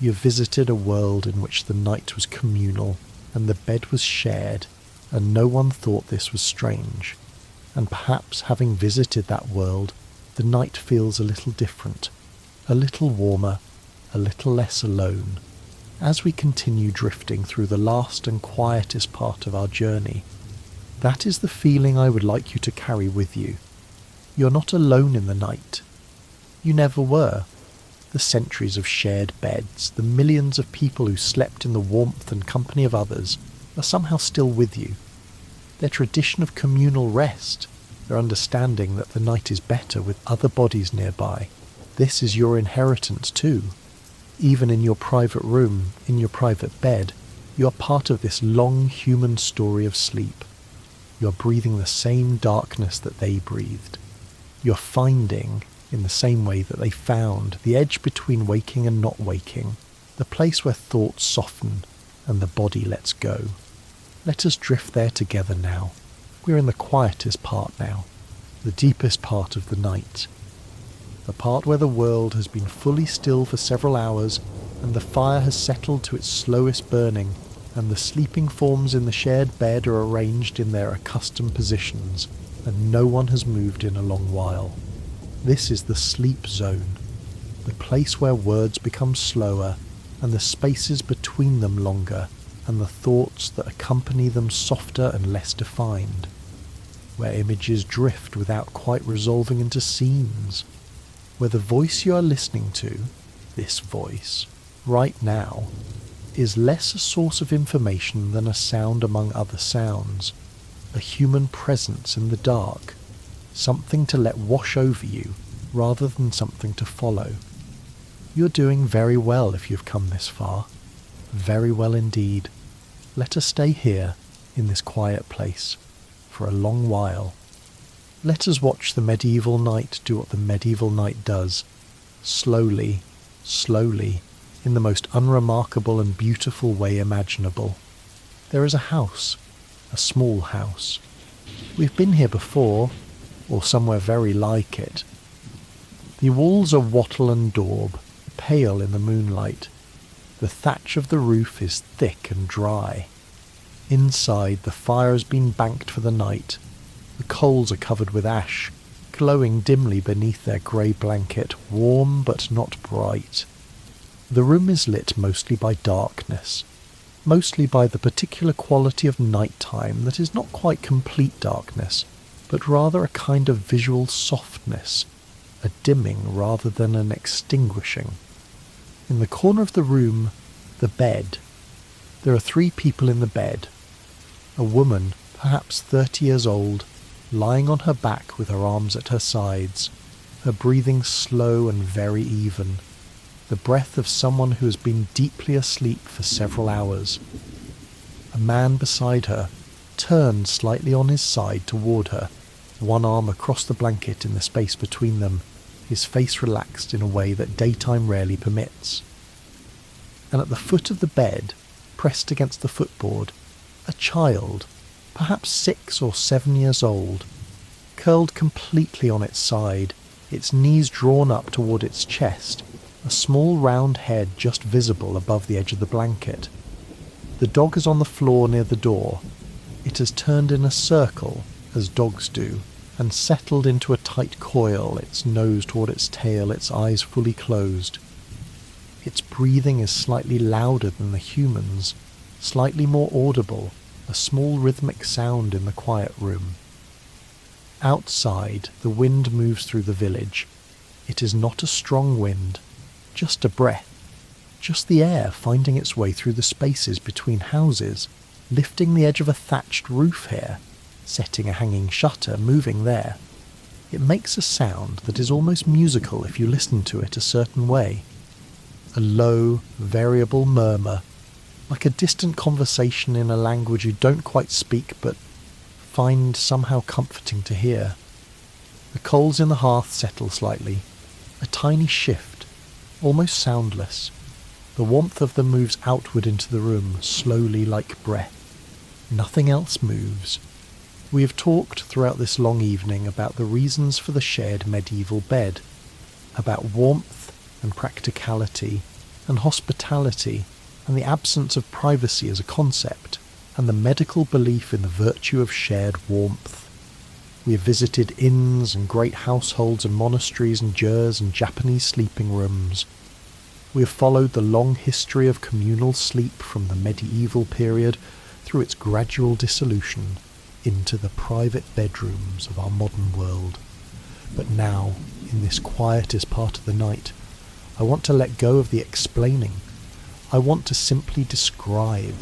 You have visited a world in which the night was communal, and the bed was shared, and no one thought this was strange. And perhaps, having visited that world, the night feels a little different, a little warmer, a little less alone. As we continue drifting through the last and quietest part of our journey, that is the feeling I would like you to carry with you. You're not alone in the night. You never were. The centuries of shared beds, the millions of people who slept in the warmth and company of others, are somehow still with you. Their tradition of communal rest, their understanding that the night is better with other bodies nearby, this is your inheritance too. Even in your private room, in your private bed, you are part of this long human story of sleep. You are breathing the same darkness that they breathed. You are finding, in the same way that they found, the edge between waking and not waking, the place where thoughts soften and the body lets go. Let us drift there together now. We're in the quietest part now, the deepest part of the night. The part where the world has been fully still for several hours, and the fire has settled to its slowest burning, and the sleeping forms in the shared bed are arranged in their accustomed positions, and no one has moved in a long while. This is the sleep zone, the place where words become slower, and the spaces between them longer, and the thoughts that accompany them softer and less defined, where images drift without quite resolving into scenes, where the voice you are listening to, this voice, right now, is less a source of information than a sound among other sounds, a human presence in the dark, something to let wash over you rather than something to follow. You're doing very well if you've come this far, very well indeed. Let us stay here, in this quiet place, for a long while. Let us watch the medieval night do what the medieval night does, slowly, slowly, in the most unremarkable and beautiful way imaginable. There is a house, a small house. We've been here before, or somewhere very like it. The walls are wattle and daub, pale in the moonlight. The thatch of the roof is thick and dry. Inside, the fire has been banked for the night. The coals are covered with ash, glowing dimly beneath their grey blanket, warm but not bright. The room is lit mostly by darkness, mostly by the particular quality of night-time that is not quite complete darkness, but rather a kind of visual softness, a dimming rather than an extinguishing. In the corner of the room, the bed. There are 3 people in the bed. A woman, perhaps 30 years old, lying on her back with her arms at her sides, her breathing slow and very even, the breath of someone who has been deeply asleep for several hours. A man beside her, turned slightly on his side toward her, one arm across the blanket in the space between them, his face relaxed in a way that daytime rarely permits. And at the foot of the bed, pressed against the footboard, a child, perhaps 6 or 7 years old, curled completely on its side, its knees drawn up toward its chest, a small round head just visible above the edge of the blanket. The dog is on the floor near the door. It has turned in a circle as dogs do, and settled into a tight coil, its nose toward its tail, its eyes fully closed. Its breathing is slightly louder than the human's, slightly more audible, a small rhythmic sound in the quiet room. Outside, the wind moves through the village. It is not a strong wind, just a breath, just the air finding its way through the spaces between houses, lifting the edge of a thatched roof here, setting a hanging shutter, moving there. It makes a sound that is almost musical if you listen to it a certain way. A low, variable murmur, like a distant conversation in a language you don't quite speak but find somehow comforting to hear. The coals in the hearth settle slightly, a tiny shift, almost soundless. The warmth of them moves outward into the room, slowly like breath. Nothing else moves. We have talked throughout this long evening about the reasons for the shared medieval bed, about warmth and practicality and hospitality and the absence of privacy as a concept, and the medical belief in the virtue of shared warmth. We have visited inns and great households and monasteries and jurs and Japanese sleeping rooms. We have followed the long history of communal sleep from the medieval period through its gradual dissolution into the private bedrooms of our modern world. But now, in this quietest part of the night, I want to let go of the explaining. I want to simply describe,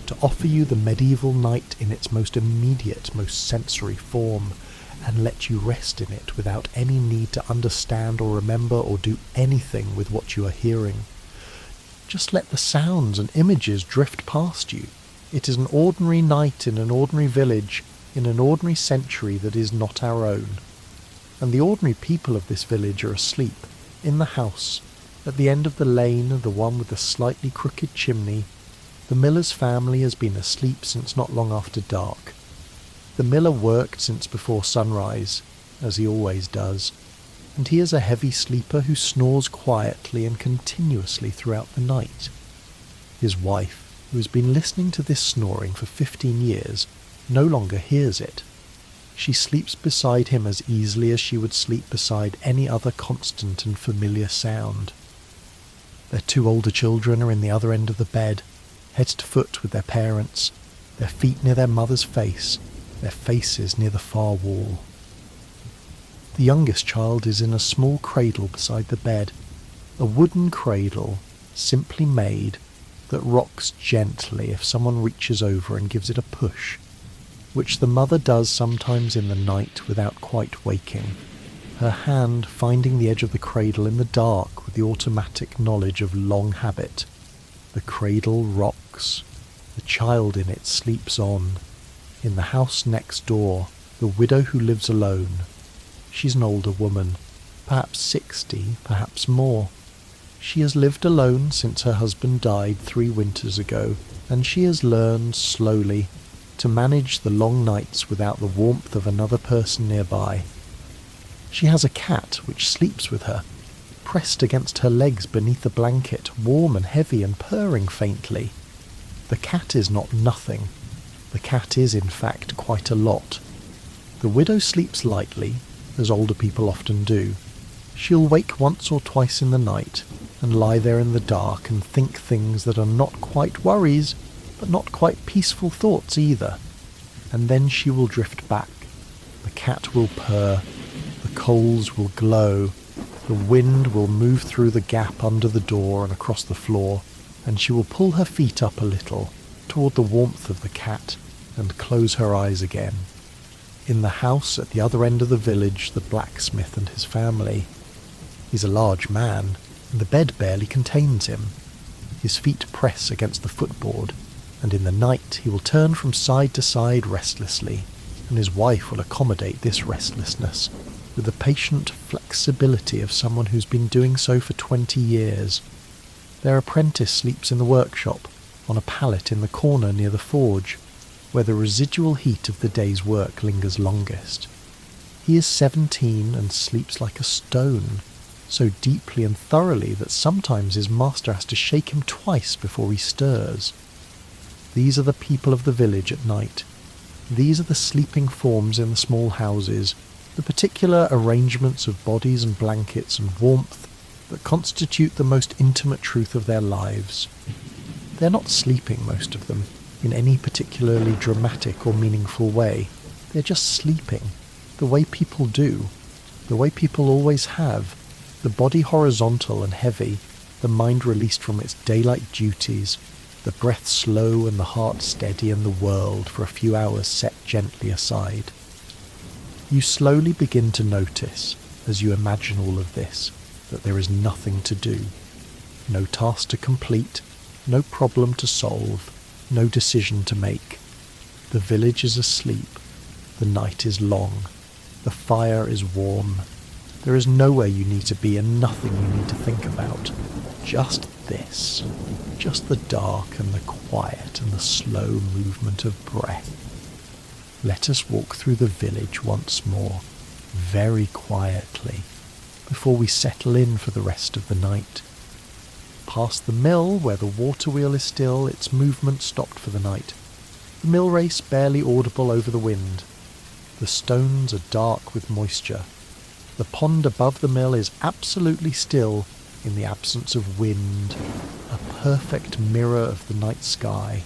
to offer you the medieval night in its most immediate, most sensory form, and let you rest in it without any need to understand or remember or do anything with what you are hearing. Just let the sounds and images drift past you. It is an ordinary night in an ordinary village, in an ordinary century that is not our own. And the ordinary people of this village are asleep, in the house, at the end of the lane, the one with the slightly crooked chimney. The miller's family has been asleep since not long after dark. The miller worked since before sunrise, as he always does, and he is a heavy sleeper who snores quietly and continuously throughout the night. His wife, who has been listening to this snoring for 15 years, no longer hears it. She sleeps beside him as easily as she would sleep beside any other constant and familiar sound. Their 2 older children are in the other end of the bed, head to foot with their parents, their feet near their mother's face, their faces near the far wall. The youngest child is in a small cradle beside the bed, a wooden cradle, simply made, that rocks gently if someone reaches over and gives it a push, which the mother does sometimes in the night without quite waking, her hand finding the edge of the cradle in the dark with the automatic knowledge of long habit. The cradle rocks. The child in it sleeps on. In the house next door, the widow who lives alone. She's an older woman, perhaps 60, perhaps more. She has lived alone since her husband died 3 winters ago, and she has learned slowly to manage the long nights without the warmth of another person nearby. She has a cat which sleeps with her, pressed against her legs beneath a blanket, warm and heavy and purring faintly. The cat is not nothing. The cat is, in fact, quite a lot. The widow sleeps lightly, as older people often do. She'll wake once or twice in the night and lie there in the dark and think things that are not quite worries, but not quite peaceful thoughts either. And then she will drift back. The cat will purr. The coals will glow. The wind will move through the gap under the door and across the floor, and she will pull her feet up a little toward the warmth of the cat and close her eyes again. In the house at the other end of the village, the blacksmith and his family. He's a large man, and the bed barely contains him. His feet press against the footboard, and in the night he will turn from side to side restlessly, and his wife will accommodate this restlessness with the patient flexibility of someone who's been doing so for 20 years. Their apprentice sleeps in the workshop, on a pallet in the corner near the forge, where the residual heat of the day's work lingers longest. He is 17 and sleeps like a stone, so deeply and thoroughly that sometimes his master has to shake him twice before he stirs. These are the people of the village at night. These are the sleeping forms in the small houses, the particular arrangements of bodies and blankets and warmth that constitute the most intimate truth of their lives. They're not sleeping, most of them, in any particularly dramatic or meaningful way. They're just sleeping, the way people do, the way people always have, the body horizontal and heavy, the mind released from its daylight duties, the breath slow and the heart steady, and the world for a few hours set gently aside. You slowly begin to notice, as you imagine all of this, that there is nothing to do, no task to complete, no problem to solve, no decision to make. The village is asleep, the night is long, the fire is warm. There is nowhere you need to be and nothing you need to think about. Just this, just the dark and the quiet and the slow movement of breath. Let us walk through the village once more, very quietly, before we settle in for the rest of the night. Past the mill, where the water wheel is still, its movement stopped for the night. The mill race barely audible over the wind. The stones are dark with moisture. The pond above the mill is absolutely still in the absence of wind, a perfect mirror of the night sky,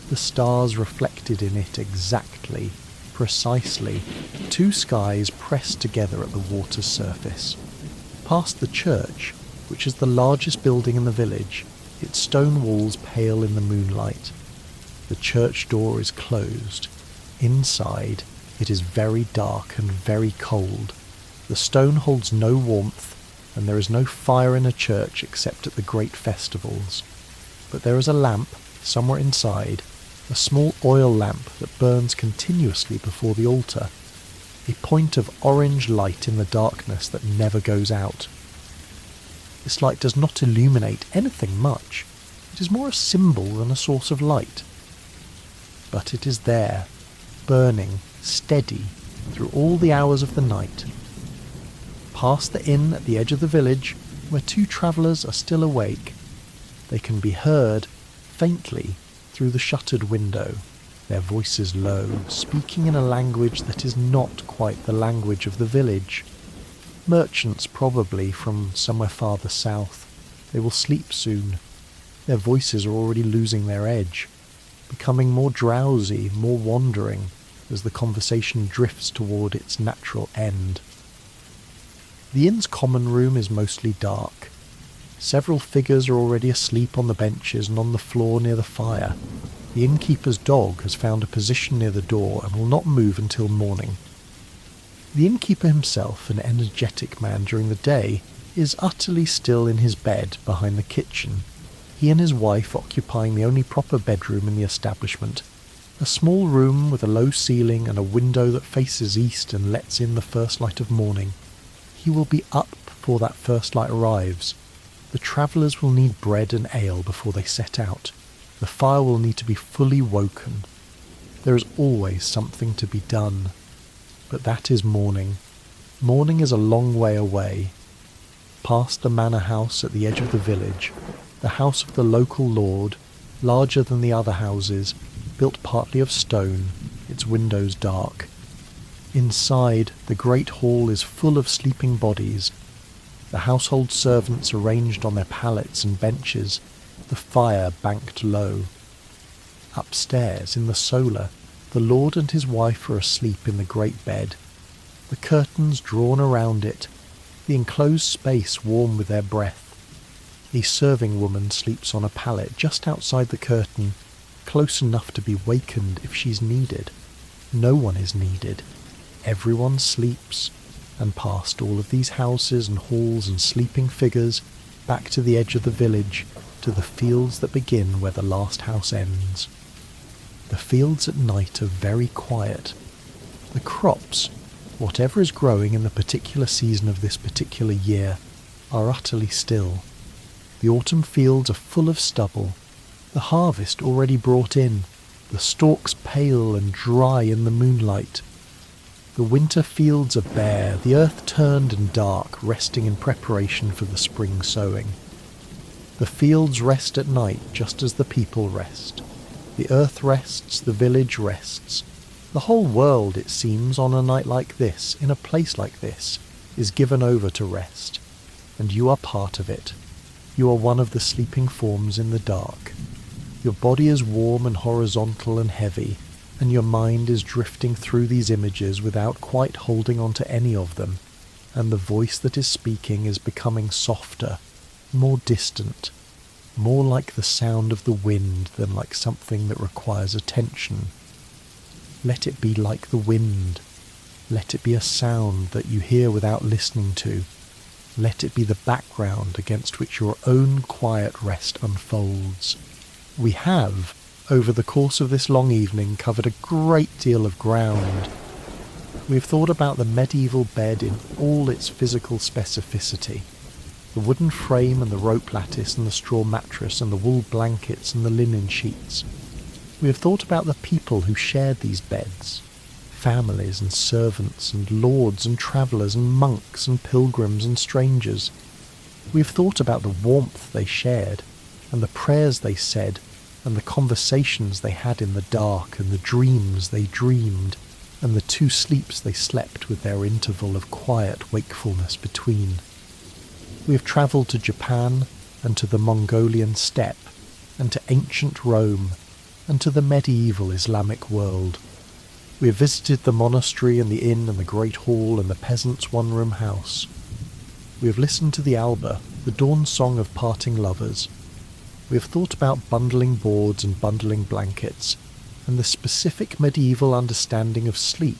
the stars reflected in it exactly, precisely, two skies pressed together at the water's surface. Past the church, which is the largest building in the village, its stone walls pale in the moonlight. The church door is closed. Inside, it is very dark and very cold. The stone holds no warmth, and there is no fire in a church except at the great festivals. But there is a lamp somewhere inside, a small oil lamp that burns continuously before the altar, a point of orange light in the darkness that never goes out. This light does not illuminate anything much. It is more a symbol than a source of light. But it is there, burning, steady, through all the hours of the night. Past the inn at the edge of the village, where two travellers are still awake, they can be heard, faintly, through the shuttered window, their voices low, speaking in a language that is not quite the language of the village. Merchants, probably, from somewhere farther south. They will sleep soon. Their voices are already losing their edge, becoming more drowsy, more wandering, as the conversation drifts toward its natural end. The inn's common room is mostly dark. Several figures are already asleep on the benches and on the floor near the fire. The innkeeper's dog has found a position near the door and will not move until morning. The innkeeper himself, an energetic man during the day, is utterly still in his bed behind the kitchen, he and his wife occupying the only proper bedroom in the establishment, a small room with a low ceiling and a window that faces east and lets in the first light of morning. He will be up before that first light arrives. The travellers will need bread and ale before they set out. The fire will need to be fully woken. There is always something to be done. But that is morning. Morning is a long way away. Past the manor house at the edge of the village, the house of the local lord, larger than the other houses, built partly of stone, its windows dark. Inside, the great hall is full of sleeping bodies, the household servants arranged on their pallets and benches, the fire banked low. Upstairs, in the solar, the lord and his wife are asleep in the great bed, the curtains drawn around it, the enclosed space warm with their breath. A serving woman sleeps on a pallet just outside the curtain, close enough to be wakened if she's needed. No one is needed. Everyone sleeps, and past all of these houses and halls and sleeping figures, back to the edge of the village, to the fields that begin where the last house ends. The fields at night are very quiet. The crops, whatever is growing in the particular season of this particular year, are utterly still. The autumn fields are full of stubble, the harvest already brought in, the stalks pale and dry in the moonlight. The winter fields are bare, the earth turned and dark, resting in preparation for the spring sowing. The fields rest at night just as the people rest. The earth rests, the village rests. The whole world, it seems, on a night like this, in a place like this, is given over to rest, and you are part of it. You are one of the sleeping forms in the dark. Your body is warm and horizontal and heavy, and your mind is drifting through these images without quite holding on to any of them, and the voice that is speaking is becoming softer, more distant, more like the sound of the wind than like something that requires attention. Let it be like the wind. Let it be a sound that you hear without listening to. Let it be the background against which your own quiet rest unfolds. We have, over the course of this long evening, covered a great deal of ground. We have thought about the medieval bed in all its physical specificity. The wooden frame and the rope lattice and the straw mattress and the wool blankets and the linen sheets. We have thought about the people who shared these beds. Families and servants and lords and travellers and monks and pilgrims and strangers. We have thought about the warmth they shared and the prayers they said and the conversations they had in the dark and the dreams they dreamed and the 2 sleeps they slept with their interval of quiet wakefulness between. We have travelled to Japan and to the Mongolian steppe and to ancient Rome and to the medieval Islamic world. We have visited the monastery and the inn and the great hall and the peasant's one-room house. We have listened to the alba, the dawn song of parting lovers. We have thought about bundling boards and bundling blankets, and the specific medieval understanding of sleep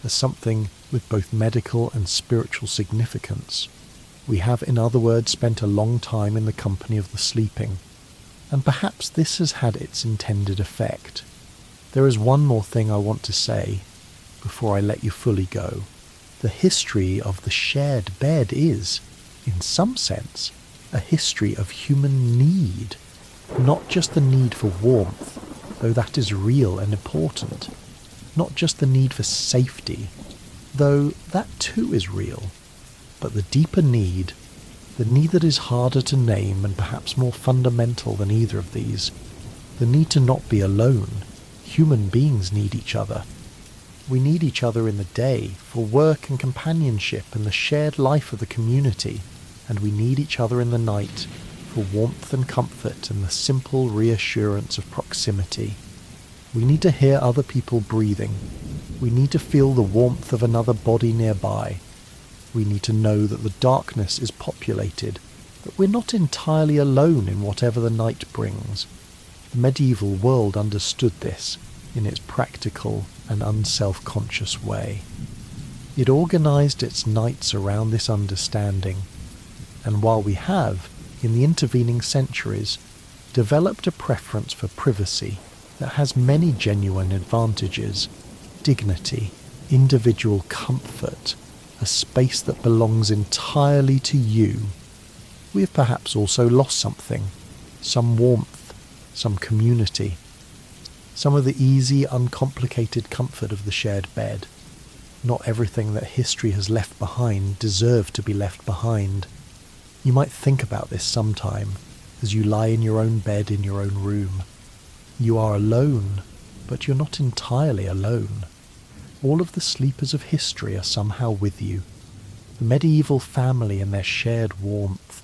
as something with both medical and spiritual significance. We have, in other words, spent a long time in the company of the sleeping, and perhaps this has had its intended effect. There is one more thing I want to say before I let you fully go. The history of the shared bed is, in some sense, a history of human need, not just the need for warmth, though that is real and important, not just the need for safety, though that too is real, but the deeper need, the need that is harder to name and perhaps more fundamental than either of these, the need to not be alone. Human beings need each other. We need each other in the day for work and companionship and the shared life of the community, and we need each other in the night for warmth and comfort and the simple reassurance of proximity. We need to hear other people breathing. We need to feel the warmth of another body nearby. We need to know that the darkness is populated, that we're not entirely alone in whatever the night brings. The medieval world understood this in its practical and unself-conscious way. It organised its nights around this understanding, and while we have, in the intervening centuries, developed a preference for privacy that has many genuine advantages, dignity, individual comfort, a space that belongs entirely to you, we have perhaps also lost something, some warmth, some community, some of the easy, uncomplicated comfort of the shared bed. Not everything that history has left behind deserved to be left behind. You might think about this sometime, as you lie in your own bed in your own room. You are alone, but you're not entirely alone. All of the sleepers of history are somehow with you. The medieval family and their shared warmth,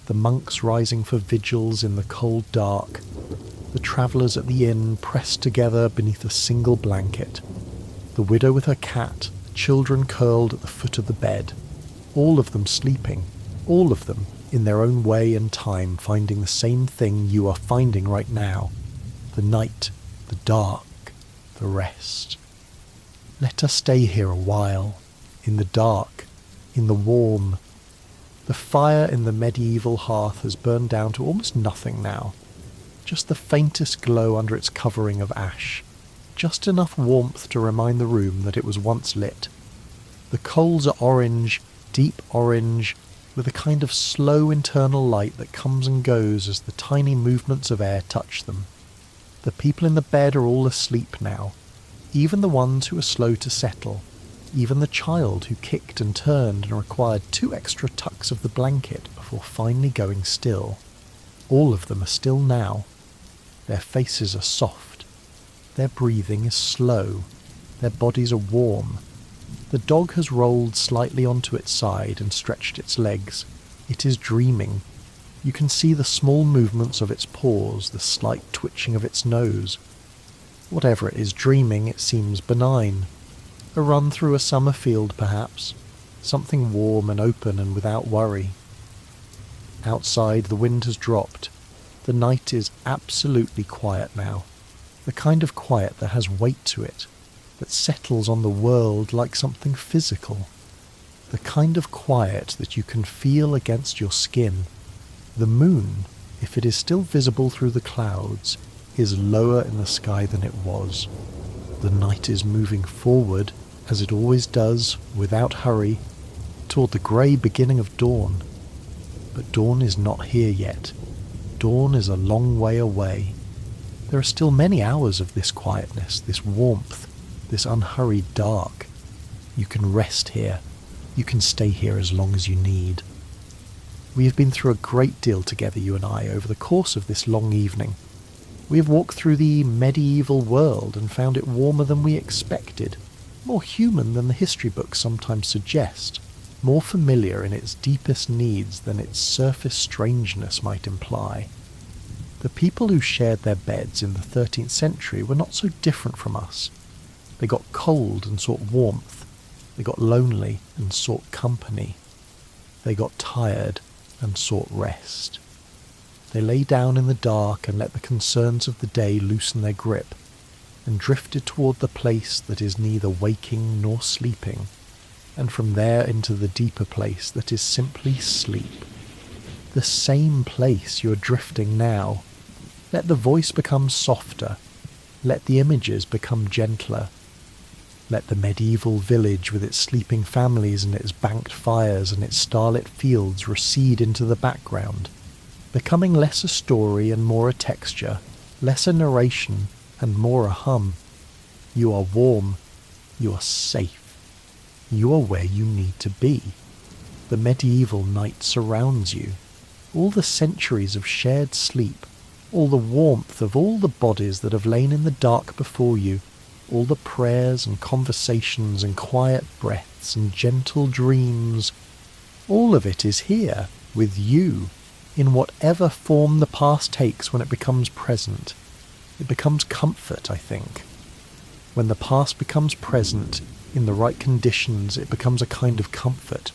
the monks rising for vigils in the cold dark, the travellers at the inn pressed together beneath a single blanket, the widow with her cat, the children curled at the foot of the bed, all of them sleeping, all of them in their own way and time finding the same thing you are finding right now, the night, the dark, the rest. Let us stay here a while, in the dark, in the warm. The fire in the medieval hearth has burned down to almost nothing now. Just the faintest glow under its covering of ash. Just enough warmth to remind the room that it was once lit. The coals are orange, deep orange, with a kind of slow internal light that comes and goes as the tiny movements of air touch them. The people in the bed are all asleep now. Even the ones who are slow to settle, even the child who kicked and turned and required 2 extra tucks of the blanket before finally going still. All of them are still now. Their faces are soft. Their breathing is slow. Their bodies are warm. The dog has rolled slightly onto its side and stretched its legs. It is dreaming. You can see the small movements of its paws, the slight twitching of its nose. Whatever it is dreaming, it seems benign. A run through a summer field, perhaps. Something warm and open and without worry. Outside, the wind has dropped. The night is absolutely quiet now. The kind of quiet that has weight to it, that settles on the world like something physical. The kind of quiet that you can feel against your skin. The moon, if it is still visible through the clouds, is lower in the sky than it was. The night is moving forward, as it always does, without hurry, toward the grey beginning of dawn. But dawn is not here yet. Dawn is a long way away. There are still many hours of this quietness, this warmth, this unhurried dark. You can rest here. You can stay here as long as you need. We have been through a great deal together, you and I, over the course of this long evening. We have walked through the medieval world and found it warmer than we expected, more human than the history books sometimes suggest, more familiar in its deepest needs than its surface strangeness might imply. The people who shared their beds in the 13th century were not so different from us. They got cold and sought warmth. They got lonely and sought company. They got tired and sought rest. They lay down in the dark and let the concerns of the day loosen their grip, and drifted toward the place that is neither waking nor sleeping, and from there into the deeper place that is simply sleep. The same place you're drifting now. Let the voice become softer. Let the images become gentler. Let the medieval village with its sleeping families and its banked fires and its starlit fields recede into the background, becoming less a story and more a texture, less a narration and more a hum. You are warm. You are safe. You are where you need to be. The medieval night surrounds you. All the centuries of shared sleep, all the warmth of all the bodies that have lain in the dark before you, all the prayers and conversations and quiet breaths and gentle dreams, all of it is here, with you, in whatever form the past takes when it becomes present. It becomes comfort, I think. When the past becomes present, in the right conditions, it becomes a kind of comfort.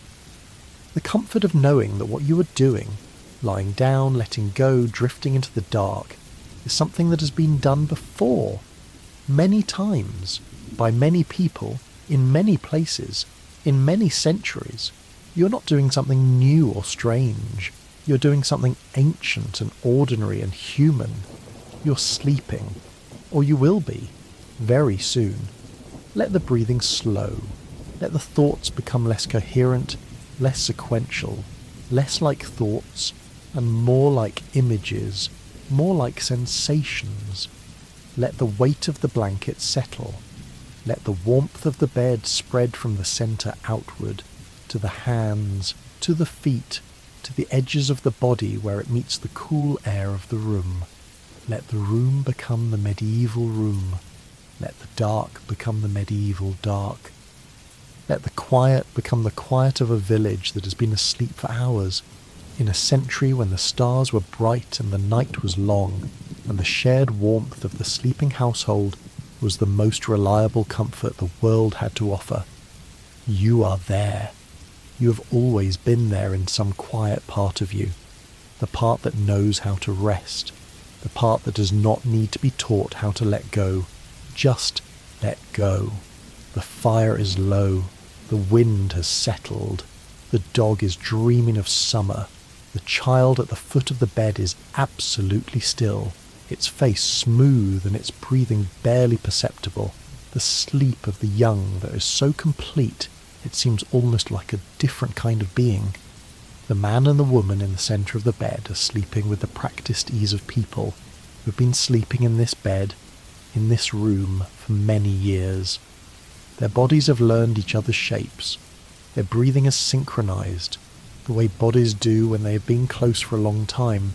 The comfort of knowing that what you are doing, lying down, letting go, drifting into the dark, is something that has been done before, many times, by many people, in many places, in many centuries. You're not doing something new or strange. You're doing something ancient and ordinary and human. You're sleeping, or you will be, very soon. Let the breathing slow. Let the thoughts become less coherent, less sequential, less like thoughts, and more like images, more like sensations. Let the weight of the blanket settle. Let the warmth of the bed spread from the centre outward, to the hands, to the feet, to the edges of the body where it meets the cool air of the room. Let the room become the medieval room. Let the dark become the medieval dark. Let the quiet become the quiet of a village that has been asleep for hours, in a century when the stars were bright and the night was long, and the shared warmth of the sleeping household was the most reliable comfort the world had to offer. You are there. You have always been there in some quiet part of you, the part that knows how to rest, the part that does not need to be taught how to let go. Just let go. The fire is low. The wind has settled. The dog is dreaming of summer. The child at the foot of the bed is absolutely still, its face smooth and its breathing barely perceptible. The sleep of the young that is so complete it seems almost like a different kind of being. The man and the woman in the centre of the bed are sleeping with the practised ease of people who have been sleeping in this bed, in this room, for many years. Their bodies have learned each other's shapes. Their breathing is synchronized, the way bodies do when they have been close for a long time.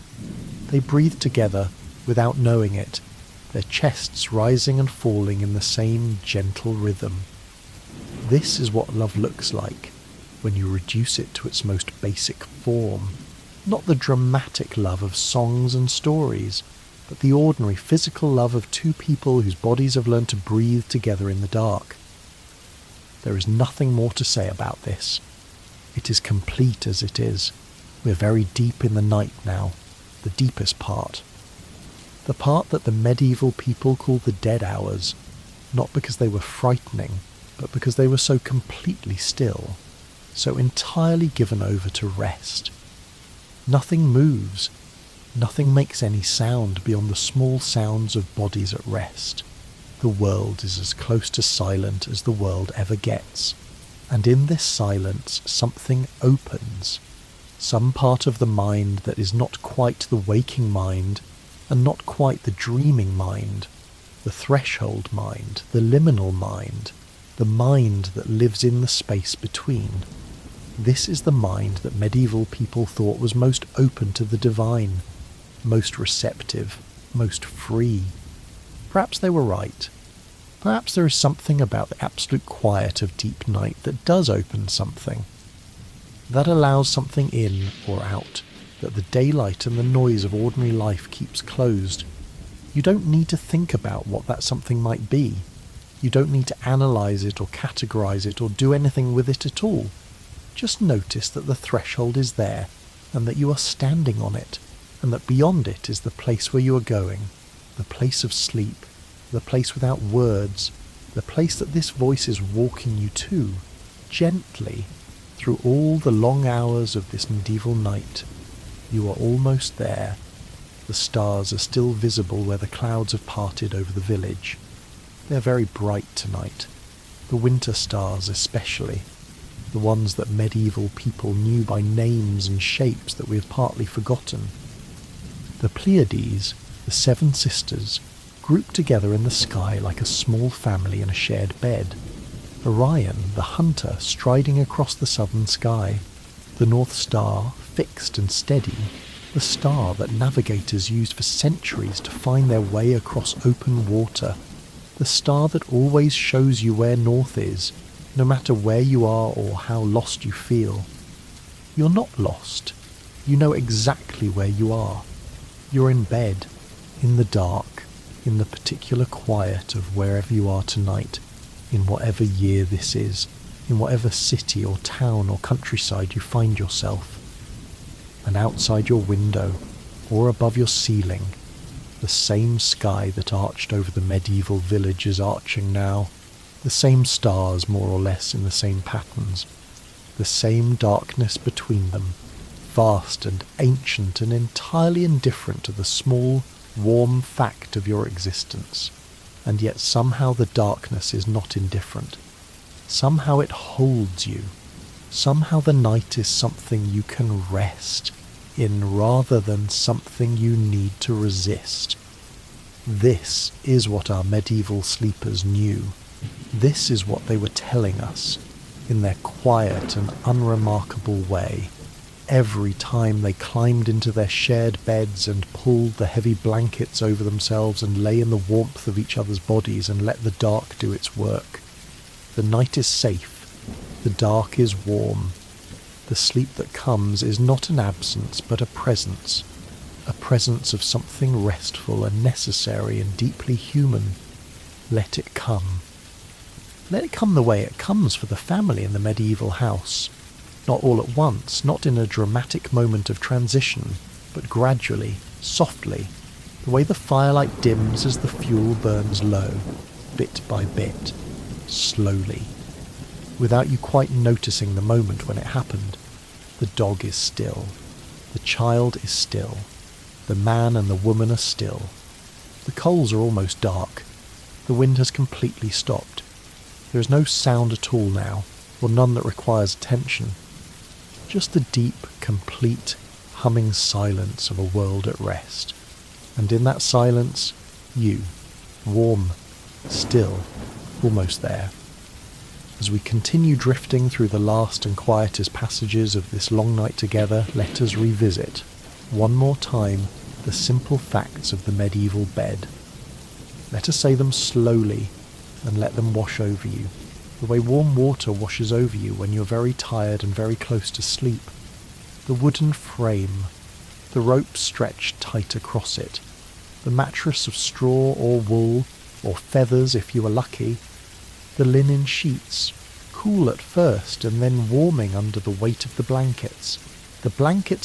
They breathe together without knowing it, their chests rising and falling in the same gentle rhythm. This is what love looks like when you reduce it to its most basic form. Not the dramatic love of songs and stories, but the ordinary physical love of two people whose bodies have learned to breathe together in the dark. There is nothing more to say about this. It is complete as it is. We're very deep in the night now, the deepest part. The part that the medieval people called the dead hours, not because they were frightening, but because they were so completely still, so entirely given over to rest. Nothing moves, nothing makes any sound beyond the small sounds of bodies at rest. The world is as close to silent as the world ever gets, and in this silence something opens. Some part of the mind that is not quite the waking mind, and not quite the dreaming mind, the threshold mind, the liminal mind, the mind that lives in the space between. This is the mind that medieval people thought was most open to the divine, most receptive, most free. Perhaps they were right. Perhaps there is something about the absolute quiet of deep night that does open something, that allows something in or out, that the daylight and the noise of ordinary life keeps closed. You don't need to think about what that something might be. You don't need to analyse it or categorise it or do anything with it at all. Just notice that the threshold is there, and that you are standing on it, and that beyond it is the place where you are going, the place of sleep, the place without words, the place that this voice is walking you to, gently, through all the long hours of this medieval night. You are almost there. The stars are still visible where the clouds have parted over the village. They are very bright tonight, the winter stars especially, the ones that medieval people knew by names and shapes that we have partly forgotten. The Pleiades, the seven sisters, grouped together in the sky like a small family in a shared bed. Orion, the hunter, striding across the southern sky. The North Star, fixed and steady, the star that navigators used for centuries to find their way across open water. The star that always shows you where north is, no matter where you are or how lost you feel. You're not lost. You know exactly where you are. You're in bed, in the dark, in the particular quiet of wherever you are tonight, in whatever year this is, in whatever city or town or countryside you find yourself. And outside your window, or above your ceiling, the same sky that arched over the medieval village is arching now, the same stars more or less in the same patterns, the same darkness between them, vast and ancient and entirely indifferent to the small, warm fact of your existence. And yet somehow the darkness is not indifferent. Somehow it holds you. Somehow the night is something you can rest in rather than something you need to resist. This is what our medieval sleepers knew. This is what they were telling us, in their quiet and unremarkable way, every time they climbed into their shared beds and pulled the heavy blankets over themselves and lay in the warmth of each other's bodies and let the dark do its work. The night is safe. The dark is warm. The sleep that comes is not an absence but a presence of something restful and necessary and deeply human. Let it come. Let it come the way it comes for the family in the medieval house. Not all at once, not in a dramatic moment of transition, but gradually, softly, the way the firelight dims as the fuel burns low, bit by bit, slowly. Without you quite noticing the moment when it happened, the dog is still, the child is still, the man and the woman are still. The coals are almost dark. The wind has completely stopped. There is no sound at all now, or none that requires attention. Just the deep, complete, humming silence of a world at rest. And in that silence, you, warm, still, almost there. As we continue drifting through the last and quietest passages of this long night together, let us revisit, one more time, the simple facts of the medieval bed. Let us say them slowly and let them wash over you, the way warm water washes over you when you're very tired and very close to sleep. The wooden frame, the rope stretched tight across it, the mattress of straw or wool or feathers if you were lucky, the linen sheets, cool at first and then warming under the weight of the blankets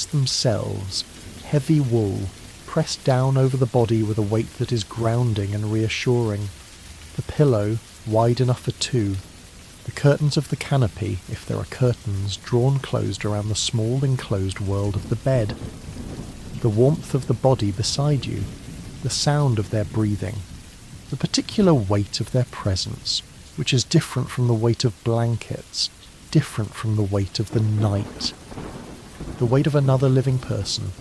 themselves, heavy wool, pressed down over the body with a weight that is grounding and reassuring, the pillow wide enough for two, the curtains of the canopy, if there are curtains, drawn closed around the small enclosed world of the bed, the warmth of the body beside you, the sound of their breathing, the particular weight of their presence, which is different from the weight of blankets, different from the weight of the night, the weight of another living person,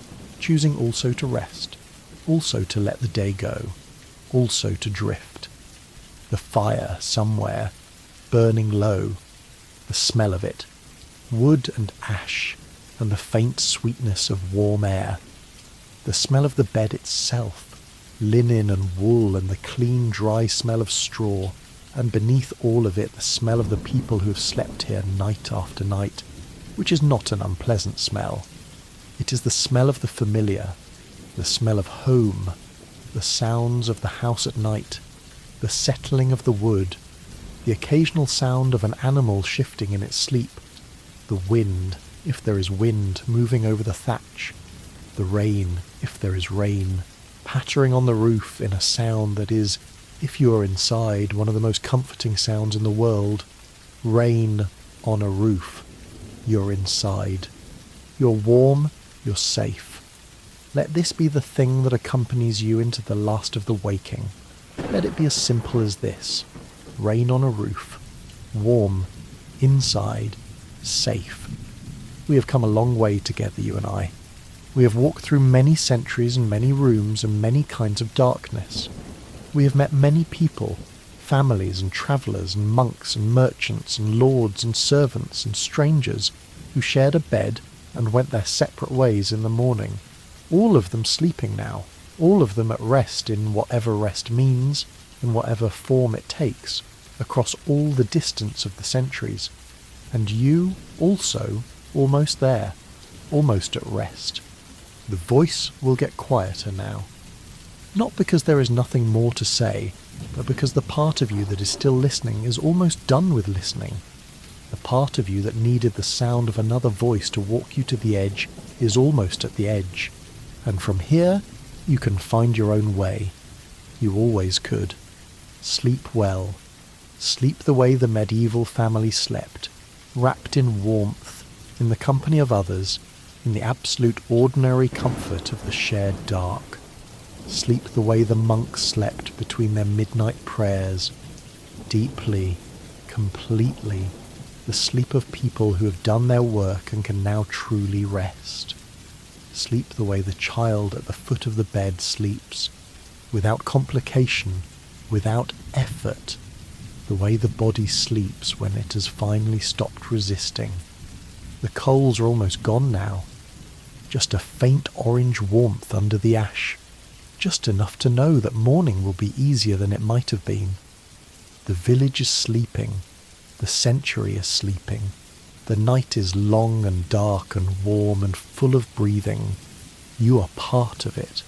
choosing also to rest, also to let the day go, also to drift. The fire somewhere, burning low, the smell of it, wood and ash, and the faint sweetness of warm air, the smell of the bed itself, linen and wool and the clean dry smell of straw, and beneath all of it the smell of the people who have slept here night after night, which is not an unpleasant smell. It is the smell of the familiar, the smell of home, the sounds of the house at night, the settling of the wood, the occasional sound of an animal shifting in its sleep, the wind, if there is wind, moving over the thatch, the rain, if there is rain, pattering on the roof in a sound that is, if you are inside, one of the most comforting sounds in the world. Rain on a roof. You're inside. You're warm, you're safe. Let this be the thing that accompanies you into the last of the waking. Let it be as simple as this. Rain on a roof. Warm. Inside. Safe. We have come a long way together, you and I. We have walked through many centuries and many rooms and many kinds of darkness. We have met many people, families and travellers and monks and merchants and lords and servants and strangers who shared a bed and went their separate ways in the morning, all of them sleeping now, all of them at rest in whatever rest means, in whatever form it takes, across all the distance of the centuries. And you, also, almost there, almost at rest. The voice will get quieter now. Not because there is nothing more to say, but because the part of you that is still listening is almost done with listening. The part of you that needed the sound of another voice to walk you to the edge is almost at the edge. And from here, you can find your own way. You always could. Sleep well. Sleep the way the medieval family slept, wrapped in warmth, in the company of others, in the absolute ordinary comfort of the shared dark. Sleep the way the monks slept between their midnight prayers, deeply, completely, the sleep of people who have done their work and can now truly rest. Sleep the way the child at the foot of the bed sleeps, without complication, without effort, the way the body sleeps when it has finally stopped resisting. The coals are almost gone now, just a faint orange warmth under the ash, just enough to know that morning will be easier than it might have been. The village is sleeping, the century is sleeping, the night is long and dark and warm and full of breathing. You are part of it.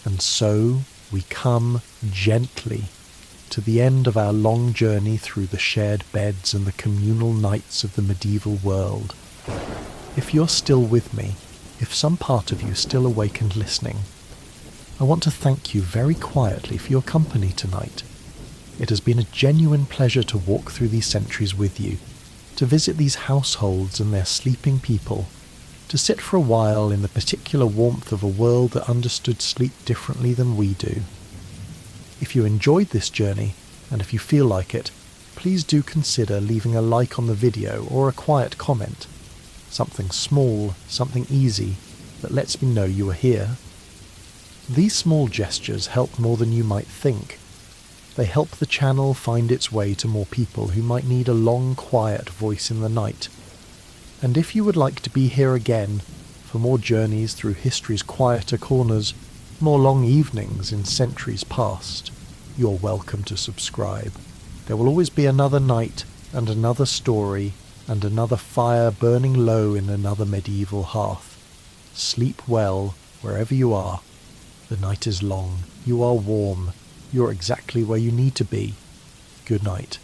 And so we come gently to the end of our long journey through the shared beds and the communal nights of the medieval world. If you're still with me, if some part of you is still awake and listening, I want to thank you very quietly for your company tonight. It has been a genuine pleasure to walk through these centuries with you, to visit these households and their sleeping people, to sit for a while in the particular warmth of a world that understood sleep differently than we do. If you enjoyed this journey, and if you feel like it, please do consider leaving a like on the video or a quiet comment. Something small, something easy, that lets me know you are here. These small gestures help more than you might think. They help the channel find its way to more people who might need a long, quiet voice in the night. And if you would like to be here again for more journeys through history's quieter corners, more long evenings in centuries past, you're welcome to subscribe. There will always be another night and another story and another fire burning low in another medieval hearth. Sleep well wherever you are. The night is long. You are warm. You're exactly where you need to be. Good night.